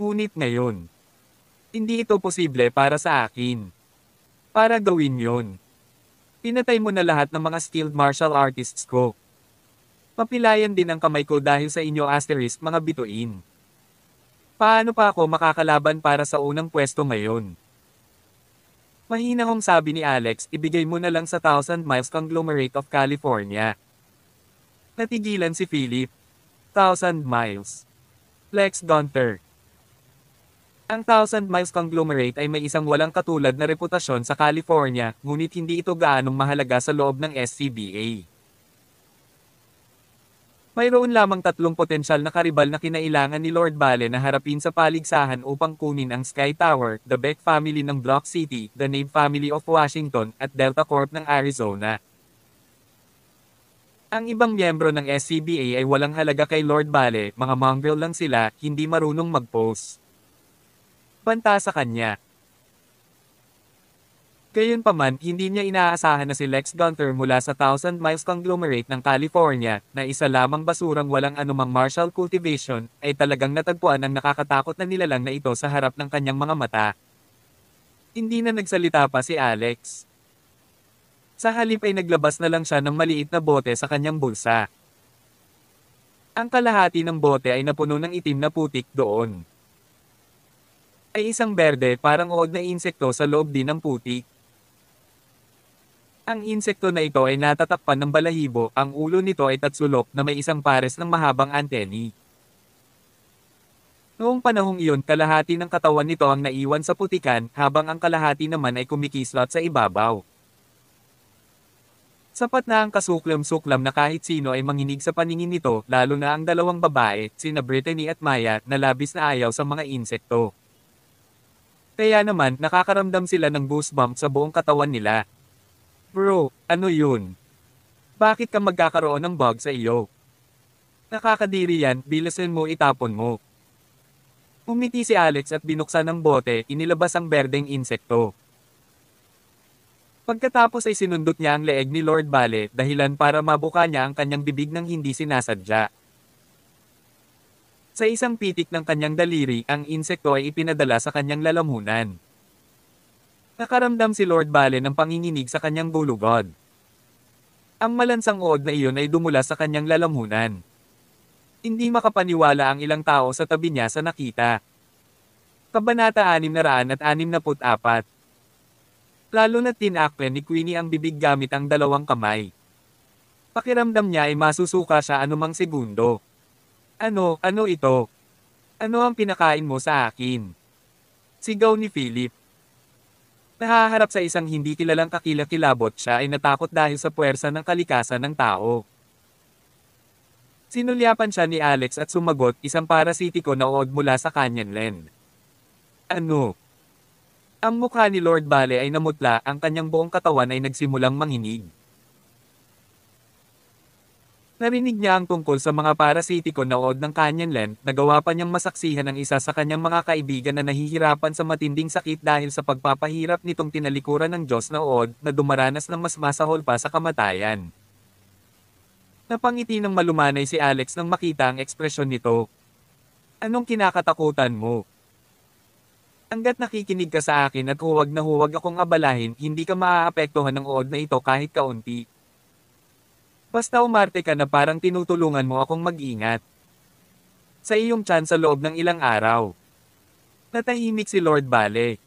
Ngunit ngayon, hindi ito posible para sa akin. Para gawin yon, pinatay mo na lahat ng mga skilled martial artists ko. Mapilayan din ang kamay ko dahil sa inyo asterisk mga bituin. Paano pa ako makakalaban para sa unang pwesto ngayon? Mahinahong sabi ni Alex, ibigay mo na lang sa Thousand Miles Conglomerate of California. Natigilan si Philip. Thousand Miles. Lex Gunther. Ang Thousand Miles Conglomerate ay may isang walang katulad na reputasyon sa California, ngunit hindi ito gaanong mahalaga sa loob ng SCBA. Mayroon lamang 3 potensyal na karibal na kinailangan ni Lord Bale na harapin sa paligsahan upang kunin ang Sky Tower, the Beck family ng Block City, the Nave family of Washington, at Delta Corp ng Arizona. Ang ibang miyembro ng SCBA ay walang halaga kay Lord Bale, mga mongrel lang sila, hindi marunong mag-pose. Banta sa kanya. Gayunpaman, hindi niya inaasahan na si Lex Gunther mula sa Thousand Miles Conglomerate ng California, na isa lamang basurang walang anumang martial cultivation, ay talagang natagpuan ang nakakatakot na nilalang na ito sa harap ng kanyang mga mata. Hindi na nagsalita pa si Alex. Sa halip ay naglabas na lang siya ng maliit na bote sa kanyang bulsa. Ang kalahati ng bote ay napuno ng itim na putik doon. Ay isang berde parang uod na insekto sa loob din ng putik. Ang insekto na ito ay natatakpan ng balahibo, ang ulo nito ay tatsulok na may isang pares ng mahabang anteni. Noong panahong iyon, kalahati ng katawan nito ang naiwan sa putikan, habang ang kalahati naman ay kumikislot sa ibabaw. Sapat na ang kasuklam-suklam na kahit sino ay manginig sa paningin nito, lalo na ang dalawang babae, sina Brittany at Maya, na labis na ayaw sa mga insekto. Kaya naman, nakakaramdam sila ng goosebump sa buong katawan nila. Bro, ano yun? Bakit ka magkakaroon ng bug sa iyo? Nakakadiri yan, bilisan mo itapon mo. Umiti si Alex at binuksan ng bote, inilabas ang berdeng insekto. Pagkatapos ay sinundot niya ang leeg ni Lord Bale, dahilan para mabuka niya ang kanyang bibig ng hindi sinasadya. Sa isang pitik ng kanyang daliri, ang insekto ay ipinadala sa kanyang lalamunan. Nakaramdam si Lord Bale ng panginginig sa kanyang bulugod. Ang malansang uod na iyon ay dumula sa kanyang lalamunan. Hindi makapaniwala ang ilang tao sa tabi niya sa nakita. Kabanata 664. Lalo na tinakpan ni Queenie ang bibig gamit ang dalawang kamay. Pakiramdam niya ay masusuka siya anumang segundo. Ano ito? Ano ang pinakain mo sa akin? Sigaw ni Philip. Nahaharap sa isang hindi kilalang kakilakilabot, siya ay natakot dahil sa puwersa ng kalikasan ng tao. Sinulyapan siya ni Alex at sumagot, isang parasitiko na uod mula sa Canyonland. Ano? Ang mukha ni Lord Bale ay namutla, ang kanyang buong katawan ay nagsimulang manginig. Narinig niya ang tungkol sa mga parasitiko na uod ng Canyonland, nagawa pa niyang masaksihan ang isa sa kanyang mga kaibigan na nahihirapan sa matinding sakit dahil sa pagpapahirap nitong tinalikuran ng Diyos na uod, na dumaranas ng mas masahol pa sa kamatayan. Napangiti ng malumanay si Alex nang makita ang ekspresyon nito. Anong kinakatakutan mo? Hanggat nakikinig ka sa akin at huwag na huwag akong abalahin, hindi ka maaapektuhan ng uod na ito kahit kaunti. Basta umarte ka na parang tinutulungan mo akong mag-ingat. Sa iyong tiyan sa loob ng ilang araw. Natahimik si Lord Bale.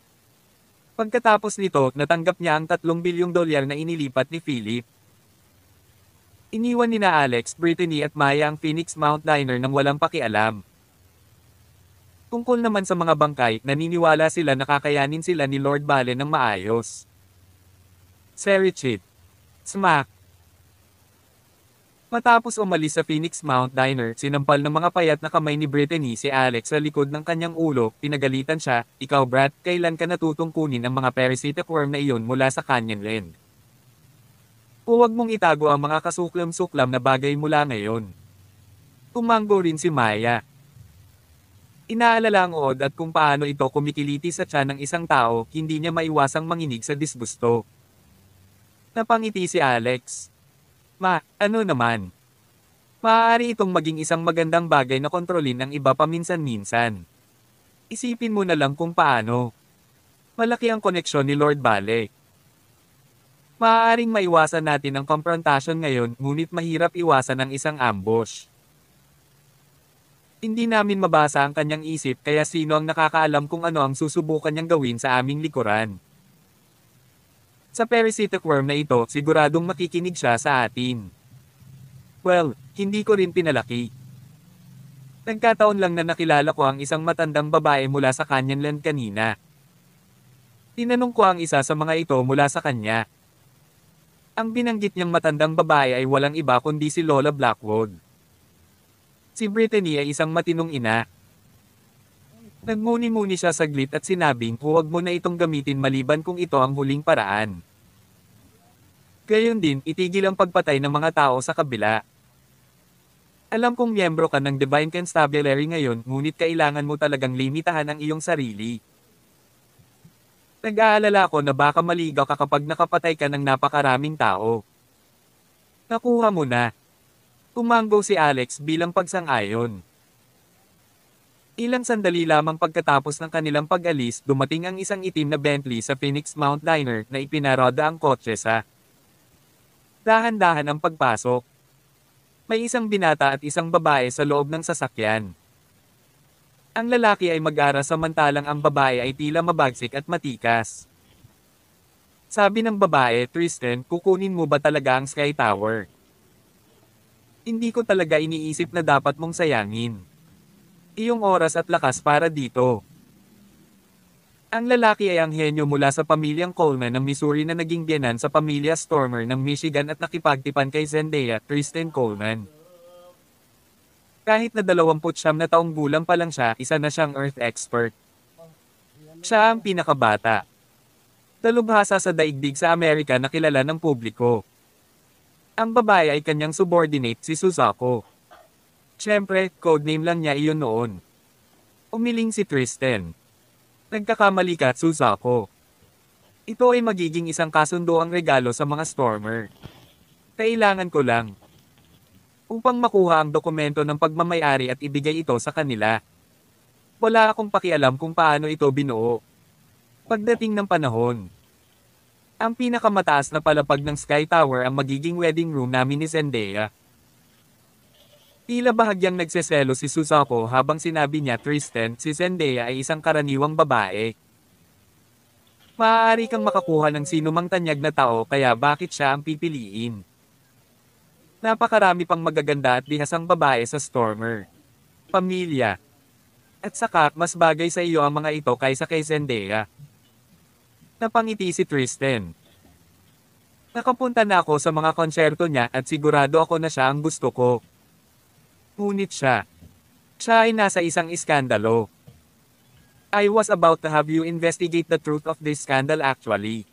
Pagkatapos nito, natanggap niya ang $3 bilyong na inilipat ni Philip. Iniwan nina Alex, Brittany at Maya ang Phoenix Mount Diner nang walang pakialam. Tungkol naman sa mga bangkay, naniniwala sila na kakayanin sila ni Lord Bale ng maayos. Serichit. Smack. Matapos umalis sa Phoenix Mount Diner, sinampal ng mga payat na kamay ni Brittany si Alex sa likod ng kanyang ulo, pinagalitan siya, ikaw brat, kailan ka natutong kunin ang mga parasitic worm na iyon mula sa Canyonland? Huwag mong itago ang mga kasuklam-suklam na bagay mula ngayon. Tumanggo rin si Maya. Inaalala ang uod at kung paano ito kumikiliti sa tiyan ng isang tao, hindi niya maiwasang manginig sa disgusto. Napangiti si Alex. Ma, ano naman? Maaari itong maging isang magandang bagay na kontrolin ng iba paminsan-minsan. Isipin mo na lang kung paano. Malaki ang koneksyon ni Lord Bale. Maaaring maiwasan natin ang confrontation ngayon, ngunit mahirap iwasan ang isang ambush. Hindi namin mabasa ang kanyang isip, kaya sino ang nakakaalam kung ano ang susubukan niyang gawin sa aming likuran. Sa parasitic worm na ito, siguradong makikinig siya sa atin. Well, hindi ko rin pinalaki. Nagkataon lang na nakilala ko ang isang matandang babae mula sa Canyonland kanina. Tinanong ko ang isa sa mga ito mula sa kanya. Ang binanggit niyang matandang babae ay walang iba kundi si Lola Blackwood. Si Brittany ay isang matinong ina. Nagmuni-muni siya saglit at sinabing huwag mo na itong gamitin maliban kung ito ang huling paraan. Gayon din, itigil ang pagpatay ng mga tao sa kabila. Alam kong miyembro ka ng Divine Constabulary ngayon, ngunit kailangan mo talagang limitahan ang iyong sarili. Nag-aalala ako na baka maligaw ka kapag nakapatay ka ng napakaraming tao. Nakuha mo na. Tumanggo si Alex bilang pagsang-ayon. Ilang sandali lamang pagkatapos ng kanilang pag-alis, dumating ang isang itim na Bentley sa Phoenix Mount Diner na ipinaroda ang kotse sa. Dahan-dahan ang pagpasok. May isang binata at isang babae sa loob ng sasakyan. Ang lalaki ay mag-ara samantalang ang babae ay tila mabagsik at matikas. Sabi ng babae, Tristan, kukunin mo ba talaga ang Sky Tower? Hindi ko talaga iniisip na dapat mong sayangin iyong oras at lakas para dito. Ang lalaki ay ang henyo mula sa pamilyang Coleman ng Missouri na naging biyenan sa pamilya Stormer ng Michigan at nakipagtipan kay Zendaya, Tristan Coleman. Kahit na 29 na taong gulang pa lang siya, isa na siyang Earth expert. Siya ang pinakabata. Dalubhasa sa daigdig sa Amerika na kilala ng publiko. Ang babae ay kanyang subordinate si Suzako. Siyempre, codename lang niya iyon noon. Umiling si Tristan. Nagkakamali ka, Suzako. Ito ay magiging isang kasunduang regalo sa mga Stormer. Kailangan ko lang upang makuha ang dokumento ng pagmamayari at ibigay ito sa kanila. Wala akong pakialam kung paano ito binuo. Pagdating ng panahon, ang pinakamataas na palapag ng Sky Tower ang magiging wedding room namin ni Zendaya. Tila bahagyang nagseselo si Suzako habang sinabi niya, Tristan, si Zendaya ay isang karaniwang babae. Maaari kang makakuha ng sinumang tanyag na tao, kaya bakit siya ang pipiliin? Napakarami pang magaganda at dihasang babae sa Stormer. Pamilya. At saka, mas bagay sa iyo ang mga ito kaysa kay Zendaya. Napangiti si Tristan. Nakapunta na ako sa mga konserto niya at sigurado ako na siya ang gusto ko. Ngunit siya ay nasa isang iskandalo. I was about to have you investigate the truth of this scandal actually.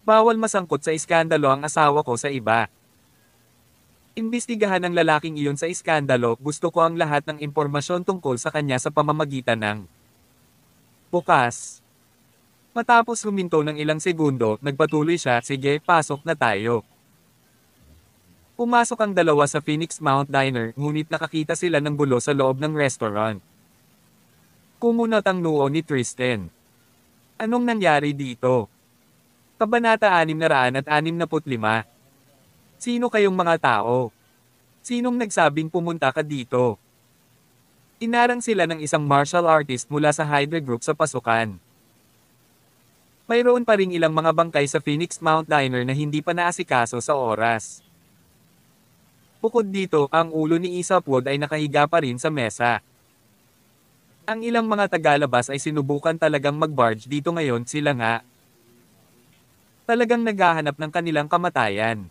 Bawal masangkot sa iskandalo ang asawa ko sa iba. Imbestigahan ng lalaking iyon sa iskandalo, gusto ko ang lahat ng impormasyon tungkol sa kanya sa pamamagitan ng bukas. Matapos huminto ng ilang segundo, nagpatuloy siya, sige, pasok na tayo. Pumasok ang dalawa sa Phoenix Mount Diner, ngunit nakakita sila ng gulo sa loob ng restaurant. Kumunot ang noo ni Tristan. Anong nangyari dito? Kabanata 665. Sino kayong mga tao? Sinong nagsabing pumunta ka dito? Inarang sila ng isang martial artist mula sa Hydra Group sa pasukan. Mayroon pa ring ilang mga bangkay sa Phoenix Mount Diner na hindi pa naasikaso sa oras. Bukod dito, ang ulo ni Isapwood ay nakahiga pa rin sa mesa. Ang ilang mga tagalabas ay sinubukan talagang mag-barge dito ngayon, sila nga talagang naghahanap ng kanilang kamatayan.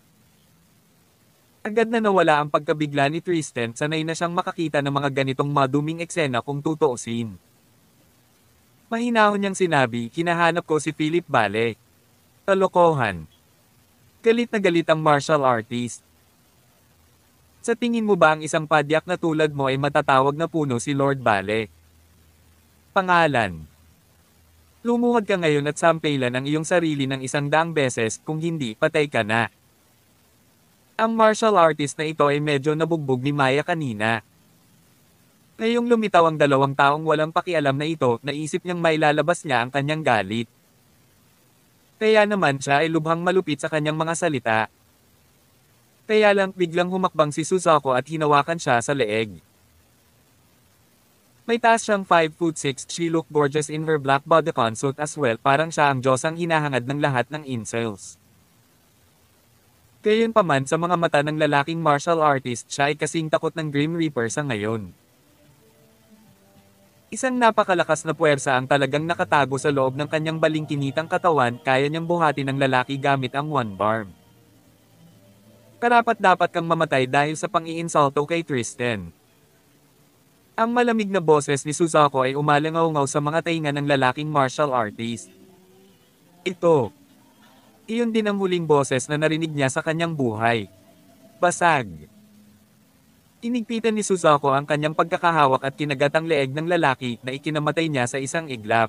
Agad na nawala ang pagkabigla ni Tristan, sanay na siyang makakita ng mga ganitong maduming eksena kung tutuusin. Mahinahon niyang sinabi, hinahanap ko si Philip Bale. Kalokohan. Galit na galit ang martial artist. Sa tingin mo ba ang isang padyak na tulad mo ay matatawag na puno si Lord Bale? Pangalan. Lumuhod ka ngayon at sampailan ang iyong sarili ng 100 beses, kung hindi, patay ka na. Ang martial artist na ito ay medyo nabugbog ni Maya kanina. Ngayong lumitaw ang dalawang taong walang pakialam na ito, naisip niyang mailalabas niya ang kanyang galit. Kaya naman siya ay lubhang malupit sa kanyang mga salita. Kaya lang biglang humakbang si Suzuko at hinawakan siya sa leeg. May taas siyang 5'6". She looked gorgeous in her black bodycon suit as well, parang siya ang diyosang hinahangad ng lahat ng incels. Gayunpaman sa mga mata ng lalaking martial artist, siya ay kasing takot ng Grim Reaper sa ngayon. Isang napakalakas na puwersa ang talagang nakatago sa loob ng kanyang balingkinitang katawan, kaya niyang buhatin ng lalaki gamit ang one barb. Karapat-dapat kang mamatay dahil sa pang-iinsulto kay Tristan. Ang malamig na boses ni Suzuko ay umalangaw-ngaw sa mga tainga ng lalaking martial artist. Iyon din ang huling boses na narinig niya sa kanyang buhay. Basag. Inigpitan ni Suzuko ang kanyang pagkakahawak at kinagat ang leeg ng lalaki na ikinamatay niya sa isang iglap.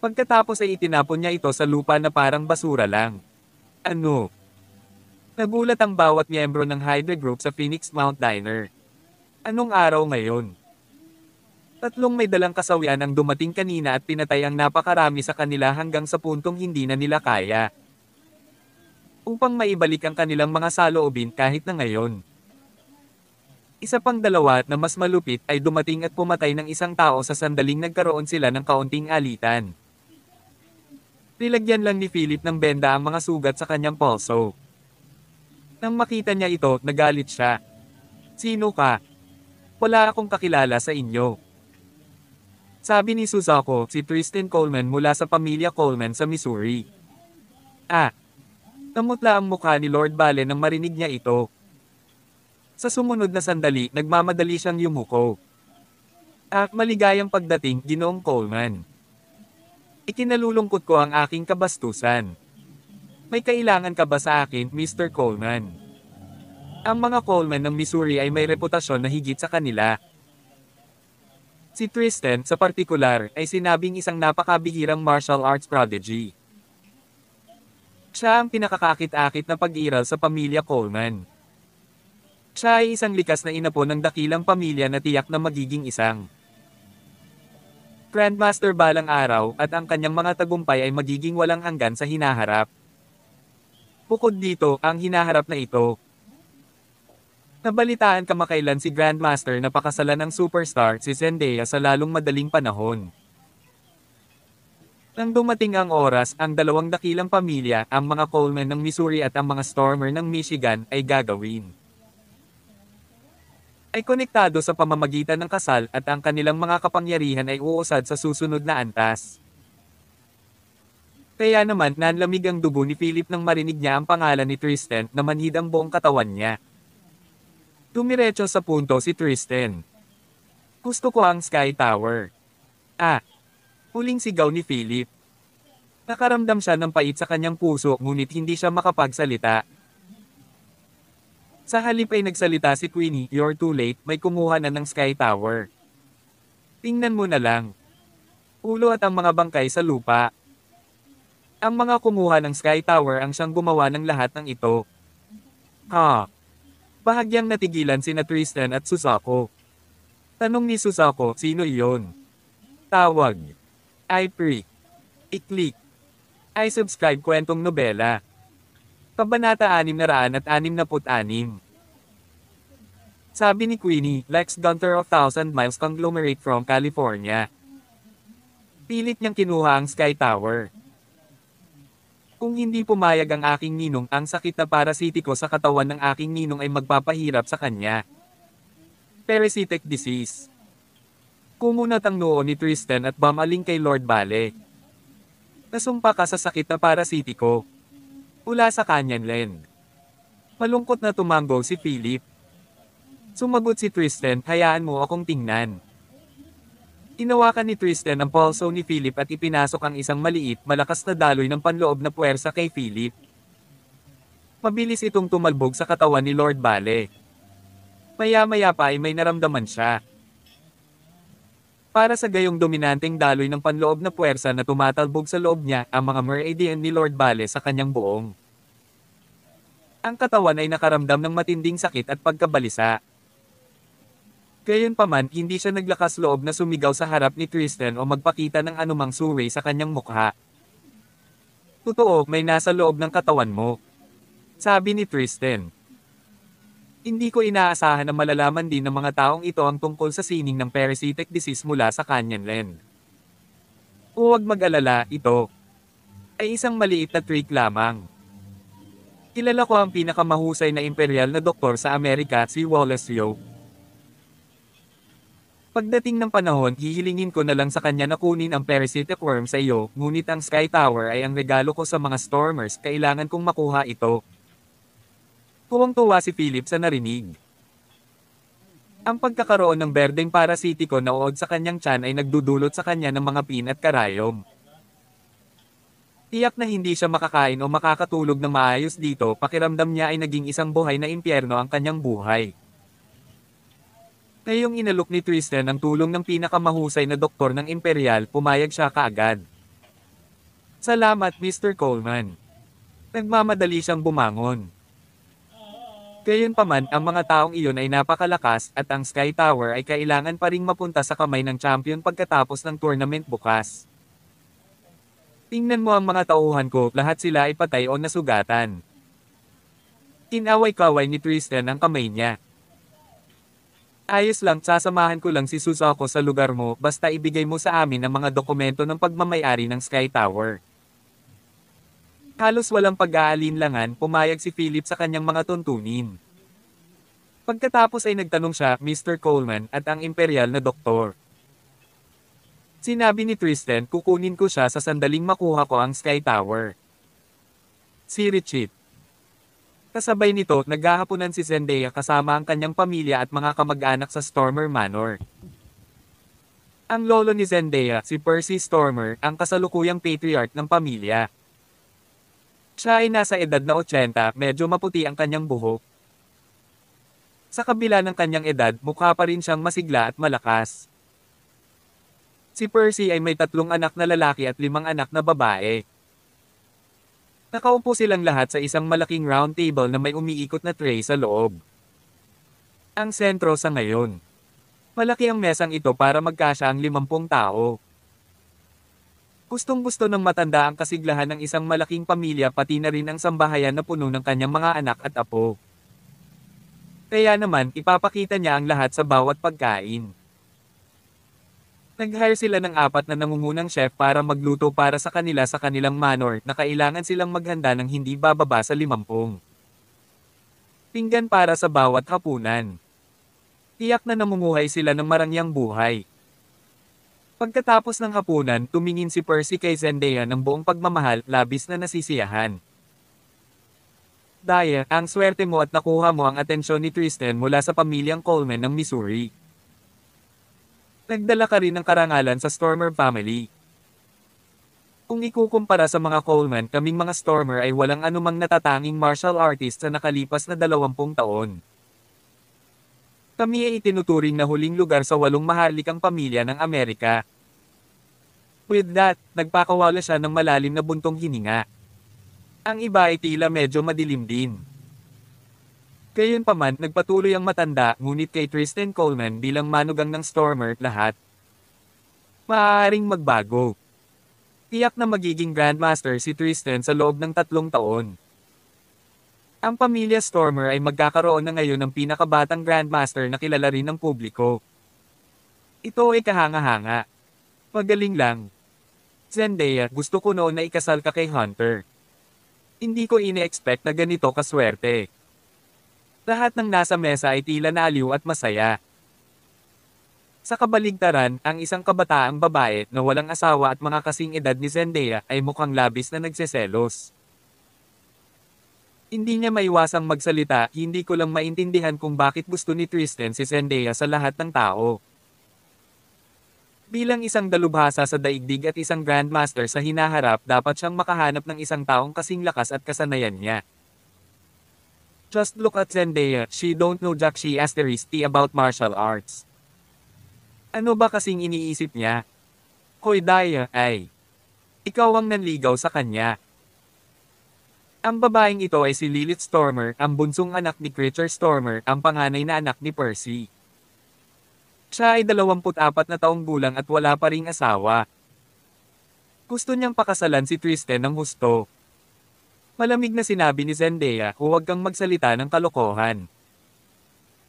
Pagkatapos ay itinapon niya ito sa lupa na parang basura lang. Ano? Nagulat ang bawat miyembro ng Hydra Group sa Phoenix Mount Diner. Anong araw ngayon? Tatlong may dalang kasawian ang dumating kanina at pinatay ang napakarami sa kanila hanggang sa puntong hindi na nila kaya. Upang maibalik ang kanilang mga saloobin kahit na ngayon. Isa pang dalawa na mas malupit ay dumating at pumatay ng isang tao sa sandaling nagkaroon sila ng kaunting alitan. Nilagyan lang ni Philip ng benda ang mga sugat sa kanyang pulso. Nang makita niya ito, nagalit siya. Sino ka? Wala akong kakilala sa inyo. Sabi ni Suzuko, si Tristan Coleman mula sa pamilya Coleman sa Missouri. Namutla ang mukha ni Lord Bale nang marinig niya ito. Sa sumunod na sandali, nagmamadali siyang yumuko. Maligayang pagdating, Ginoong Coleman. Ikinalulungkot ko ang aking kabastusan. May kailangan ka ba sa akin, Mr. Coleman? Ang mga Coleman ng Missouri ay may reputasyon na higit sa kanila. Si Tristan, sa partikular, ay sinabing isang napakabihirang martial arts prodigy. Siya ang pinakakakit-akit na pag-iral sa pamilya Coleman. Siya ay isang likas na inapo ng dakilang pamilya na tiyak na magiging isang Grandmaster balang araw, at ang kanyang mga tagumpay ay magiging walang hanggan sa hinaharap. Bukod dito, ang hinaharap na ito. Nabalitaan kamakailan si Grandmaster na pakasalan ng superstar si Zendaya sa lalong madaling panahon. Nang dumating ang oras, ang dalawang dakilang pamilya, ang mga Coleman ng Missouri at ang mga Stormer ng Michigan, ay gagawin. Ay konektado sa pamamagitan ng kasal at ang kanilang mga kapangyarihan ay uusad sa susunod na antas. Kaya naman nanlamig ang dugo ni Philip nang marinig niya ang pangalan ni Tristan na manhid ang buong katawan niya. Dumiretso sa punto si Tristan. Gusto ko ang Sky Tower. Huling sigaw ni Philip. Nakaramdam siya ng pait sa kanyang puso ngunit hindi siya makapagsalita. Sa halip ay nagsalita si Queenie, "You're too late, may kumuha na ng Sky Tower. Tingnan mo na lang. Ulo at ang mga bangkay sa lupa." Ang mga kumuha ng Sky Tower ang siyang gumawa ng lahat ng ito. Bahagyang natigilan sina Tristan at Suzuko. Tanong ni Suzuko, sino iyon? Tawag. I-pre. I-click. I-subscribe kwentong nobela. Kabanata 666. Sabi ni Queenie, Lex Gunter of Thousand Miles Conglomerate from California. Pilit niyang kinuha ang Sky Tower. Kung hindi pumayag ang aking ninong, ang sakit na parasitiko sa katawan ng aking ninong ay magpapahirap sa kanya. Parasitic disease. Kumunat ang noo ni Tristan at bumaling kay Lord Bale. Nasumpa ka sa sakit na parasitiko. Ula sa Canyonland. Malungkot na tumanggo si Philip. Sumagot si Tristan, hayaan mo akong tingnan. Inawakan ni Tristan ang pulso ni Philip at ipinasok ang isang maliit, malakas na daloy ng panloob na puwersa kay Philip. Mabilis itong tumalbog sa katawan ni Lord Bale. Maya-maya pa ay may naramdaman siya. Para sa gayong dominanteng daloy ng panloob na puwersa na tumatalbog sa loob niya, ang mga meridian ni Lord Bale sa kanyang buong Ang katawan ay nakaramdam ng matinding sakit at pagkabalisa. Gayunpaman, hindi siya naglakas loob na sumigaw sa harap ni Tristan o magpakita ng anumang suway sa kanyang mukha. Totoo, may nasa loob ng katawan mo, sabi ni Tristan. Hindi ko inaasahan na malalaman din ng mga taong ito ang tungkol sa sining ng parasitic disease mula sa Canyonland. Huwag mag-alala, ito ay isang maliit na trick lamang. Kilala ko ang pinakamahusay na imperial na doktor sa Amerika, si Wallace Yo. Pagdating ng panahon, hihilingin ko na lang sa kanya na kunin ang parasitic worm sa iyo, ngunit ang Sky Tower ay ang regalo ko sa mga Stormers, kailangan kong makuha ito. Tuwang-tuwa si Philip sa narinig. Ang pagkakaroon ng berdeng parasitiko na uod sa kanyang tiyan ay nagdudulot sa kanya ng mga pin at karayom. Tiyak na hindi siya makakain o makakatulog ng maayos dito, pakiramdam niya ay naging isang buhay na impyerno ang kanyang buhay. Ngayong inalok ni Tristan ang tulong ng pinakamahusay na doktor ng Imperial, pumayag siya kaagad. Salamat, Mr. Coleman. Nagmamadali siyang bumangon. Gayunpaman, ang mga taong iyon ay napakalakas at ang Sky Tower ay kailangan pa ring mapunta sa kamay ng champion pagkatapos ng tournament bukas. Tingnan mo ang mga tauhan ko, lahat sila ay patay o nasugatan. Inaway-kaway ni Tristan ang kamay niya. Ayos lang, sasamahan ko lang si Susako sa lugar mo, basta ibigay mo sa amin ang mga dokumento ng pagmamayari ng Sky Tower. Halos walang pag-aalinlangan, pumayag si Philip sa kanyang mga tuntunin. Pagkatapos ay nagtanong siya, Mr. Coleman, at ang imperial na doktor. Sinabi ni Tristan, kukunin ko siya sa sandaling makuha ko ang Sky Tower. Si Richie. Kasabay nito, naghahaponan si Zendaya kasama ang kanyang pamilya at mga kamag-anak sa Stormer Manor. Ang lolo ni Zendaya, si Percy Stormer, ang kasalukuyang patriarch ng pamilya. Siya ay nasa edad na 80, medyo maputi ang kanyang buhok. Sa kabila ng kanyang edad, mukha pa rin siyang masigla at malakas. Si Percy ay may 3 anak na lalaki at 5 anak na babae. Nakaupo silang lahat sa isang malaking round table na may umiikot na tray sa loob. Ang sentro sa ngayon. Malaki ang mesang ito para magkasya ang 50 tao. Gustong-gusto ng matanda ang kasiglahan ng isang malaking pamilya pati na rin ang sambahayan na puno ng kanyang mga anak at apo. Kaya naman, ipapakita niya ang lahat sa bawat pagkain. Nag-hire sila ng 4 na nangungunang chef para magluto para sa kanila sa kanilang manor na kailangan silang maghanda ng hindi bababa sa 50 pinggan para sa bawat hapunan. Tiyak na namumuhay sila ng marangyang buhay. Pagkatapos ng hapunan, tumingin si Percy kay Zendaya ng buong pagmamahal, labis na nasisiyahan. Daya, ang swerte mo at nakuha mo ang atensyon ni Tristan mula sa pamilyang Coleman ng Missouri. Nagdala ka rin ng karangalan sa Stormer family. Kung ikukumpara sa mga Coleman, kaming mga Stormer ay walang anumang natatanging martial artist sa nakalipas na 20 taon. Kami ay itinuturing na huling lugar sa 8 maharlikang pamilya ng Amerika. With that, nagpakawala siya ng malalim na buntong hininga. Ang iba ay tila medyo madilim din. Gayunpaman, nagpatuloy ang matanda, ngunit kay Tristan Coleman bilang manugang ng Stormer, lahat maaaring magbago. Tiyak na magiging Grandmaster si Tristan sa loob ng 3 taon. Ang pamilya Stormer ay magkakaroon na ngayon ng pinakabatang Grandmaster na kilala rin ng publiko. Ito ay kahanga-hanga. Magaling lang. Zendaya, gusto ko noon na ikasal ka kay Hunter. Hindi ko ine-expect na ganito kaswerte. Lahat ng nasa mesa ay tila naaliw at masaya. Sa kabaligtaran, ang isang kabataang babae na walang asawa at mga kasing edad ni Zendaya ay mukhang labis na nagseselos. Hindi niya maiwasang magsalita, hindi ko lang maintindihan kung bakit gusto ni Tristan si Zendaya sa lahat ng tao. Bilang isang dalubhasa sa daigdig at isang Grandmaster sa hinaharap, dapat siyang makahanap ng isang taong kasing lakas at kasanayan niya. Just look at Zendaya, she don't know jack she asterisk about martial arts. Ano ba kasing iniisip niya? Hoy Daya, ay. Ikaw ang nanligaw sa kanya. Ang babaeng ito ay si Lilith Stormer, ang bunsong anak ni Creature Stormer, ang panganay na anak ni Percy. Siya ay 24 na taong gulang at wala pa ring asawa. Gusto niyang pakasalan si Tristan ng husto. Malamig na sinabi ni Zendaya, huwag kang magsalita ng kalokohan.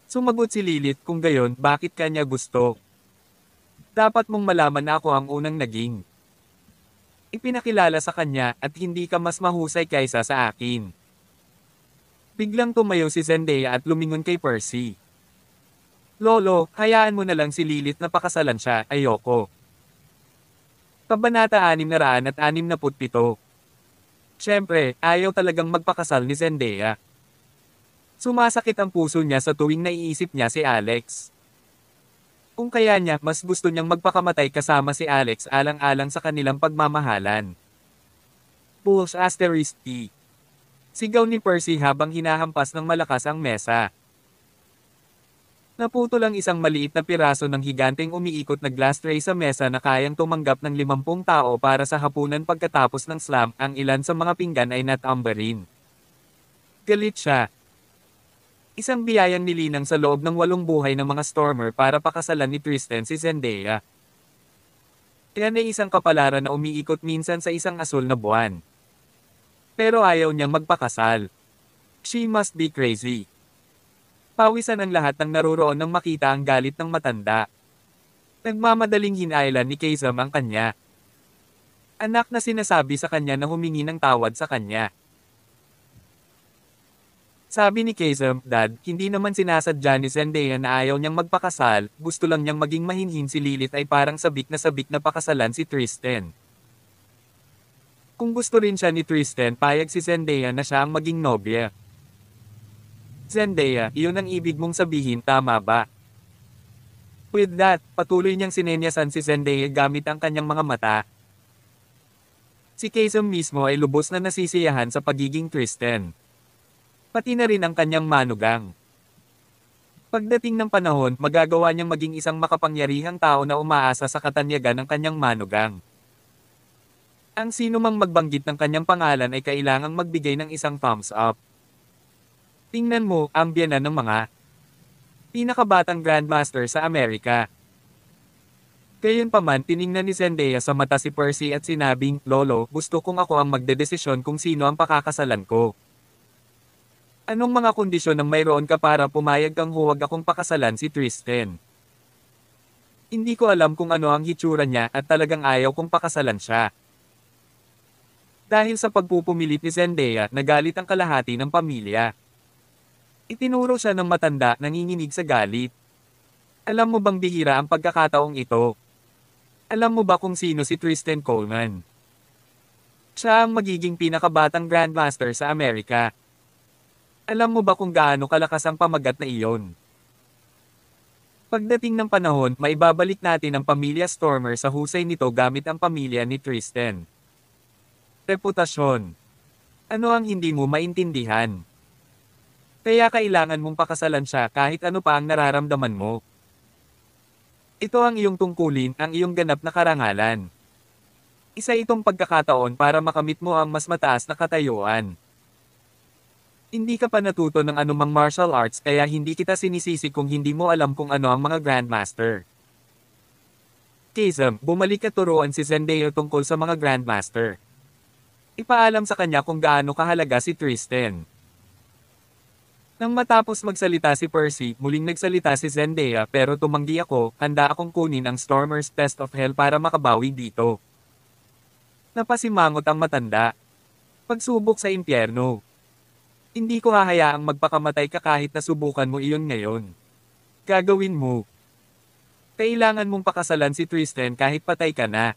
Sumagot si Lilith, kung gayon, bakit kanya gusto? Dapat mong malaman na ako ang unang naging ipinakilala sa kanya at hindi ka mas mahusay kaysa sa akin. Biglang tumayo si Zendaya at lumingon kay Percy. Lolo, hayaan mo na lang si Lilith na pakasalan siya, ayoko. Kabanata 667. Siyempre, ayaw talagang magpakasal ni Zendaya. Sumasakit ang puso niya sa tuwing naiisip niya si Alex. Kung kaya niya, mas gusto niyang magpakamatay kasama si Alex alang-alang sa kanilang pagmamahalan. Pulse asterisk T. Sigaw ni Percy habang hinahampas ng malakas ang mesa. Naputol ang isang maliit na piraso ng higanteng umiikot na glass tray sa mesa na kayang tumanggap ng 50 tao para sa hapunan pagkatapos ng slam, ang ilan sa mga pinggan ay natambarin. Galit siya. Isang biyayang nilinang sa loob ng 8 buhay ng mga Stormer para pakasalan ni Tristan si Zendaya. Yan ay isang kapalaran na umiikot minsan sa isang asul na buwan. Pero ayaw niyang magpakasal. She must be crazy. Pawisan ang lahat ng naruroon nang makita ang galit ng matanda. Nagmamadaling hinailan ni Kaysam ang kanya. Anak na sinasabi sa kanya na humingi ng tawad sa kanya. Sabi ni Kaysam, Dad, hindi naman sinasadya ni Zendaya na ayaw niyang magpakasal, gusto lang niyang maging mahinhin si Lilith ay parang sabik na pakasalan si Tristan. Kung gusto rin siya ni Tristan, payag si Zendaya na siya ang maging nobya. Zendaya, iyon ang ibig mong sabihin, tama ba? With that, patuloy niyang sinenyasan si Zendaya gamit ang kanyang mga mata. Si Kaysam mismo ay lubos na nasisiyahan sa pagiging Tristan. Pati na rin ang kanyang manugang. Pagdating ng panahon, magagawa niyang maging isang makapangyarihang tao na umaasa sa katanyagan ng kanyang manugang. Ang sino mang magbanggit ng kanyang pangalan ay kailangang magbigay ng isang thumbs up. Tingnan mo, ang biyanan ng mga pinakabatang Grandmaster sa Amerika. Gayunpaman, tiningnan ni Zendaya sa mata si Percy at sinabing, Lolo, gusto kong ako ang magdedesisyon kung sino ang pakakasalan ko. Anong mga kondisyon ang mayroon ka para pumayag kang huwag akong pakasalan si Tristan? Hindi ko alam kung ano ang hitsura niya at talagang ayaw kong pakasalan siya. Dahil sa pagpupumilit ni Zendaya, nagalit ang kalahati ng pamilya. Itinuro siya ng matanda, nanginginig sa galit. Alam mo bang bihira ang pagkakataong ito? Alam mo ba kung sino si Tristan Coleman? Siya ang magiging pinakabatang Grandmaster sa Amerika. Alam mo ba kung gaano kalakas ang pamagat na iyon? Pagdating ng panahon, maibabalik natin ang pamilya Stormer sa husay nito gamit ang pamilya ni Tristan. Reputasyon. Ano ang hindi mo maintindihan? Kaya kailangan mong pakasalan siya kahit ano pa ang nararamdaman mo. Ito ang iyong tungkulin, ang iyong ganap na karangalan. Isa itong pagkakataon para makamit mo ang mas mataas na katayuan. Hindi ka pa natuto ng anumang martial arts kaya hindi kita sinisisi kung hindi mo alam kung ano ang mga Grandmaster. Kaysam, bumalik at turuan si Zendaya tungkol sa mga Grandmaster. Ipaalam sa kanya kung gaano kahalaga si Tristan. Nang matapos magsalita si Percy, muling nagsalita si Zendaya pero tumanggi ako, handa akong kunin ang Stormer's Test of Hell para makabawi dito. Napasimangot ang matanda. Pagsubok sa impyerno. Hindi ko hahayaang magpakamatay ka kahit nasubukan mo iyon ngayon. Gagawin mo. Kailangan mong pakasalan si Tristan kahit patay ka na.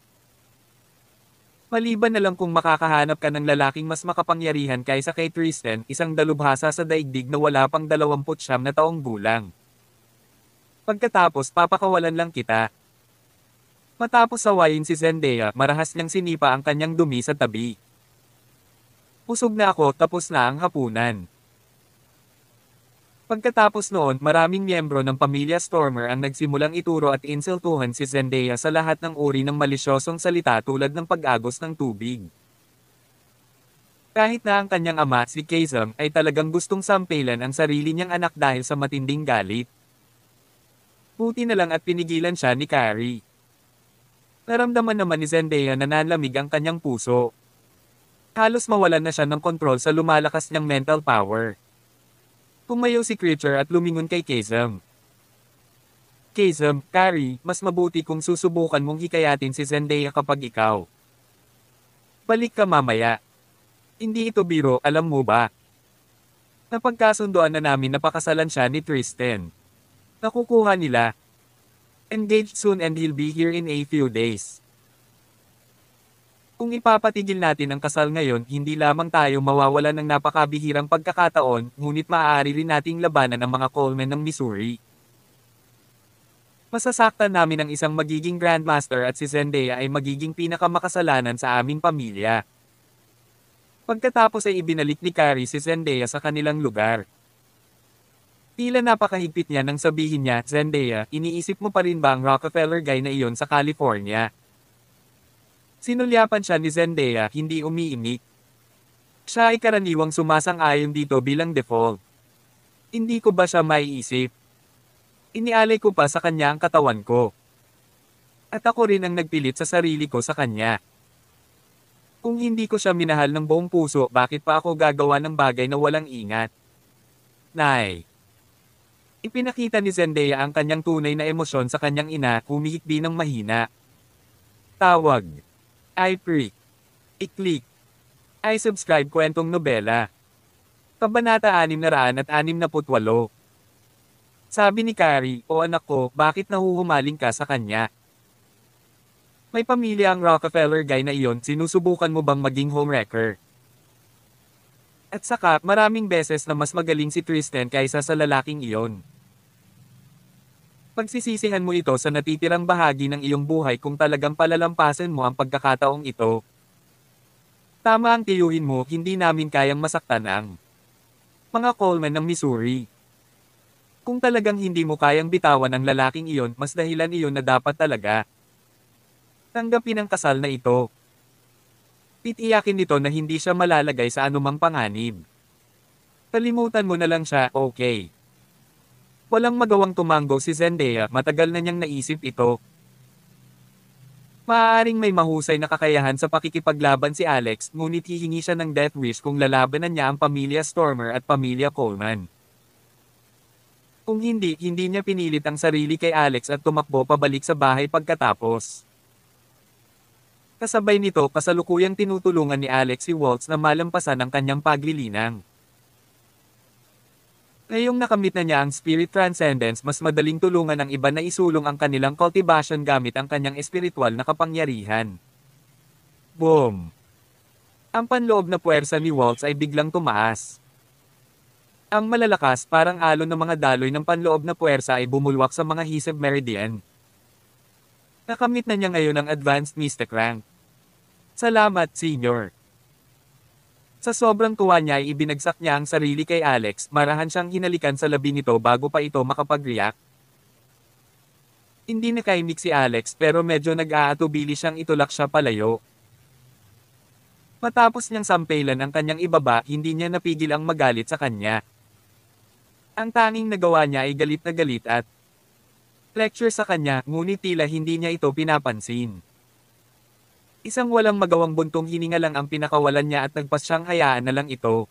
Maliban na lang kung makakahanap ka ng lalaking mas makapangyarihan kaysa kay Tristan, isang dalubhasa sa daigdig na wala pang 29 na taong gulang. Pagkatapos papakawalan lang kita. Matapos sawayin si Zendaya, marahas niyang sinipa ang kanyang dumi sa tabi. Pusog na ako, tapos na ang hapunan. Pagkatapos noon, maraming miyembro ng pamilya Stormer ang nagsimulang ituro at insultuhan si Zendaya sa lahat ng uri ng malisyosong salita tulad ng pag-agos ng tubig. Kahit na ang kanyang ama, si Kaisam, ay talagang gustong sampelan ang sarili niyang anak dahil sa matinding galit. Buti na lang at pinigilan siya ni Carrie. Naramdaman naman ni Zendaya na nalamig ang kanyang puso. Halos mawalan na siya ng kontrol sa lumalakas niyang mental power. Tumayo si Creature at lumingon kay Kaisam. Kaisam, Carrie, mas mabuti kung susubukan mong hikayatin si Zendaya kapag ikaw. Balik ka mamaya. Hindi ito biro, alam mo ba? Napagkasundoan na namin na pakasalan siya ni Tristan. Nakukuha nila. Engaged soon and he'll be here in a few days. Kung ipapatigil natin ang kasal ngayon, hindi lamang tayo mawawalan ng napakabihirang pagkakataon, ngunit maaari rin nating labanan ang mga Coleman ng Missouri. Masasaktan namin ang isang magiging Grandmaster at si Zendaya ay magiging pinakamakasalanan sa aming pamilya. Pagkatapos ay ibinalik ni Carrie si Zendaya sa kanilang lugar. Tila napakahigpit niya nang sabihin niya, Zendaya, iniisip mo pa rin ba ang Rockefeller guy na iyon sa California? Sinulyapan siya ni Zendaya, hindi umiimik. Siya ay karaniwang sumasang-ayon dito bilang default. Hindi ko ba siya maiisip? Inialay ko pa sa kanya ang katawan ko. At ako rin ang nagpilit sa sarili ko sa kanya. Kung hindi ko siya minahal ng buong puso, bakit pa ako gagawa ng bagay na walang ingat? Nay. Ipinakita ni Zendaya ang kanyang tunay na emosyon sa kanyang ina, humihikbi ng mahina. Tawag. I-prick. I-click. I-subscribe kwentong nobela. Kabanata 668. Sabi ni Carrie, o anak ko, bakit nahuhumaling ka sa kanya? May pamilya ang Rockefeller guy na iyon, sinusubukan mo bang maging homewrecker? At saka, maraming beses na mas magaling si Tristan kaysa sa lalaking iyon. Pagsisisihan mo ito sa natitirang bahagi ng iyong buhay kung talagang palalampasin mo ang pagkakataong ito. Tama ang tiyuhin mo, hindi namin kayang masaktan ang mga Coleman ng Missouri. Kung talagang hindi mo kayang bitawan ang lalaking iyon, mas dahilan iyon na dapat talaga tanggapin ang kasal na ito. Titiyakin nito na hindi siya malalagay sa anumang panganib. Kalimutan mo na lang siya, okay? Walang magawang tumango si Zendaya, matagal na niyang naisip ito. Maaaring may mahusay na kakayahan sa pakikipaglaban si Alex, ngunit hihingi siya ng death wish kung lalabanan niya ang pamilya Stormer at pamilya Coleman. Kung hindi, hindi niya pinilit ang sarili kay Alex at tumakbo pabalik sa bahay pagkatapos. Kasabay nito, kasalukuyang tinutulungan ni Alex si Waltz na malampasan ang kanyang paglilinang. Ngayong nakamit na niya ang Spirit Transcendence, mas madaling tulungan ang iba na isulong ang kanilang cultivation gamit ang kanyang espiritual na kapangyarihan. Boom! Ang panloob na puwersa ni Waltz ay biglang tumaas. Ang malalakas, parang alon ng mga daloy ng panloob na puwersa ay bumulwak sa mga hisab meridian. Nakamit na niya ngayon ang Advanced Mystic rank. Salamat, Senior. Sa sobrang tuwa niya ay ibinagsak niya ang sarili kay Alex, marahan siyang hinalikan sa labi nito bago pa ito makapag-react. Hindi nakaimik si Alex pero medyo nag-aatubili siyang itulak siya palayo. Matapos niyang sampelan ang kanyang ibaba, hindi niya napigil ang magalit sa kanya. Ang tanging nagawa niya ay galit na galit at lecture sa kanya, ngunit tila hindi niya ito pinapansin. Isang walang magawang buntong hininga lang ang pinakawalan niya at nagpas siyang hayaan na lang ito.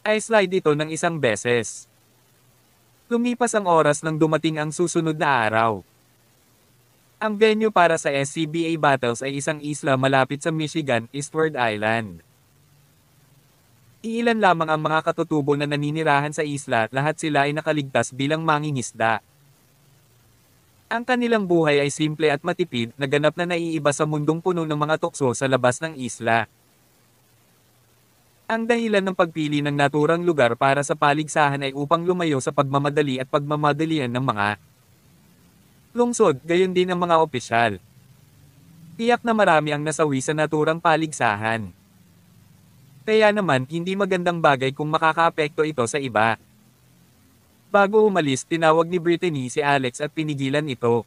Ay slide ito ng isang beses. Lumipas ang oras nang dumating ang susunod na araw. Ang venue para sa SCBA Battles ay isang isla malapit sa Michigan, Eastward Island. Iilan lamang ang mga katutubo na naninirahan sa isla, lahat sila ay nakaligtas bilang mangingisda. Ang kanilang buhay ay simple at matipid, naganap na naiiba sa mundong puno ng mga tukso sa labas ng isla. Ang dahilan ng pagpili ng naturang lugar para sa paligsahan ay upang lumayo sa pagmamadali at pagmamadalian ng mga lungsod, gayon din ang mga opisyal. Tiyak na marami ang nasawi sa naturang paligsahan. Kaya naman, hindi magandang bagay kung makakaapekto ito sa iba. Bago umalis, tinawag ni Brittany si Alex at pinigilan ito.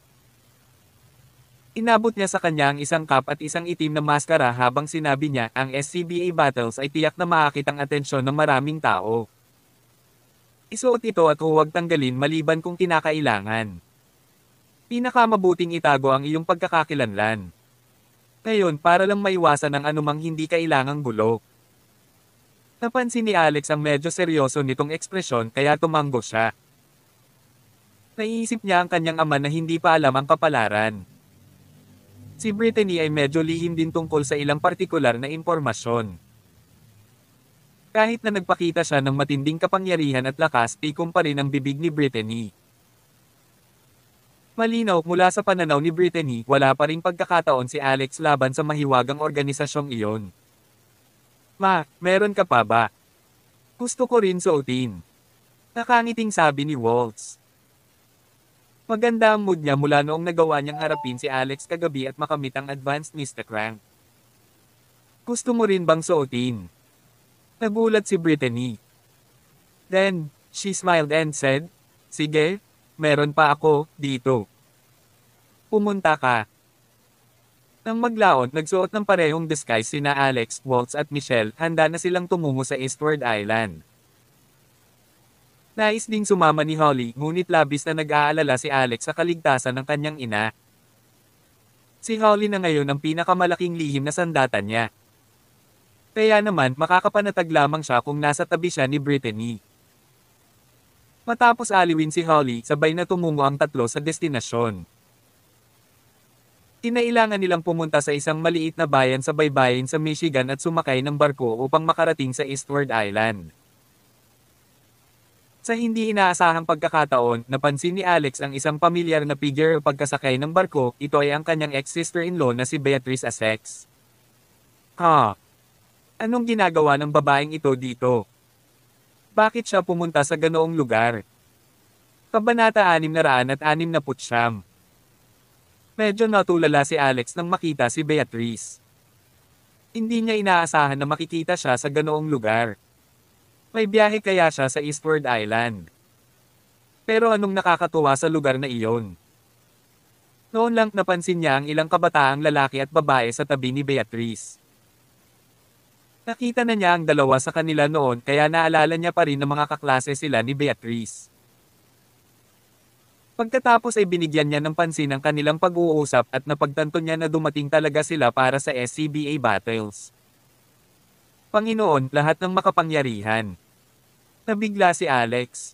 Inabot niya sa kanya ang isang cup at isang itim na maskara habang sinabi niya ang SCBA battles ay tiyak na maakit ang atensyon ng maraming tao. Isuot ito at huwag tanggalin maliban kung kinakailangan. Pinakamabuting itago ang iyong pagkakakilanlan. Ngayon para lang maiwasan ang anumang hindi kailangang bulok. Napansin ni Alex ang medyo seryoso nitong ekspresyon kaya tumango siya. Naiisip niya ang kanyang ama na hindi pa alam ang kapalaran. Si Brittany ay medyo lihim din tungkol sa ilang partikular na impormasyon. Kahit na nagpakita siya ng matinding kapangyarihan at lakas, tikom pa rin ang bibig ni Brittany. Malinaw mula sa pananaw ni Brittany, wala pa ring pagkakataon si Alex laban sa mahiwagang organisasyong iyon. Ma, meron ka pa ba? Gusto ko rin suotin. Nakangiting sabi ni Waltz. Maganda ang mood niya mula noong nagawa niyang harapin si Alex kagabi at makamit ang advanced Mr. Crank. Gusto mo rin bang suotin? Nagulat si Brittany. Then, she smiled and said, sige, meron pa ako, dito. Pumunta ka. Nang maglaon, nagsuot ng parehong disguise sina Alex, Waltz at Michelle, handa na silang tumungo sa Eastward Island. Nais ding sumama ni Holly, ngunit labis na nag-aalala si Alex sa kaligtasan ng kanyang ina. Si Holly na ngayon ang pinakamalaking lihim na sandata niya. Kaya naman, makakapanatag lamang siya kung nasa tabi siya ni Brittany. Matapos aliwin si Holly, sabay na tumungo ang tatlo sa destinasyon. Kinailangan nilang pumunta sa isang maliit na bayan sa baybayin sa Michigan at sumakay ng barko upang makarating sa Eastward Island. Sa hindi inaasahang pagkakataon, napansin ni Alex ang isang pamilyar na figure pagkasakay ng barko, ito ay ang kanyang ex-sister-in-law na si Beatrice Essex. Anong ginagawa ng babaeng ito dito? Bakit siya pumunta sa ganoong lugar? Kabanata 669. Medyo natulala si Alex nang makita si Beatrice. Hindi niya inaasahan na makikita siya sa ganoong lugar. May biyahe kaya siya sa Eastward Island. Pero anong nakakatuwa sa lugar na iyon? Noon lang napansin niya ang ilang kabataang lalaki at babae sa tabi ni Beatrice. Nakita na niya ang dalawa sa kanila noon kaya naalala niya pa rin na mga kaklase sila ni Beatrice. Pagkatapos ay binigyan niya ng pansin ang kanilang pag-uusap at napagtanto niya na dumating talaga sila para sa SCBA battles. Panginoon, lahat ng makapangyarihan. Nabigla si Alex.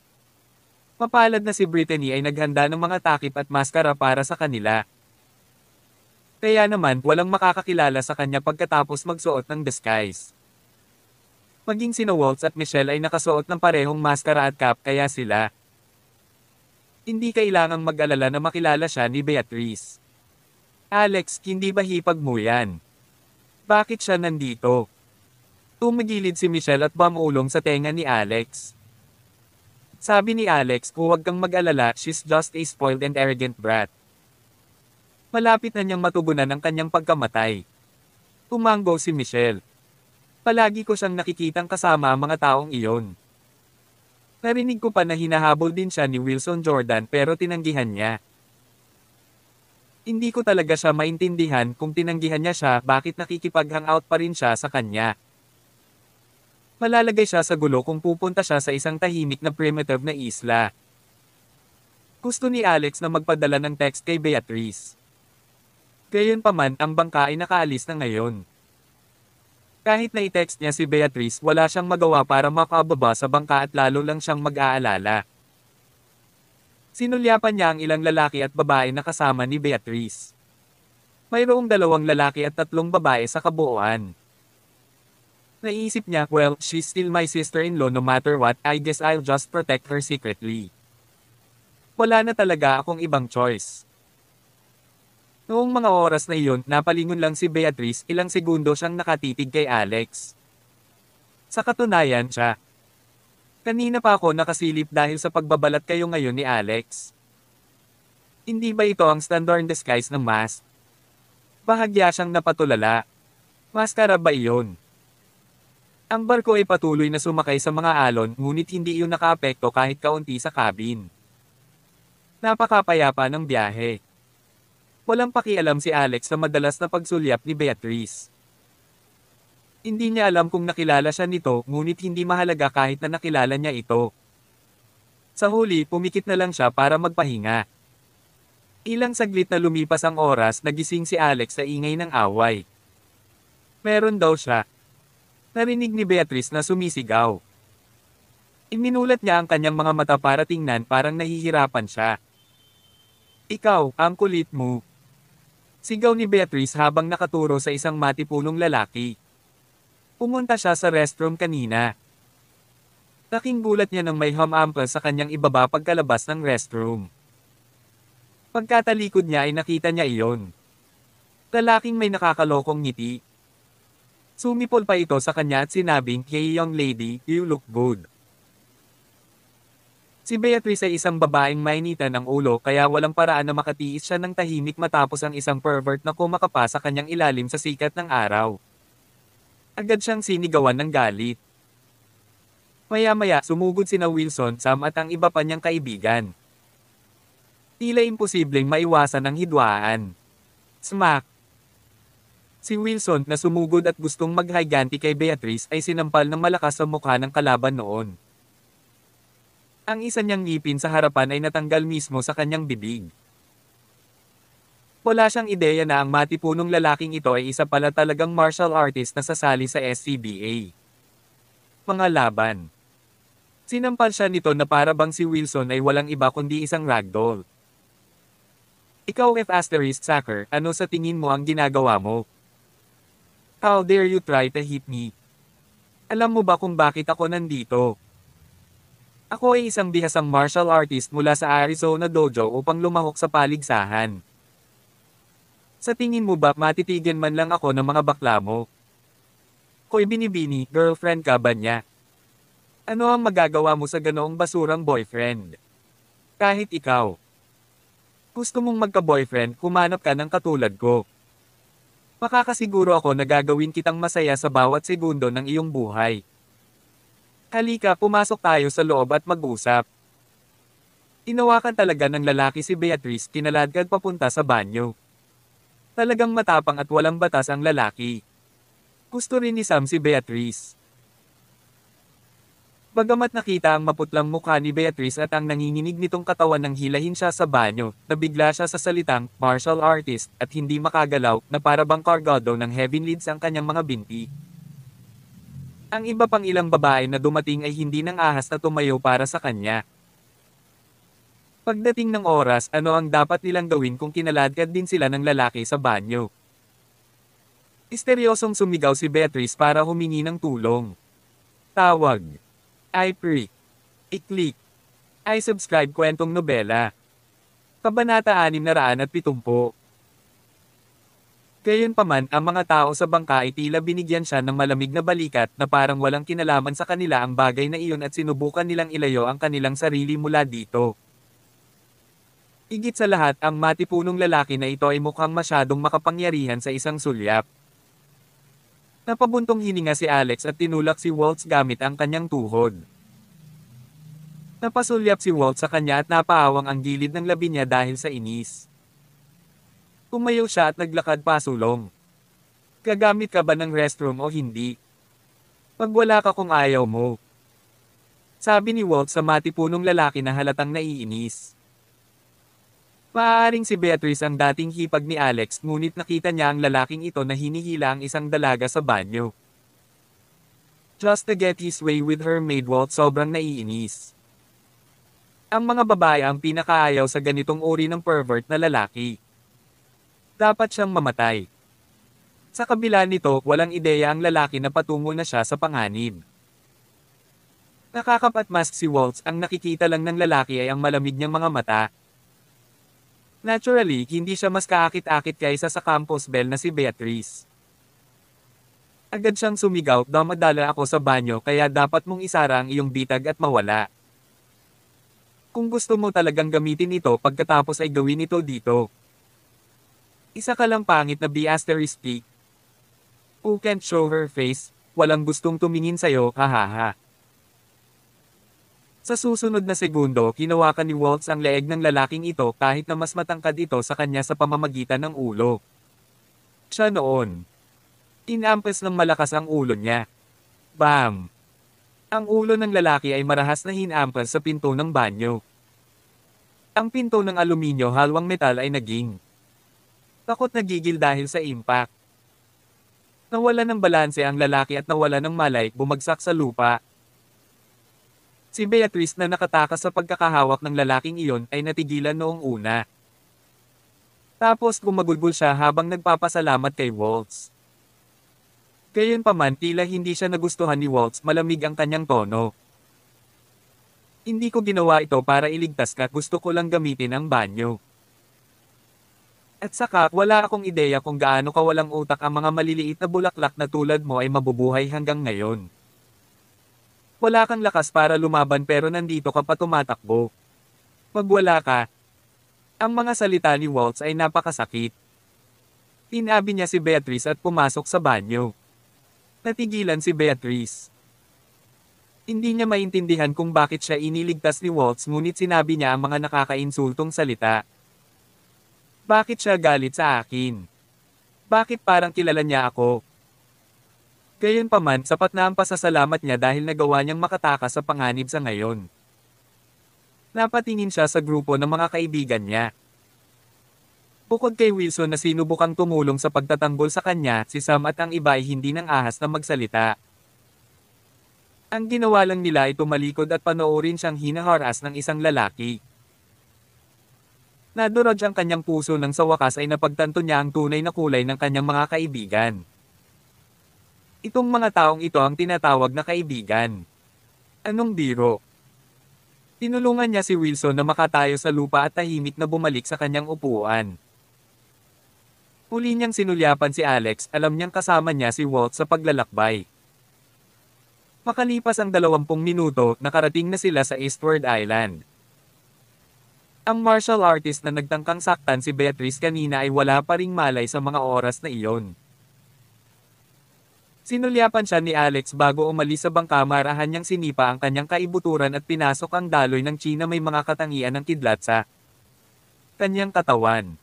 Mapalad na si Brittany ay naghanda ng mga takip at maskara para sa kanila. Kaya naman, walang makakakilala sa kanya pagkatapos magsuot ng disguise. Maging sina Waltz at Michelle ay nakasuot ng parehong maskara at cap kaya sila. Hindi kailangang mag-alala na makilala siya ni Beatrice. Alex, hindi ba hipag mo yan? Bakit siya nandito? Tumigilid si Michelle at bumulong sa tenga ni Alex. Sabi ni Alex, huwag kang mag-alala, she's just a spoiled and arrogant brat. Malapit na niyang matugunan ang kanyang pagkamatay. Tumanggo si Michelle. Palagi ko siyang nakikitang kasama ang mga taong iyon. Narinig ko pa na hinahabol din siya ni Wilson Jordan pero tinanggihan niya. Hindi ko talaga siya maintindihan kung tinanggihan niya siya bakit nakikipag-hangout pa rin siya sa kanya. Malalagay siya sa gulo kung pupunta siya sa isang tahimik na primitive na isla. Gusto ni Alex na magpadala ng text kay Beatrice. Gayunpaman, ang bangka ay nakaalis na ngayon. Kahit na i-text niya si Beatrice, wala siyang magawa para makababa sa bangka at lalo lang siyang mag-aalala. Sinulyapan niya ang ilang lalaki at babae na kasama ni Beatrice. Mayroong 2 lalaki at 3 babae sa kabuuan. Naisip niya, well, she's still my sister-in-law no matter what, I guess I'll just protect her secretly. Wala na talaga akong ibang choice. Noong mga oras na iyon, napalingon lang si Beatrice, ilang segundo siyang nakatitig kay Alex. Sa katunayan siya. Kanina pa ako nakasilip dahil sa pagbabalat kayo ngayon ni Alex. Hindi ba ito ang standard disguise ng mask? Bahagya siyang napatulala. Maskara ba iyon? Ang barko ay patuloy na sumakay sa mga alon, ngunit hindi iyon nakaapekto kahit kaunti sa cabin. Napakapayapa ng biyahe. Walang pakialam si Alex sa madalas na pagsulyap ni Beatrice. Hindi niya alam kung nakilala siya nito, ngunit hindi mahalaga kahit na nakilala niya ito. Sa huli, pumikit na lang siya para magpahinga. Ilang saglit na lumipas ang oras, nagising si Alex sa ingay ng away. Meron daw siya. Narinig ni Beatrice na sumisigaw. Iminulat niya ang kanyang mga mata para tingnan, parang nahihirapan siya. Ikaw, ang kulit mo. Sigaw ni Beatrice habang nakaturo sa isang matipulong lalaki. Pumunta siya sa restroom kanina. Laking gulat niya nang may humampas sa kanyang ibaba pagkalabas ng restroom. Pagkatalikod niya ay nakita niya iyon. Lalaking may nakakalokong ngiti. Sumipol pa ito sa kanya at sinabing, "Hey young lady, you look good." Si Beatrice ay isang babaeng mainitan ng ulo, kaya walang paraan na makatiis siya ng tahimik matapos ang isang pervert na kumakapa sa kanyang ilalim sa sikat ng araw. Agad siyang sinigawan ng galit. Maya-maya, sumugod sina Wilson, Sam at ang iba pa niyang kaibigan. Tila imposibleng maiwasan ang hidwaan. Smack! Si Wilson, na sumugod at gustong maghiganti kay Beatrice, ay sinampal ng malakas sa mukha ng kalaban noon. Ang isa niyang ngipin sa harapan ay natanggal mismo sa kanyang bibig. Wala siyang ideya na ang matipunong lalaking ito ay isa pala talagang martial artist na sasali sa SCBA. Mga laban. Sinampal siya nito na para bang si Wilson ay walang iba kundi isang ragdoll. Ikaw F***Sacker, ano sa tingin mo ang ginagawa mo? How dare you try to hit me? Alam mo ba kung bakit ako nandito? Ako ay isang bihasang martial artist mula sa Arizona Dojo upang lumahok sa paligsahan. Sa tingin mo ba matitigan man lang ako ng mga bakla mo? Koy binibini, girlfriend ka ba niya? Ano ang magagawa mo sa ganoong basurang boyfriend? Kahit ikaw. Gusto mong magka-boyfriend, kumanap ka ng katulad ko. Makakasiguro ako na gagawin kitang masaya sa bawat segundo ng iyong buhay. Halika, pumasok tayo sa loob at mag-usap. Inawakan talaga ng lalaki si Beatrice, kinaladkad papunta sa banyo. Talagang matapang at walang batas ang lalaki. Gusto rin ni Sam si Beatrice. Bagamat nakita ang maputlang mukha ni Beatrice at ang nanginginig nitong katawan nang hilahin siya sa banyo, nabigla siya sa salitang, martial artist, at hindi makagalaw, na para bang kargado ng heavy lids ang kanyang mga binti. Ang iba pang ilang babae na dumating ay hindi nang ahas na tumayo para sa kanya. Pagdating ng oras, ano ang dapat nilang gawin kung kinaladkad din sila ng lalaki sa banyo? Misteryosong sumigaw si Beatrice para humingi ng tulong. Tawag. I-pre. I-click. I-subscribe kwentong nobela. Kabanata 670. Gayunpaman, ang mga tao sa bangka ay tila binigyan siya ng malamig na balikat na parang walang kinalaman sa kanila ang bagay na iyon at sinubukan nilang ilayo ang kanilang sarili mula dito. Higit sa lahat, ang matipunong lalaki na ito ay mukhang masyadong makapangyarihan sa isang sulyap. Napabuntong hininga si Alex at tinulak si Waltz gamit ang kanyang tuhod. Napasulyap si Waltz sa kanya at napaawang ang gilid ng labi niya dahil sa inis. Tumayo siya at naglakad pasulong. Gagamit ka ba ng restroom o hindi? Pag wala ka kung ayaw mo. Sabi ni Waltz sa matipunong lalaki na halatang naiinis. Maaaring si Beatrice ang dating hipag ni Alex, ngunit nakita niya ang lalaking ito na hinihila ang isang dalaga sa banyo. Just to get his way with her maid, Walt sobrang naiinis. Ang mga babae ang pinakaayaw sa ganitong uri ng pervert na lalaki. Dapat siyang mamatay. Sa kabila nito, walang ideya ang lalaki na patungo na siya sa panganib. Nakakapatmask si Waltz, ang nakikita lang ng lalaki ay ang malamig niyang mga mata. Naturally, hindi siya mas kaakit-akit kaysa sa campus belle na si Beatrice. Agad siyang sumigaw, "Damadala ako sa banyo kaya dapat mong isara ang iyong bitag at mawala. Kung gusto mo talagang gamitin ito pagkatapos ay gawin ito dito. Isa ka lang pangit na B***. Who can't show her face, walang gustong tumingin sa'yo, hahaha." Sa susunod na segundo, hinawakan ni Waltz ang leeg ng lalaking ito kahit na mas matangkad ito sa kanya sa pamamagitan ng ulo. Siya noon. Inampes ng malakas ang ulo niya. Bam! Ang ulo ng lalaki ay marahas na hinampas sa pinto ng banyo. Ang pinto ng aluminyo halwang metal ay naging takot na gigil dahil sa impact. Nawala ng balanse ang lalaki at nawala ng malay, bumagsak sa lupa. Si Beatrice na nakatakas sa pagkakahawak ng lalaking iyon ay natigilan noong una. Tapos gumagulgol siya habang nagpapasalamat kay Waltz. Gayunpaman tila hindi siya nagustuhan ni Waltz, malamig ang kanyang tono. Hindi ko ginawa ito para iligtas ka, gusto ko lang gamitin ang banyo. At saka, wala akong ideya kung gaano kawalang utak ang mga maliliit na bulaklak na tulad mo ay mabubuhay hanggang ngayon. Wala kang lakas para lumaban pero nandito ka pa tumatakbo. Magwala ka. Ang mga salita ni Waltz ay napakasakit. Tinabi niya si Beatrice at pumasok sa banyo. Natigilan si Beatrice. Hindi niya maintindihan kung bakit siya iniligtas ni Waltz, ngunit sinabi niya ang mga nakakainsultong salita. Bakit siya galit sa akin? Bakit parang kilala niya ako? Gayunpaman, sapat na ang pasasalamat niya dahil nagawa niyang makatakas sa panganib sa ngayon. Napatingin siya sa grupo ng mga kaibigan niya. Bukod kay Wilson na sinubukang tumulong sa pagtatanggol sa kanya, si Sam at ang iba ay hindi nang ahas na magsalita. Ang ginawa lang nila ay tumalikod at panoorin siyang hinaharas ng isang lalaki. Nadurog ang kanyang puso nang sa wakas ay napagtanto niya ang tunay na kulay ng kanyang mga kaibigan. Itong mga taong ito ang tinatawag na kaibigan. Anong biro? Tinulungan niya si Wilson na makatayo sa lupa at tahimik na bumalik sa kanyang upuan. Muli niyang sinulyapan si Alex, alam niyang kasama niya si Walt sa paglalakbay. Makalipas ang 20 minuto, nakarating na sila sa Eastward Island. Ang martial artist na nagtangkang saktan si Beatrice kanina ay wala pa ring malay sa mga oras na iyon. Sinulyapan siya ni Alex bago umalis sa bangka, marahan niyang sinipa ang kanyang kaibuturan at pinasok ang daloy ng China may mga katangian ng kidlat sa kanyang katawan.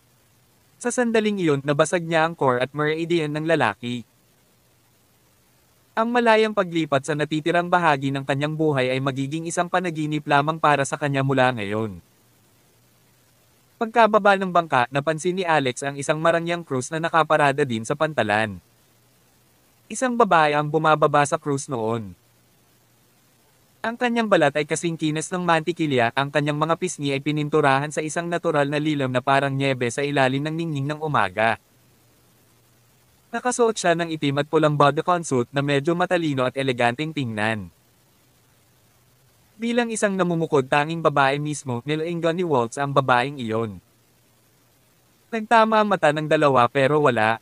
Sa sandaling iyon, nabasag niya ang core at meridian ng lalaki. Ang malayang paglipat sa natitirang bahagi ng kanyang buhay ay magiging isang panaginip lamang para sa kanya mula ngayon. Pagkababa ng bangka, napansin ni Alex ang isang marangyang cruise na nakaparada din sa pantalan. Isang babae ang bumababa sa cruise noon. Ang kanyang balat ay kasing kinis ng mantikilya, ang kanyang mga pisngi ay pininturahan sa isang natural na lilam na parang nyebe sa ilalim ng ningning ng umaga. Nakasuot siya ng itim at pulang bodycon suit na medyo matalino at eleganteng tingnan. Bilang isang namumukod tanging babae mismo, nilainggan ni Waltz ang babaeng iyon. Nagtama ang mata ng dalawa pero wala.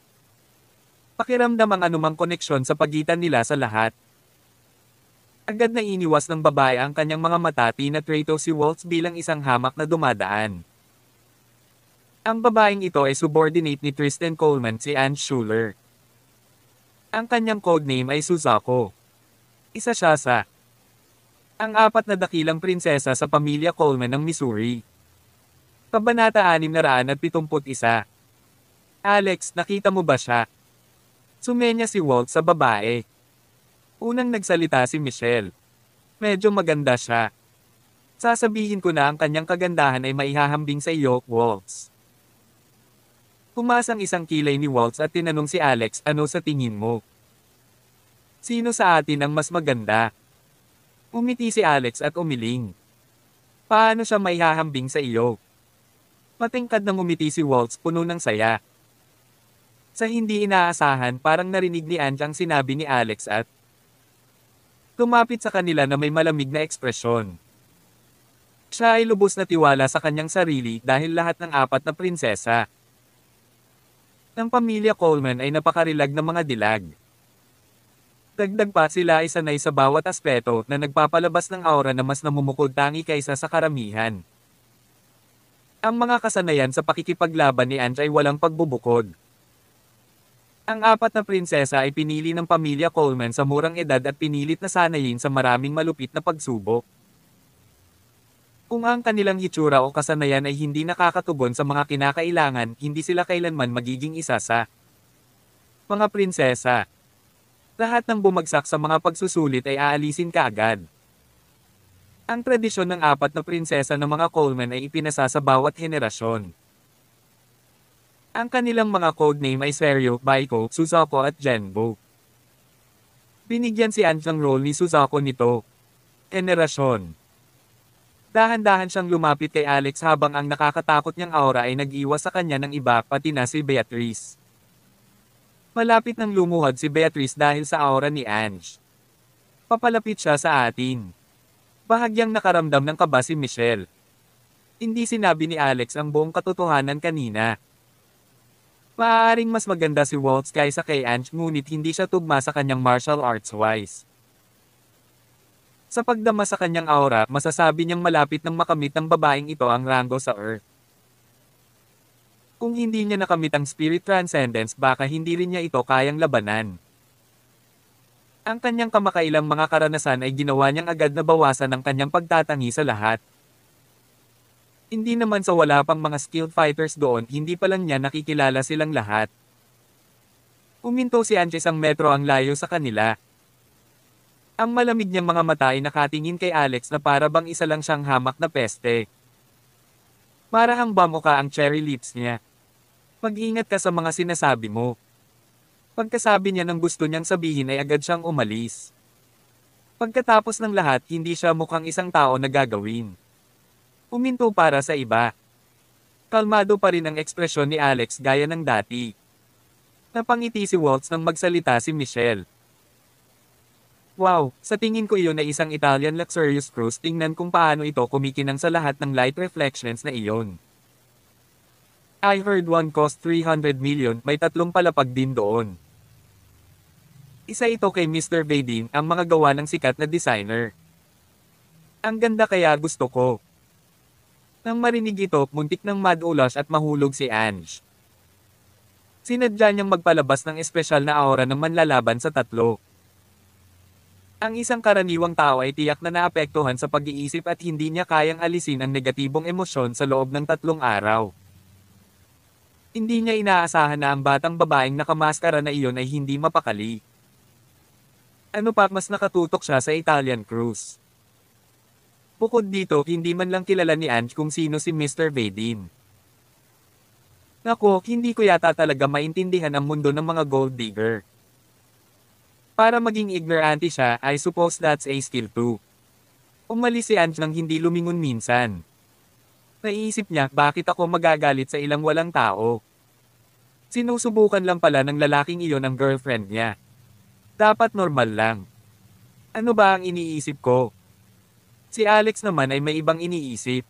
Pakiramdam ang anumang koneksyon sa pagitan nila sa lahat. Agad na iniwas ng babae ang kanyang mga mata, tinatrato si Waltz bilang isang hamak na dumadaan. Ang babaeng ito ay subordinate ni Tristan Coleman, si Anne Schuler. Ang kanyang codename ay Suzaku. Isa siya sa ang 4 na dakilang prinsesa sa pamilya Coleman ng Missouri. Kabanata 671. Alex, nakita mo ba siya? Sumenya si Walt sa babae. Unang nagsalita si Michelle. Medyo maganda siya. Sasabihin ko na ang kanyang kagandahan ay maihahambing sa iyo, Waltz. Pumasang isang kilay ni Waltz at tinanong si Alex, ano sa tingin mo? Sino sa atin ang mas maganda? Umiti si Alex at umiling. Paano siya maihahambing sa iyo? Matingkad nang umiti si Waltz, puno ng saya. Sa hindi inaasahan, parang narinig ni Ange ang sinabi ni Alex at tumapit sa kanila na may malamig na ekspresyon. Siya ay lubos na tiwala sa kanyang sarili dahil lahat ng 4 na prinsesa ng pamilya Coleman ay napakarilag ng mga dilag. Dagdag pa, sila ay sanay sa bawat aspeto na nagpapalabas ng aura na mas namumukod tangi kaysa sa karamihan. Ang mga kasanayan sa pakikipaglaban ni Ange ay walang pagbubukod. Ang 4 na prinsesa ay pinili ng pamilya Coleman sa murang edad at pinilit na sanayin sa maraming malupit na pagsubok. Kung ang kanilang hitsura o kasanayan ay hindi nakakatugon sa mga kinakailangan, hindi sila kailanman magiging isa sa mga prinsesa. Lahat ng bumagsak sa mga pagsusulit ay aalisin kaagad. Ang tradisyon ng apat na prinsesa ng mga Coleman ay ipinasa sa bawat henerasyon. Ang kanilang mga codename ay Seryo, Baiko, Suzuko at Genbo. Binigyan si Ange ng role ni Suzuko nito. Henerasyon. Dahan-dahan siyang lumapit kay Alex habang ang nakakatakot niyang aura ay nag-iwas sa kanya ng iba pati na si Beatrice. Malapit nang lumuhod si Beatrice dahil sa aura ni Ange. Papalapit siya sa atin. Bahagyang nakaramdam ng kaba si Michelle. Hindi sinabi ni Alex ang buong katotohanan kanina. Maaaring mas maganda si Waltz kaysa kay Ange ngunit hindi siya tugma sa kanyang martial arts wise. Sa pagdama sa kanyang aura, masasabi niyang malapit nang makamit ng babaeng ito ang rango sa Earth. Kung hindi niya nakamit ang Spirit Transcendence baka hindi rin niya ito kayang labanan. Ang kanyang kamakailang mga karanasan ay ginawa niyang agad na bawasan ang kanyang pagtatangi sa lahat. Hindi naman sa wala pang mga skilled fighters doon, hindi pa lang niya nakikilala silang lahat. Uminto si Ange isang metro ang layo sa kanila. Ang malamig niyang mga mata ay nakatingin kay Alex na para bang isa lang siyang hamak na peste. Marahang bamuka ang cherry lips niya. Mag-ingat ka sa mga sinasabi mo. Pagkasabi niya ng gusto niyang sabihin ay agad siyang umalis. Pagkatapos ng lahat, hindi siya mukhang isang tao na gagawin. Uminto para sa iba. Kalmado pa rin ang ekspresyon ni Alex gaya ng dati. Napangiti si Waltz nang magsalita si Michelle. Wow, sa tingin ko iyon ay isang Italian luxurious cruise. Tingnan kung paano ito kumikinang sa lahat ng light reflections na iyon. I heard one cost 300 million, may 3 palapag din doon. Isa ito kay Mr. Vadin, ang mga gawa ng sikat na designer. Ang ganda kaya gusto ko. Nang marinig ito, muntik ng madulas at mahulog si Ange. Sinadya niyang magpalabas ng espesyal na aura ng manlalaban sa 3. Ang isang karaniwang tao ay tiyak na naapektuhan sa pag-iisip at hindi niya kayang alisin ang negatibong emosyon sa loob ng 3 araw. Hindi niya inaasahan na ang batang babaeng nakamaskara na iyon ay hindi mapakali. Ano pa, mas nakatutok siya sa Italian cruise. Bukod dito, hindi man lang kilala ni Ange kung sino si Mr. Vadin. Nako, hindi ko yata talaga maintindihan ang mundo ng mga gold digger. Para maging ignorante siya, I suppose that's a skill too. Umalis si Ange nang hindi lumingon minsan. Naiisip niya, bakit ako magagalit sa ilang walang tao? Sinusubukan lang pala ng lalaking iyon ang girlfriend niya. Dapat normal lang. Ano ba ang iniisip ko? Si Alex naman ay may ibang iniisip.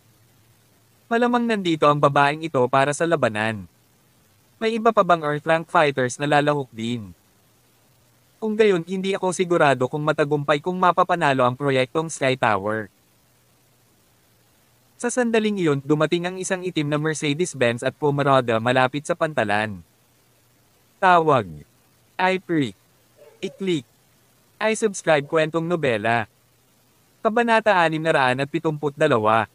Malamang nandito ang babaeng ito para sa labanan. May iba pa bang Earthrank fighters na lalahok din? Kung gayon, hindi ako sigurado kung matagumpay kung mapapanalo ang proyektong Sky Tower. Sa sandaling iyon, dumating ang isang itim na Mercedes-Benz at pumarada malapit sa pantalan. Tawag. I-Freak. I-Click. I-Subscribe kwentong nobela. Kabanata 672.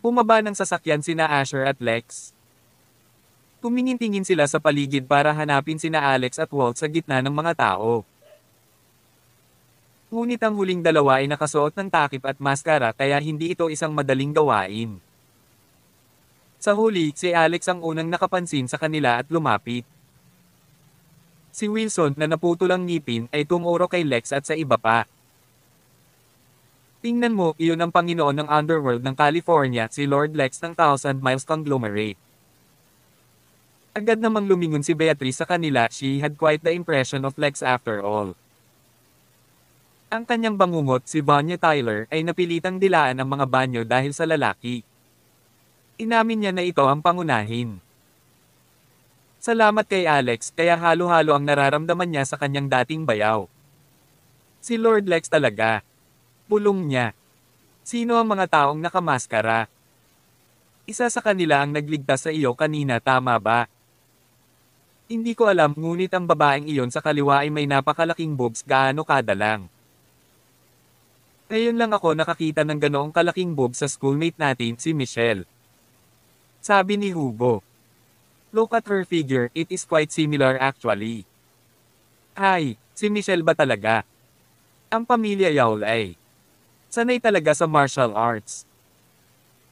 Bumaba ng sasakyan sina Asher at Lex. Tumingin-tingin sila sa paligid para hanapin sina Alex at Walt sa gitna ng mga tao. Ngunit ang huling dalawa ay nakasuot ng takip at maskara kaya hindi ito isang madaling gawain. Sa huli, si Alex ang unang nakapansin sa kanila at lumapit. Si Wilson na naputulang ngipin ay tumuro kay Lex at sa iba pa. Tingnan mo, iyon ang Panginoon ng Underworld ng California, si Lord Lex ng Thousand Miles Conglomerate. Agad namang lumingon si Beatrice sa kanila, she had quite the impression of Lex after all. Ang kanyang bangungot, si Bonnie Tyler, ay napilitang dilaan ang mga banyo dahil sa lalaki. Inamin niya na ito ang pangunahin. Salamat kay Alex, kaya halo-halo ang nararamdaman niya sa kanyang dating bayaw. Si Lord Lex talaga. Pulong niya. Sino ang mga taong nakamaskara? Isa sa kanila ang nagligtas sa iyo kanina, tama ba? Hindi ko alam, ngunit ang babaeng iyon sa kaliwa ay may napakalaking boobs, gaano kada lang. Ngayon lang ako nakakita ng ganoong kalaking boob sa schoolmate natin si Michelle. Sabi ni Hugo. Look at her figure, it is quite similar actually. Ay, si Michelle ba talaga? Ang pamilya Yaul ay sanay talaga sa martial arts.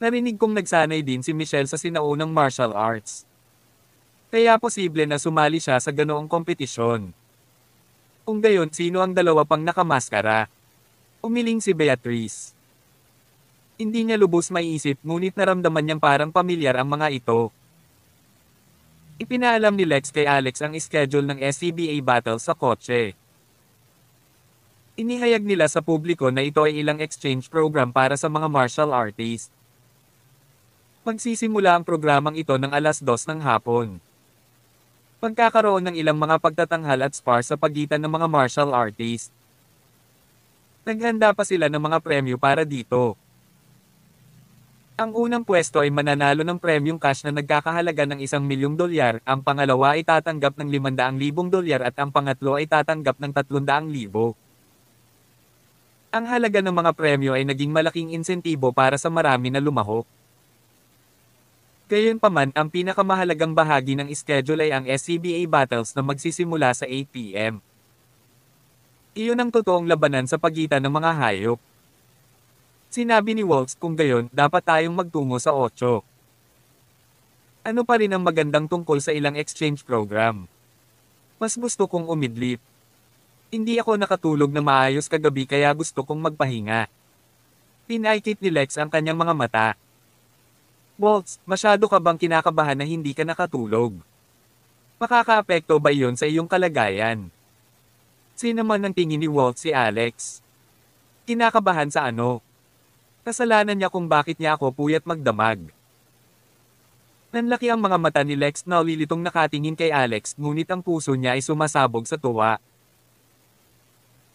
Narinig kong nagsanay din si Michelle sa sinaunang martial arts. Kaya posible na sumali siya sa ganoong kompetisyon. Kung gayon, sino ang dalawa pang nakamaskara? Umiling si Beatrice. Hindi niya lubos maiisip ngunit naramdaman niyang parang pamilyar ang mga ito. Ipinaalam ni Lex kay Alex ang schedule ng SCBA battle sa kotse. Inihayag nila sa publiko na ito ay ilang exchange program para sa mga martial artists. Magsisimula ang programang ito ng alas 2 ng hapon. Pagkakaroon ng ilang mga pagtatanghal at spar sa pagitan ng mga martial artists. Naghanda pa sila ng mga premyo para dito. Ang unang pwesto ay mananalo ng premyong cash na nagkakahalaga ng $1,000,000, ang pangalawa ay tatanggap ng $500,000 at ang pangatlo ay tatanggap ng $300,000. Ang halaga ng mga premyo ay naging malaking insentibo para sa marami na lumahok. Gayunpaman, ang pinakamahalagang bahagi ng schedule ay ang SCBA battles na magsisimula sa 8 p.m. Iyon ang totoong labanan sa pagitan ng mga hayop. Sinabi ni Waltz, kung gayon, dapat tayong magtungo sa 8. Ano pa rin ang magandang tungkol sa ilang exchange program? Mas gusto kong umidlip. Hindi ako nakatulog na maayos kagabi kaya gusto kong magpahinga. Pinaikit ni Lex ang kanyang mga mata. Waltz, masyado ka bang kinakabahan na hindi ka nakatulog? Makakaapekto ba iyon sa iyong kalagayan? Sinaman ng tingin ni Waltz si Alex. Kinakabahan sa ano? Kasalanan niya kung bakit niya ako puyat magdamag. Nanlaki ang mga mata ni Lex na lilitong nakatingin kay Alex ngunit ang puso niya ay sumasabog sa tuwa.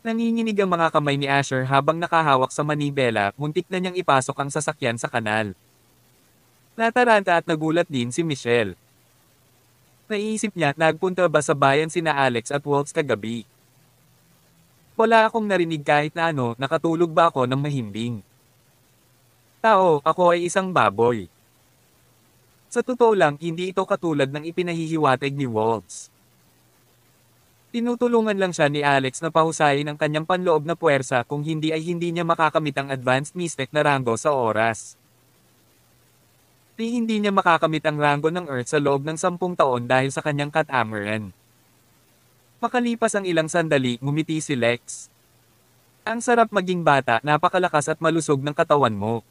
Nanginginig ang mga kamay ni Asher habang nakahawak sa manibela, muntik na niyang ipasok ang sasakyan sa kanal. Nataranta at nagulat din si Michelle. Naisip niya, nagpunta ba sa bayan sina Alex at Waltz kagabi? Wala akong narinig kahit na ano, nakatulog ba ako ng mahimbing? Tao, ako ay isang baboy. Sa totoo lang, hindi ito katulad ng ipinahihiwatig ni Waltz. Tinutulungan lang siya ni Alex na pahusayin ang kanyang panloob na puwersa kung hindi ay hindi niya makakamit ang advanced mystic na rango sa oras. Hindi niya makakamit ang rango ng Earth sa loob ng 10 taon dahil sa kanyang catamaran. Makalipas ang ilang sandali, ngumiti si Lex. Ang sarap maging bata, napakalakas at malusog ng katawan mo.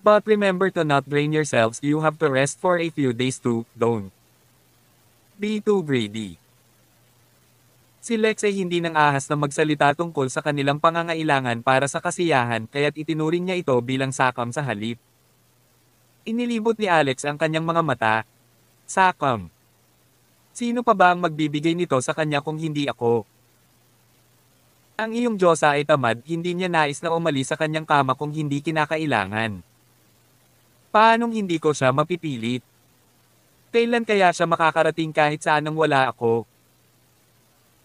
But remember to not drain yourselves, you have to rest for a few days too, don't be too greedy. Si Lex ay hindi nang ahas na magsalita tungkol sa kanilang pangangailangan para sa kasiyahan kaya't itinuring niya ito bilang sakam sa halip. Inilibot ni Alex ang kanyang mga mata. Sakam. Sino pa ba ang magbibigay nito sa kanya kung hindi ako? Ang iyong Diyosa ay tamad, hindi niya nais na umalis sa kanyang kama kung hindi kinakailangan. Paanong hindi ko siya mapipilit? Kailan kaya siya makakarating kahit saan nang wala ako?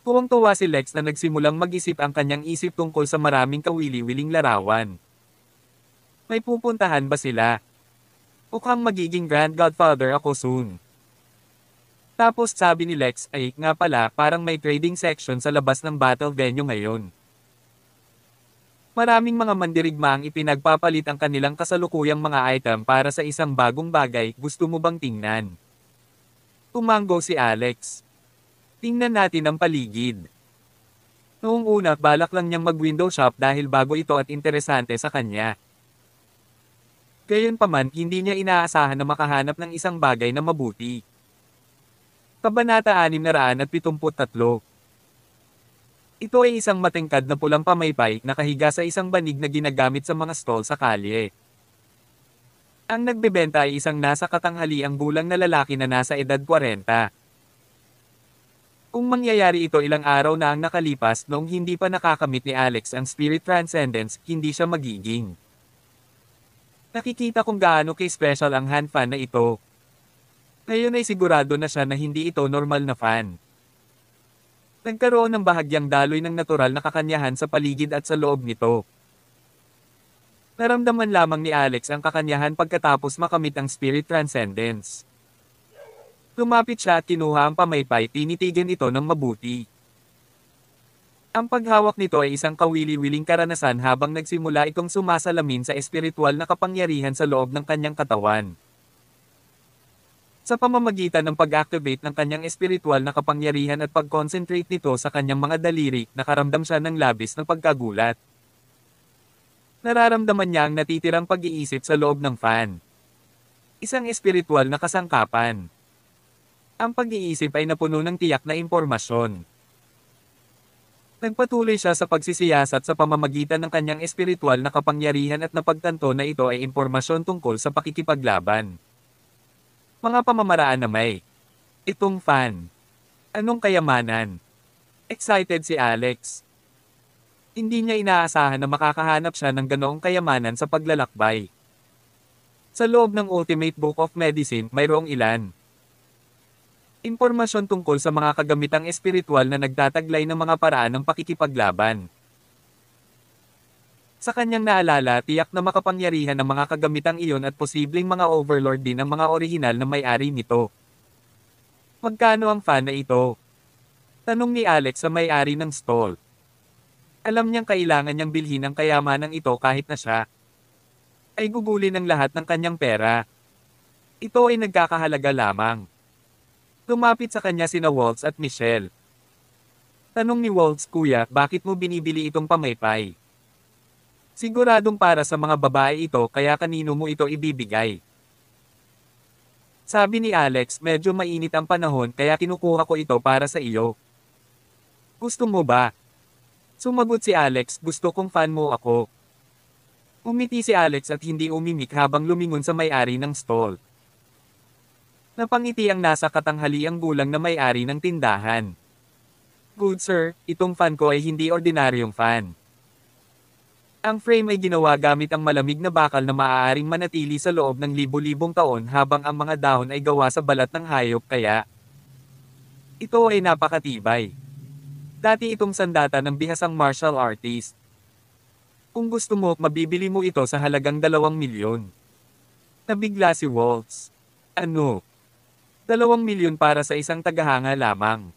Tuwang-tuwa si Lex na nagsimulang mag-isip ang kanyang isip tungkol sa maraming kawili-wiling larawan. May pupuntahan ba sila? Mukhang magiging grand godfather ako soon. Tapos sabi ni Lex, ay, nga pala, parang may trading section sa labas ng battle venue ngayon. Maraming mga mandirigma ang ipinagpapalit ang kanilang kasalukuyang mga item para sa isang bagong bagay, gusto mo bang tingnan? Tumango si Alex. Tingnan natin ang paligid. Noong una, balak lang niyang mag-window shop dahil bago ito at interesante sa kanya. Gayunpaman, hindi niya inaasahan na makahanap ng isang bagay na mabuti. Kabanata 673. Ito ay isang matingkad na pulang pamaypay, nakahiga sa isang banig na ginagamit sa mga stall sa kalye. Ang nagbebenta ay isang nasa katanghaliang gulang na lalaki na nasa edad 40. Kung mangyayari ito ilang araw na ang nakalipas noong hindi pa nakakamit ni Alex ang Spirit Transcendence, hindi siya magiging. Nakikita kung gaano kay-special ang hand fan na ito. Ngayon ay sigurado na siya na hindi ito normal na fan. Nagkaroon ng bahagyang daloy ng natural na kakanyahan sa paligid at sa loob nito. Naramdaman lamang ni Alex ang kakanyahan pagkatapos makamit ang spirit transcendence. Lumapit siya at kinuha ang pamaypay, tinitigan ito ng mabuti. Ang paghawak nito ay isang kawili-wiling karanasan habang nagsimula itong sumasalamin sa espiritual na kapangyarihan sa loob ng kanyang katawan. Sa pamamagitan ng pag-activate ng kanyang espiritual na kapangyarihan at pag-concentrate nito sa kanyang mga daliri, nakaramdam siya ng labis na pagkagulat. Nararamdaman niya ang natitirang pag-iisip sa loob ng fan. Isang espiritual na kasangkapan. Ang pag-iisip ay napuno ng tiyak na impormasyon. Nagpatuloy siya sa pagsisiyasat sa pamamagitan ng kanyang espiritual na kapangyarihan at napagtanto na ito ay impormasyon tungkol sa pakikipaglaban. Mga pamamaraan na may. Itong fan. Anong kayamanan? Excited si Alex. Hindi niya inaasahan na makakahanap siya ng ganoong kayamanan sa paglalakbay. Sa loob ng Ultimate Book of Medicine, mayroong ilan. Impormasyon tungkol sa mga kagamitang espiritual na nagtataglay ng mga paraan ng pakikipaglaban. Sa kanyang naalala, tiyak na makapangyarihan ng mga kagamitang iyon at posibleng mga overlord din ang mga orihinal na may-ari nito. Magkano ang fan na ito? Tanong ni Alex sa may-ari ng stall. Alam niyang kailangan niyang bilhin ang kayamanang ito kahit na siya ay gugulin ng lahat ng kanyang pera. Ito ay nagkakahalaga lamang. Lumapit sa kanya sina Waltz at Michelle. Tanong ni Waltz, "Kuya, bakit mo binibili itong pamaypay?" Siguradong para sa mga babae ito kaya kanino mo ito ibibigay? Sabi ni Alex, "Medyo mainit ang panahon kaya kinukuha ko ito para sa iyo. Gusto mo ba?" Sumagot si Alex, "Gusto kong fan mo ako." Umiti si Alex at hindi umimik habang lumingon sa may-ari ng stall. Napangiti ang nasa katanghaliang gulang na may-ari ng tindahan. "Good sir, itong fan ko ay hindi ordinaryong fan. Ang frame ay ginawa gamit ang malamig na bakal na maaaring manatili sa loob ng libo-libong taon habang ang mga dahon ay gawa sa balat ng hayop kaya ito ay napakatibay. Dati itong sandata ng bihasang martial artist. Kung gusto mo, mabibili mo ito sa halagang 2 milyon. Nabigla si Waltz. Ano? 2 milyon para sa isang tagahanga lamang.